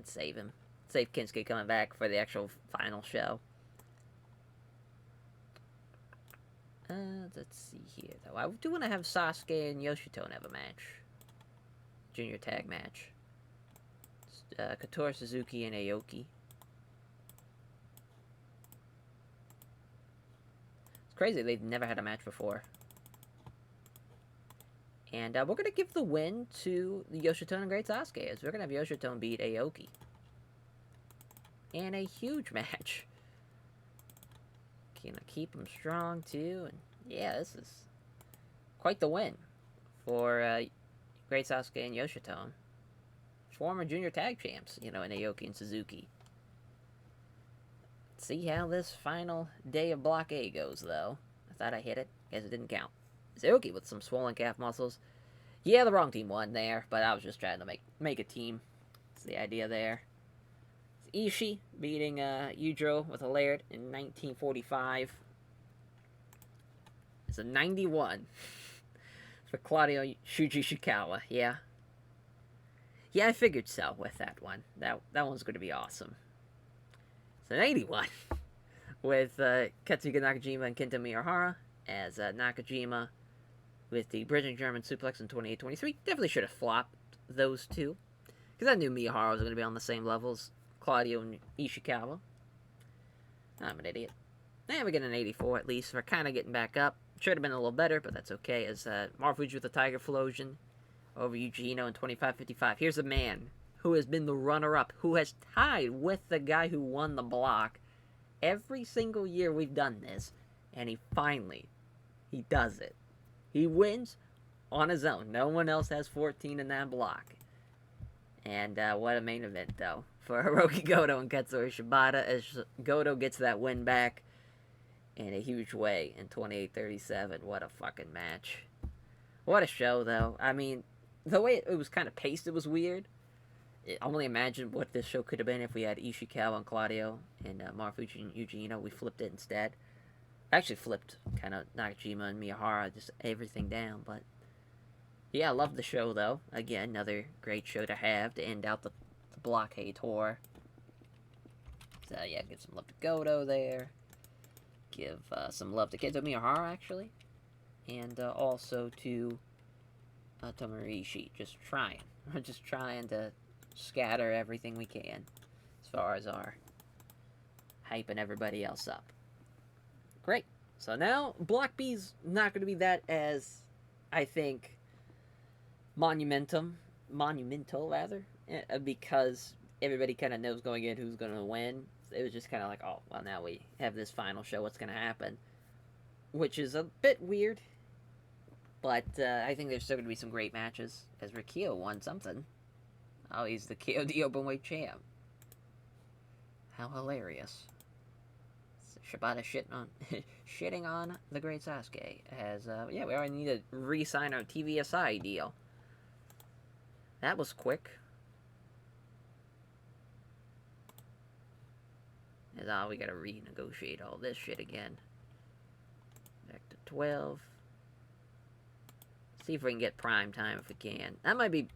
save him. Save Kensuke coming back for the actual final show. Let's see here, though. I do want to have Sasuke and Yoshitone have a match. Junior tag match. Katori Suzuki and Aoki. It's crazy, they've never had a match before. And we're going to give the win to the Yoshitone and Great Sasuke, as we're going to have Yoshitone beat Aoki. And a huge match. Gonna keep him strong, too. And yeah, this is quite the win for Great Sasuke and Yoshitone, former junior tag champs, in Aoki and Suzuki. Let's see how this final day of Block A goes, though. I thought I hit it. Guess it didn't count. Aoki with some swollen calf muscles. Yeah, the wrong team won there, but I was just trying to make a team. That's the idea there. It's Ishii beating Yujiro with a Laird in 1945. It's a 91 for Claudio Shuji Shikawa. Yeah, I figured so with that one. That one's going to be awesome. It's an 81 with Katsuhiko Nakajima and Kenta Miyahara as Nakajima with the bridging German suplex in 28-23. Definitely should have flopped those two, because I knew Miyahara was going to be on the same level as Claudio and Ishikawa. I'm an idiot. And we get an 84 at least. We're kind of getting back up. Should have been a little better, but that's okay. As Marufuji with the Tiger Flosion over Yuji Ino in 25-55. Here's a man who has been the runner-up, who has tied with the guy who won the block every single year we've done this, and he does it. He wins on his own. No one else has 14 in that block. And what a main event, though, for Hiroki Goto and Katsuyori Shibata, as Goto gets that win back in a huge way in 28-37. What a fucking match. What a show, though. I mean, the way it was kind of paced, it was weird. I only imagine what this show could have been if we had Ishikawa and Claudio and Marufuji and Yuji Ino. We flipped it instead. I actually flipped kind of Nakajima and Miyahara, just everything down. But yeah, I love the show, though. Again, another great show to have to end out the Blockade tour. So yeah, give some love to Goto there. Give some love to Kento Miyahara, actually. And also to Tomohiro Ishii. Just trying to scatter everything we can as far as our hyping everybody else up. Great. So now, Block B's not going to be that as, I think, monumental, because everybody kind of knows going in who's going to win. It was just kind of like, oh, well, now we have this final show, what's going to happen? Which is a bit weird, but I think there's still going to be some great matches, as Rikio won something. Oh, he's the KOD Openweight champ. How hilarious. Shibata shitting on the Great Sasuke. As, yeah, we already need to re-sign our TVSI deal. That was quick. As, we gotta renegotiate all this shit again. Back to 12. See if we can get prime time if we can. That might be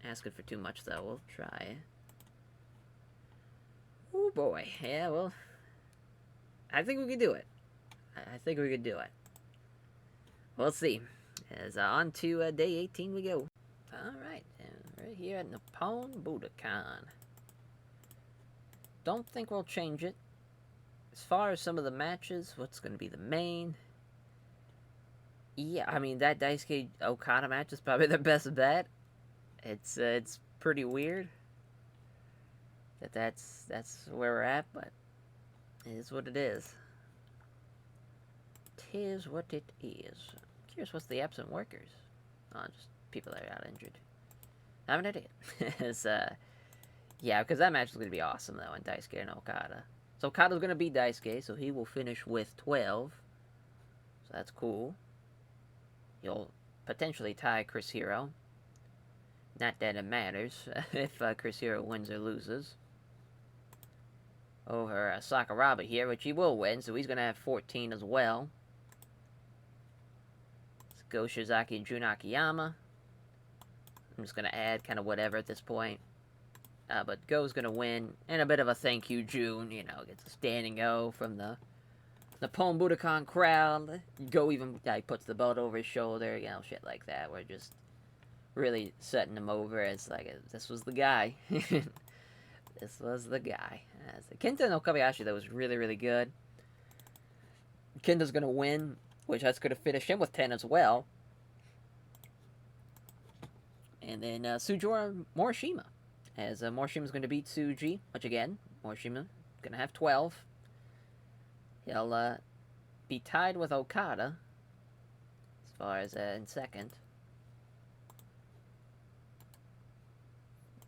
asking for too much, though. We'll try. Oh boy. Yeah, well, I think we could do it. We'll see. As on to day 18 we go. Alright, right here at Nippon Budokan. Don't think we'll change it. As far as some of the matches, what's going to be the main? Yeah, I mean, that Daisuke Okada match is probably the best bet. It's pretty weird that's where we're at, but it is what it is. Tis what it is. I'm curious what's the absent workers? Oh, just people that are out injured. I'm an idiot. It's, yeah, because that match is going to be awesome, though, in Daisuke and Okada. So Okada's going to beat Daisuke, so he will finish with 12. So that's cool. He'll potentially tie Chris Hero. Not that it matters if Chris Hero wins or loses. Over Sakuraba here, which he will win, so he's going to have 14 as well. Let's go Shizaki and Jun Akiyama. I'm just going to add kind of whatever at this point. But Go's going to win, and a bit of a thank you, Jun. You know, gets a standing O from the Nippon Budokan crowd. Go even puts the belt over his shoulder, you know, shit like that. We're just really setting him over as like, this was the guy. This was the guy. Kenta no Kobayashi, that was really, really good. Kenta's going to win, which that's going to finish him with 10 as well. And then Sujiro Morishima, as Morishima's going to beat Tsuji, which again, Morishima going to have 12. He'll be tied with Okada, as far as in second.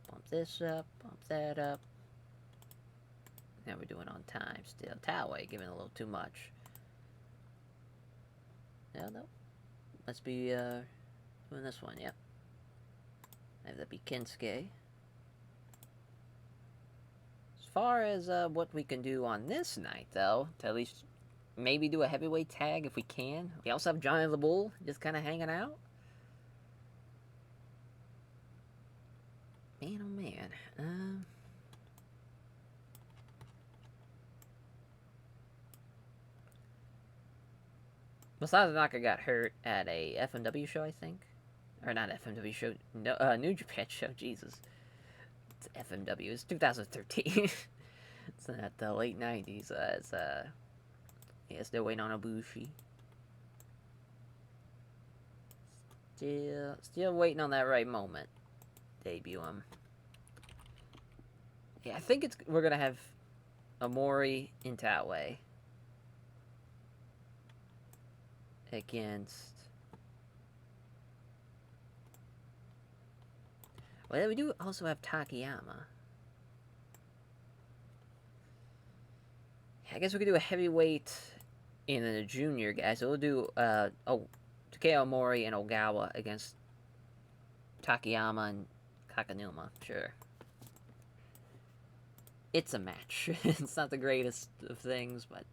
Bump this up, bump that up. Now we're doing on time still. Towway giving a little too much. No. Must be doing this one, yep. Have that be Kinsuke. As far as what we can do on this night, though, to at least maybe do a heavyweight tag if we can. We also have Johnny the Bull just kind of hanging out. Man, oh man. Masada Naka got hurt at a FMW show, I think. Or not FMW show, no, New Japan show, Jesus. It's FMW, it's 2013. It's at the late 90s. Yeah, still waiting on Ibushi. Still waiting on that right moment. Debut him. Yeah, I think we're gonna have Omori in Towway against. Well, we do also have Takayama. I guess we could do a heavyweight in the junior guys. So we'll do Takeo Omori and Ogawa against Takayama and Kakanuma. Sure. It's a match. It's not the greatest of things, but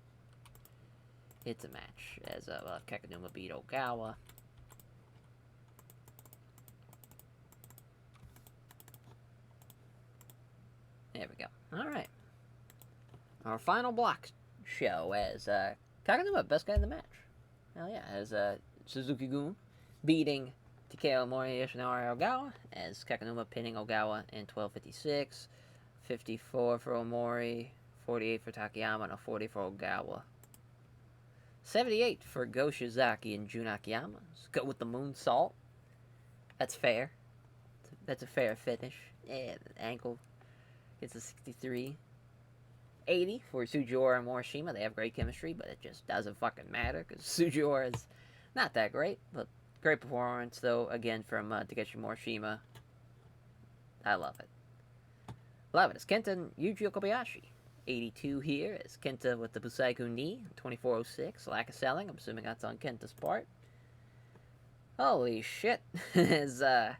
it's a match. As Kakanuma beat Ogawa. There we go. Alright. Our final block show as Kakanuma, best guy in the match. Hell yeah. As Suzuki-gun beating Takeo Omori, Yoshinori Ogawa. As Kakanuma pinning Ogawa in 12:56. 54 for Omori. 48 for Takayama and a 40 for Ogawa. 78 for Go Shizaki and Jun Akiyama. Let's go with the moonsault. That's fair. That's a fair finish. Yeah, the ankle. It's a 63. 80 for Sujiura and Morishima. They have great chemistry, but it just doesn't fucking matter because Sujiura is not that great. But great performance, though, again, from Takeshi Morishima. I love it. Love it. It's Kenta and Yuji Kobayashi. 82 here is Kenta with the Busaiku knee. 24:06. Lack of selling. I'm assuming that's on Kenta's part. Holy shit. Is, yeah,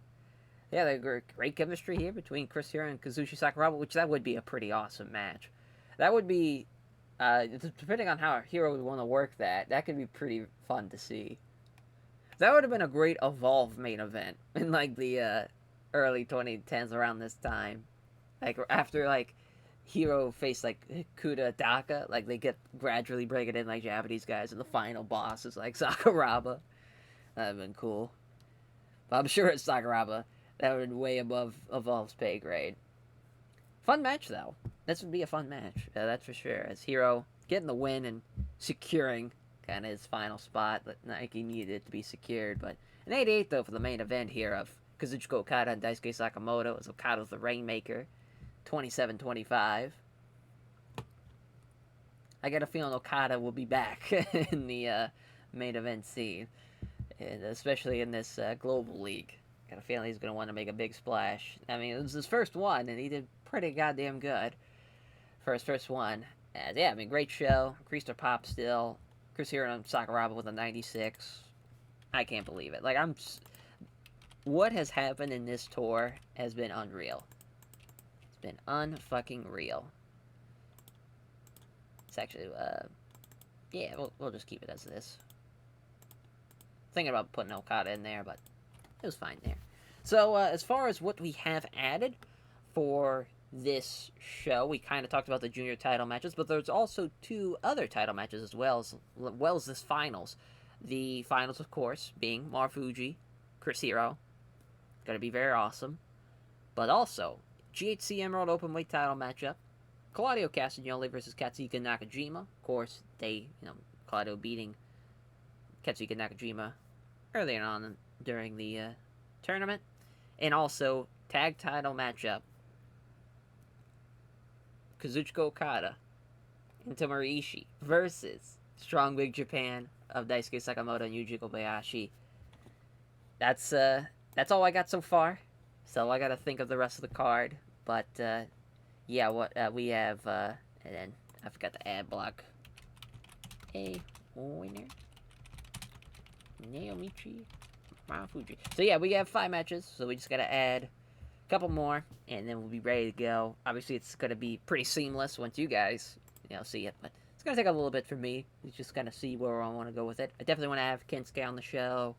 they're great chemistry here between Chris Hero and Kazushi Sakuraba, which that would be a pretty awesome match. That would be, depending on how Hero would want to work that could be pretty fun to see. That would have been a great Evolve main event in, like, the early 2010s around this time. Like, after, like, Hero faced, like, Kuda Daka, like, they get gradually bringing in, like, Japanese guys, and the final boss is, like, Sakuraba. That would have been cool. But I'm sure it's Sakuraba. That would be way above Evolve's pay grade. Fun match, though. This would be a fun match. That's for sure. As Hero getting the win and securing kind of his final spot that Nike needed to be secured. But an 88, though, for the main event here of Kazuchika Okada and Daisuke Sakamoto as Okada's the Rainmaker. 27-25. I got a feeling Okada will be back in the main event scene. And especially in this Global League. Got a feeling he's going to want to make a big splash. I mean, it was his first one, and he did pretty goddamn good for his first one. Yeah, I mean, great show. Increased our pop still. Chris Hero and Sakuraba with a 96. I can't believe it. Like, what has happened in this tour has been unreal. It's been unfucking real. It's actually, yeah, we'll just keep it as this. Thinking about putting Okada in there, but it was fine there. So, as far as what we have added for this show, we kind of talked about the junior title matches, but there's also 2 other title matches as well as this finals. The finals, of course, being Marufuji, Chris Hero. Gonna be very awesome. But also, GHC Emerald Openweight title matchup. Claudio Castagnoli versus Katsuhiko Nakajima. Of course, Claudio beating Katsuhiko Nakajima earlier on during the tournament. And also, tag title matchup. Kazuchika Okada and Tomohiro Ishii versus Strong Big Japan of Daisuke Sakamoto and Yuji Kobayashi. that's all I got so far. So I gotta think of the rest of the card. But yeah, what we have, and then I forgot the ad block. A winner, Naomichi Marufuji. So yeah, we have 5 matches. So we just gotta add a couple more, and then we'll be ready to go. Obviously, it's gonna be pretty seamless once you guys, see it. But it's gonna take a little bit for me to just kind of see where I want to go with it. I definitely want to have Kensuke on the show,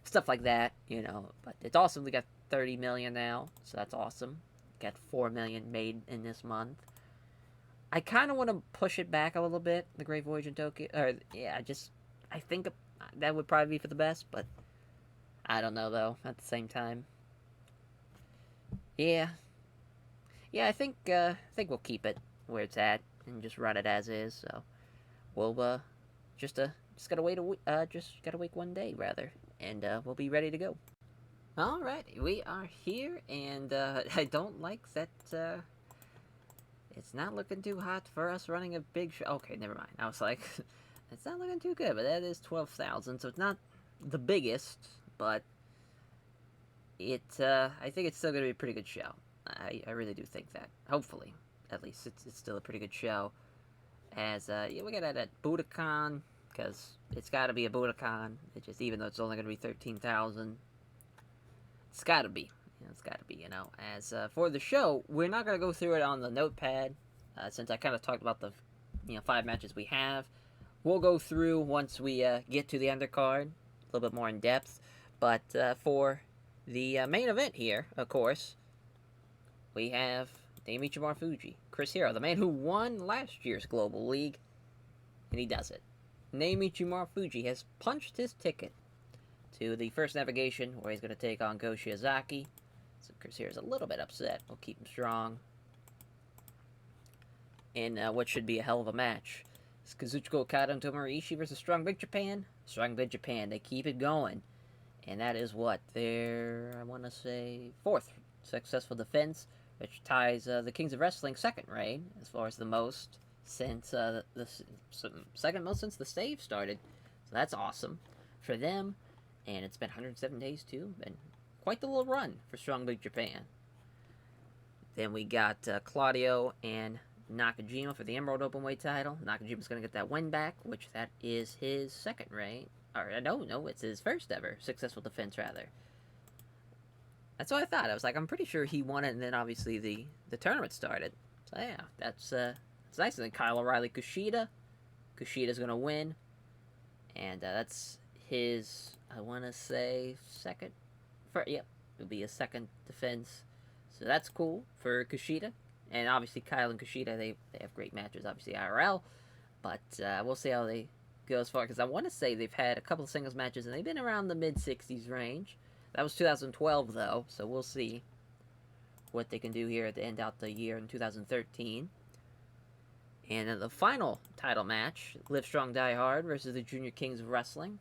stuff like that, But it's awesome. We got 30 million now, so that's awesome. Got 4 million made in this month. I kind of want to push it back a little bit, the Great Voyage in Tokyo. I think that would probably be for the best, but I don't know though. At the same time, yeah, I think we'll keep it where it's at and just run it as is. So we'll just gotta wait just gotta wait one day rather, and we'll be ready to go. All right, we are here, and I don't like that. It's not looking too hot for us running a big show. Okay, never mind. I was like, it's not looking too good, but that is 12,000, so it's not the biggest, but I think it's still going to be a pretty good show. I really do think that. Hopefully, at least, it's still a pretty good show. As, we got that at Budokan, because it's got to be a Budokan. Even though it's only going to be 13,000, it's got to be. It's got to be, As for the show, we're not going to go through it on the notepad, since I kind of talked about the, 5 matches we have. We'll go through once we get to the undercard, a little bit more in depth. But for the main event here, of course, we have Naomichi Marufuji, Chris Hero, the man who won last year's Global League, and he does it. Naomichi Marufuji has punched his ticket to the first navigation, where he's going to take on Go Shiozaki. So Chris here is a little bit upset. We'll keep him strong in what should be a hell of a match. It's Kazuchika Okada and Tomohiro Ishii versus Strong Big Japan. Strong Big Japan, they keep it going. And that is what? Their, I want to say, 4th successful defense, which ties the Kings of Wrestling second reign, as far as the most, since the second most since the save started. So that's awesome for them. And it's been 107 days, too. Been quite the little run for Strong Big Japan. Then we got Claudio and Nakajima for the Emerald Openweight title. Nakajima's going to get that win back, which that is his second reign. Or, no, it's his first ever successful defense, rather. That's what I thought. I was like, I'm pretty sure he won it, and then obviously the tournament started. So, yeah, that's nice. And then Kyle O'Reilly Kushida. Kushida's going to win. And that's his, I want to say, second. It'll be his second defense. So that's cool for Kushida. And obviously Kyle and Kushida, they have great matches, obviously IRL. But we'll see how they go as far. Because I want to say they've had a couple of singles matches, and they've been around the mid-60s range. That was 2012, though. So we'll see what they can do here to end out the year in 2013. And then the final title match, Live Strong Die Hard versus the Junior Kings of Wrestling.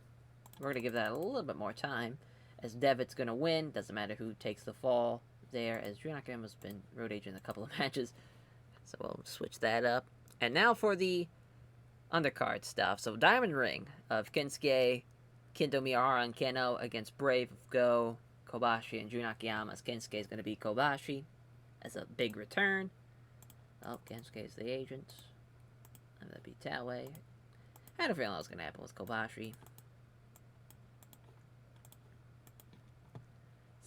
We're going to give that a little bit more time, as Devitt's going to win. Doesn't matter who takes the fall there, as Drew Nakayama's been road agent in a couple of matches. So we'll switch that up. And now for the undercard stuff. So Diamond Ring of Kensuke, Kento Miyahara, and Keno against Brave of Go, Kobashi, and Drew Nakayama, as Kensuke is going to be Kobashi as a big return. Oh, Kensuke is the agent. And that'd be Taue. I had a feeling that was going to happen with Kobashi.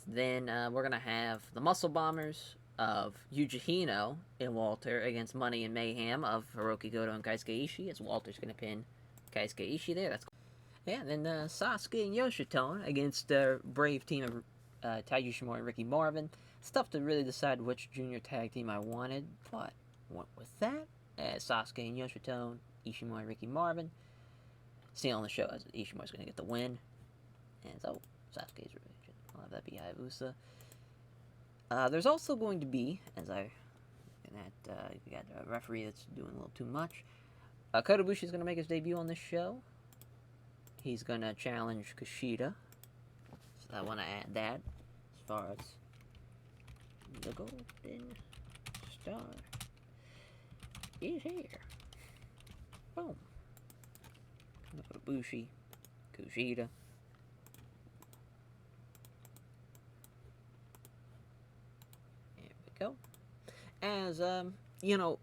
Then we're going to have the Muscle Bombers of Yuji Hino and Walter against Money and Mayhem of Hiroki Goto and Keisuke Ishii, as Walter's going to pin Keisuke Ishii there. That's cool. Yeah, then Sasuke and Yoshitone against the Brave team of Taiji Shimori and Ricky Marvin. It's tough to really decide which junior tag team I wanted, but went with that. Sasuke and Yoshitone, Ishimori and Ricky Marvin. Stealing the show, as Ishimori's going to get the win. And so, Sasuke's really I'll have that be Hayabusa. There's also going to be, as I we got a referee that's doing a little too much. Kota Ibushi's going to make his debut on this show. He's going to challenge Kushida. So I want to add that as far as the Golden Star is here. Boom. Kota Ibushi, Kushida. As you know,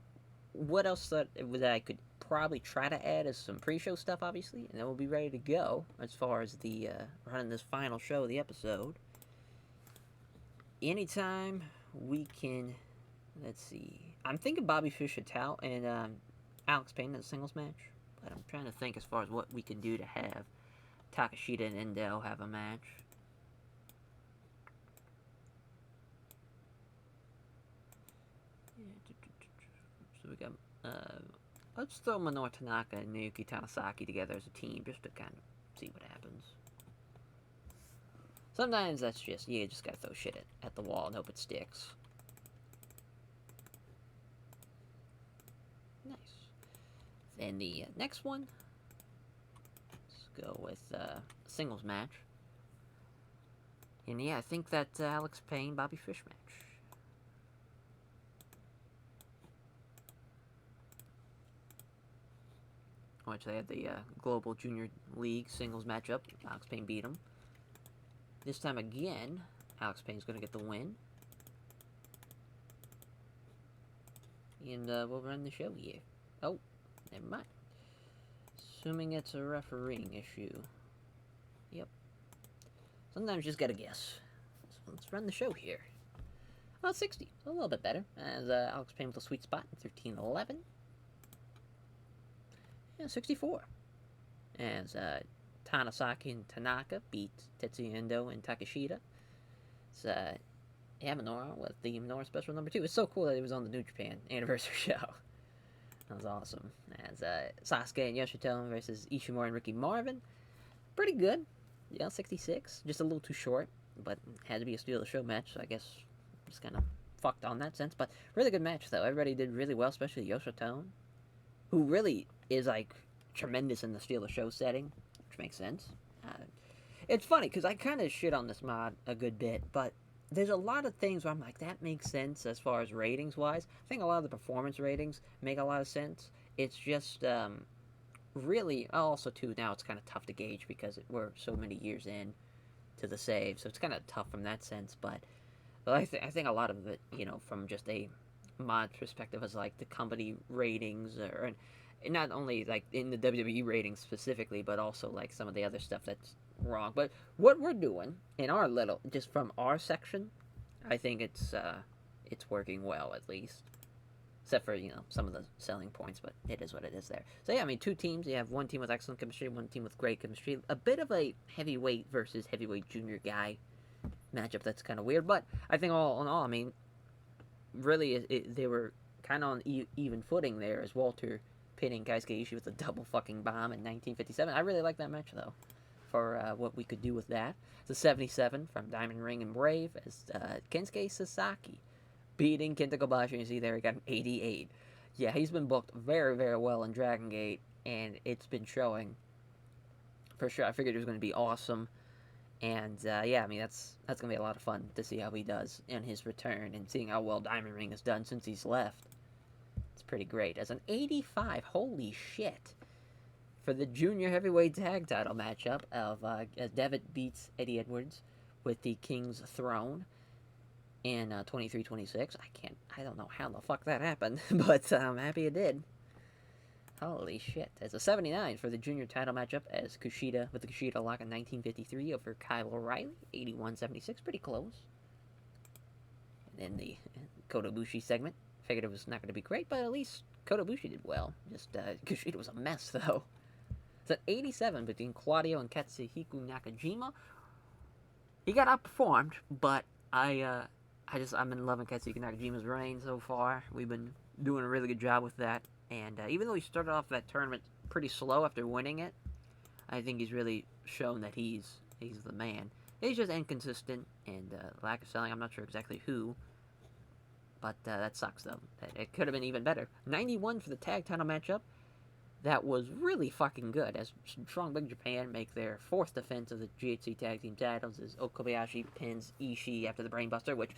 what else that I could probably try to add is some pre-show stuff, obviously, and then we'll be ready to go as far as the running this final show of the episode. Anytime we can, let's see. I'm thinking Bobby Fish and Alex Payne in a singles match, but I'm trying to think as far as what we can do to have Takeshita and Endo have a match. So we got, let's throw Minoru Tanaka and Naoki Tanasaki together as a team just to kind of see what happens. Sometimes that's just, you just gotta throw shit at the wall and hope it sticks. Nice. Then the next one, let's go with a singles match. And yeah, I think that Alex Payne, Bobby Fish match. Which they had the Global Junior League singles matchup. Alex Payne beat him. This time again, Alex Payne's going to get the win. And we'll run the show here. Oh, never mind. Assuming it's a refereeing issue. Yep. Sometimes you just gotta guess. So let's run the show here. Well, 60. A little bit better. As Alex Payne with a sweet spot in 13-11. Yeah, 64. As Tanasaki and Tanaka beat Tetsuya Endo and Takeshita. It's Minoru with the Minoru Special number 2. It's so cool that it was on the New Japan anniversary show. That was awesome. As Sasuke and Yoshito versus Ishimori and Ricky Marvin. Pretty good. Yeah, 66. Just a little too short. But had to be a steal of the show match, so I guess just kind of fucked on that sense. But really good match, though. Everybody did really well, especially Yoshito, who really is, like, tremendous in the steal of the show setting, which makes sense. It's funny, because I kind of shit on this mod a good bit, but there's a lot of things where I'm like, that makes sense as far as ratings-wise. I think a lot of the performance ratings make a lot of sense. It's just, really, also, too, now it's kind of tough to gauge because we're so many years in to the save, so it's kind of tough from that sense, but I think a lot of it, from just a mod perspective is, like, the company ratings, or not only, like, in the WWE ratings specifically, but also, like, some of the other stuff that's wrong. But what we're doing in our little, just from our section, I think it's working well, at least. Except for, some of the selling points, but it is what it is there. So, yeah, I mean, two teams. You have one team with excellent chemistry, one team with great chemistry. A bit of a heavyweight versus heavyweight junior guy matchup that's kind of weird. But I think all in all, I mean, really, they were kind of on even footing there as Walter pinning Keisuke Ishii with a double fucking bomb in 1957. I really like that match, though, for what we could do with that. It's a 77 from Diamond Ring and Brave as Kensuke Sasaki beating Kenta Kobashi. You see there, he got an 88. Yeah, he's been booked very, very well in Dragon Gate, and it's been showing for sure. I figured it was going to be awesome, and yeah, I mean, that's going to be a lot of fun to see how he does in his return, and seeing how well Diamond Ring has done since he's left. It's pretty great. As an 85, holy shit, for the junior heavyweight tag title matchup of as Devitt beats Eddie Edwards with the King's Throne in 23-26. I don't know how the fuck that happened, but I'm happy it did. Holy shit. As a 79 for the junior title matchup as Kushida with the Kushida lock in 1953 over Kyle O'Reilly, 81-76, pretty close. And then the Kota Ibushi segment. Figured it was not going to be great, but at least Kota Ibushi did well. Just Kushida was a mess, though. It's an 87 between Claudio and Katsuhiko Nakajima. He got outperformed, but I'm been loving Katsuhiko Nakajima's reign so far. We've been doing a really good job with that. And even though he started off that tournament pretty slow after winning it, I think he's really shown that he's the man. He's just inconsistent and lack of selling. I'm not sure exactly who, but that sucks, though. It could have been even better. 91 for the tag title matchup. That was really fucking good, as Strong Big Japan make their fourth defense of the GHC Tag Team titles as Okabayashi pins Ishii after the Brainbuster, which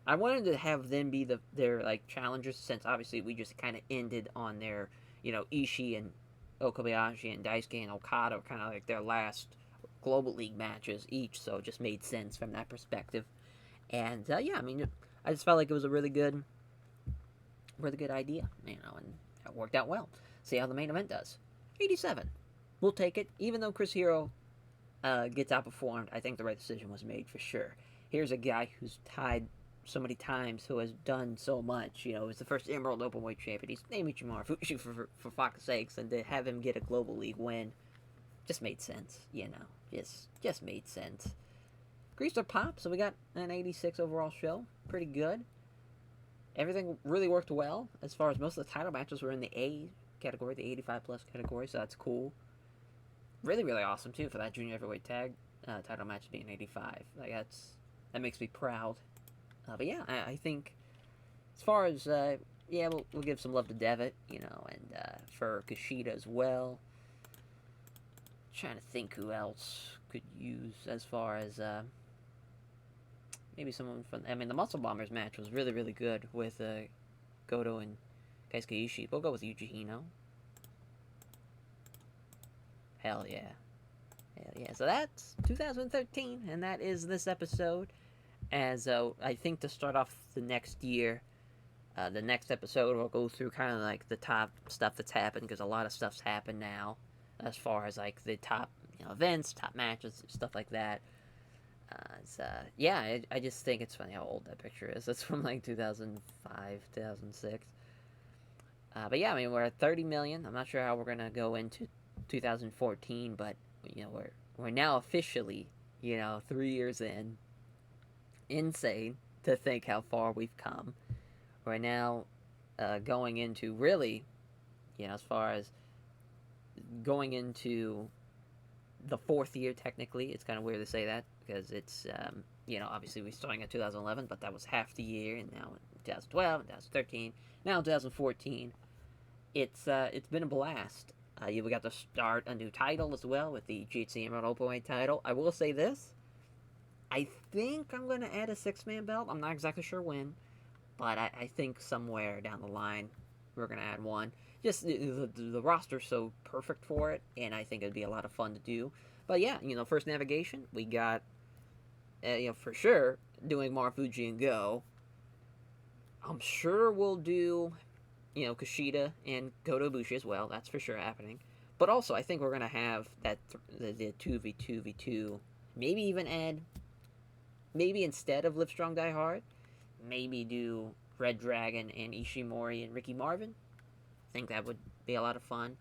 I wanted to have them be their like challengers, since obviously we just kind of ended on their, Ishii and Okabayashi and Daisuke and Okada were kind of like their last Global League matches each, so it just made sense from that perspective. And yeah, I mean, I just felt like it was a really good really good idea, and it worked out well. See how the main event does. 87. We'll take it, even though Chris Hero gets outperformed. I think the right decision was made for sure. Here's a guy who's tied so many times, who has done so much. He's the first Emerald Openweight champion. He's named Ichimura Fuji for fuck's sakes, and to have him get a Global League win just made sense. Just made sense. Greaser pop, so we got an 86 overall show. Pretty good. Everything really worked well, as far as most of the title matches were in the A category, the 85 plus category, so that's cool. Really, really awesome too for that junior heavyweight tag title match being 85. That makes me proud. But yeah, I think as far as we'll give some love to Devitt, and for Kushida as well. Trying to think who else could use as far as maybe someone from. The Muscle Bombers match was really, really good with Goto and Keisuke Ishii. We'll go with Yuji Hino. Hell yeah. So that's 2013, and that is this episode. As I think to start off the next year, the next episode we'll go through kind of like the top stuff that's happened, because a lot of stuff's happened now, as far as like the top events, top matches, stuff like that. I just think it's funny how old that picture is. It's from like 2005, 2006. But yeah, we're at 30 million. I'm not sure how we're gonna go into 2014, but we're now officially 3 years in. Insane to think how far we've come. We're now going into really, as far as going into the fourth year, technically. It's kind of weird to say that, because it's, obviously we're starting at 2011, but that was half the year, and now in 2012, 2013, now in 2014. It's been a blast. We got to start a new title as well with the GHC Emerald Openweight title. I will say this. I think I'm going to add a 6-man belt. I'm not exactly sure when, but I think somewhere down the line we're going to add one. Just the roster's so perfect for it, and I think it'd be a lot of fun to do. But yeah, first navigation, we got, for sure, doing Marufuji and Go. I'm sure we'll do, Kushida and Kota Ibushi as well. That's for sure happening. But also, I think we're going to have the 2v2v2, maybe even add... Maybe instead of Live Strong Die Hard, maybe do Red Dragon and Ishimori and Ricky Marvin. I think that would be a lot of fun.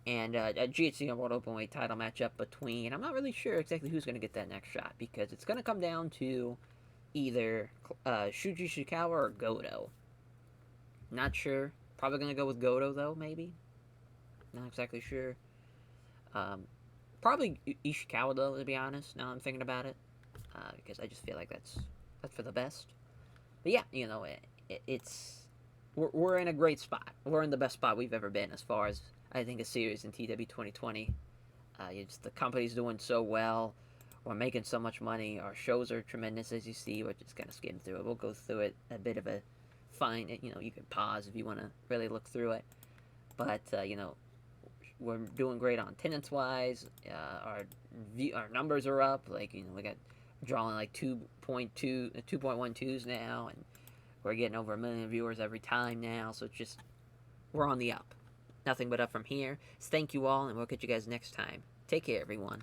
And a GHC World Openweight title matchup between... I'm not really sure exactly who's going to get that next shot, because it's going to come down to either Shuji Ishikawa or Goto. Not sure. Probably going to go with Goto, though, maybe. Not exactly sure. Probably Ishikawa, though, to be honest, now I'm thinking about it. Because I just feel like that's for the best. But yeah, we're in a great spot. We're in the best spot we've ever been, as far as I think a series in TEW 2020. The company's doing so well. We're making so much money. Our shows are tremendous, as you see. We're just kind of skimming through it. We'll go through it a bit of a fine. You can pause if you want to really look through it. But we're doing great on attendance wise. Our numbers are up. Like we got drawing like 2.12s now, and we're getting over 1 million viewers every time now, so it's just, we're on the up. Nothing but up from here. So thank you all, and we'll catch you guys next time. Take care, everyone.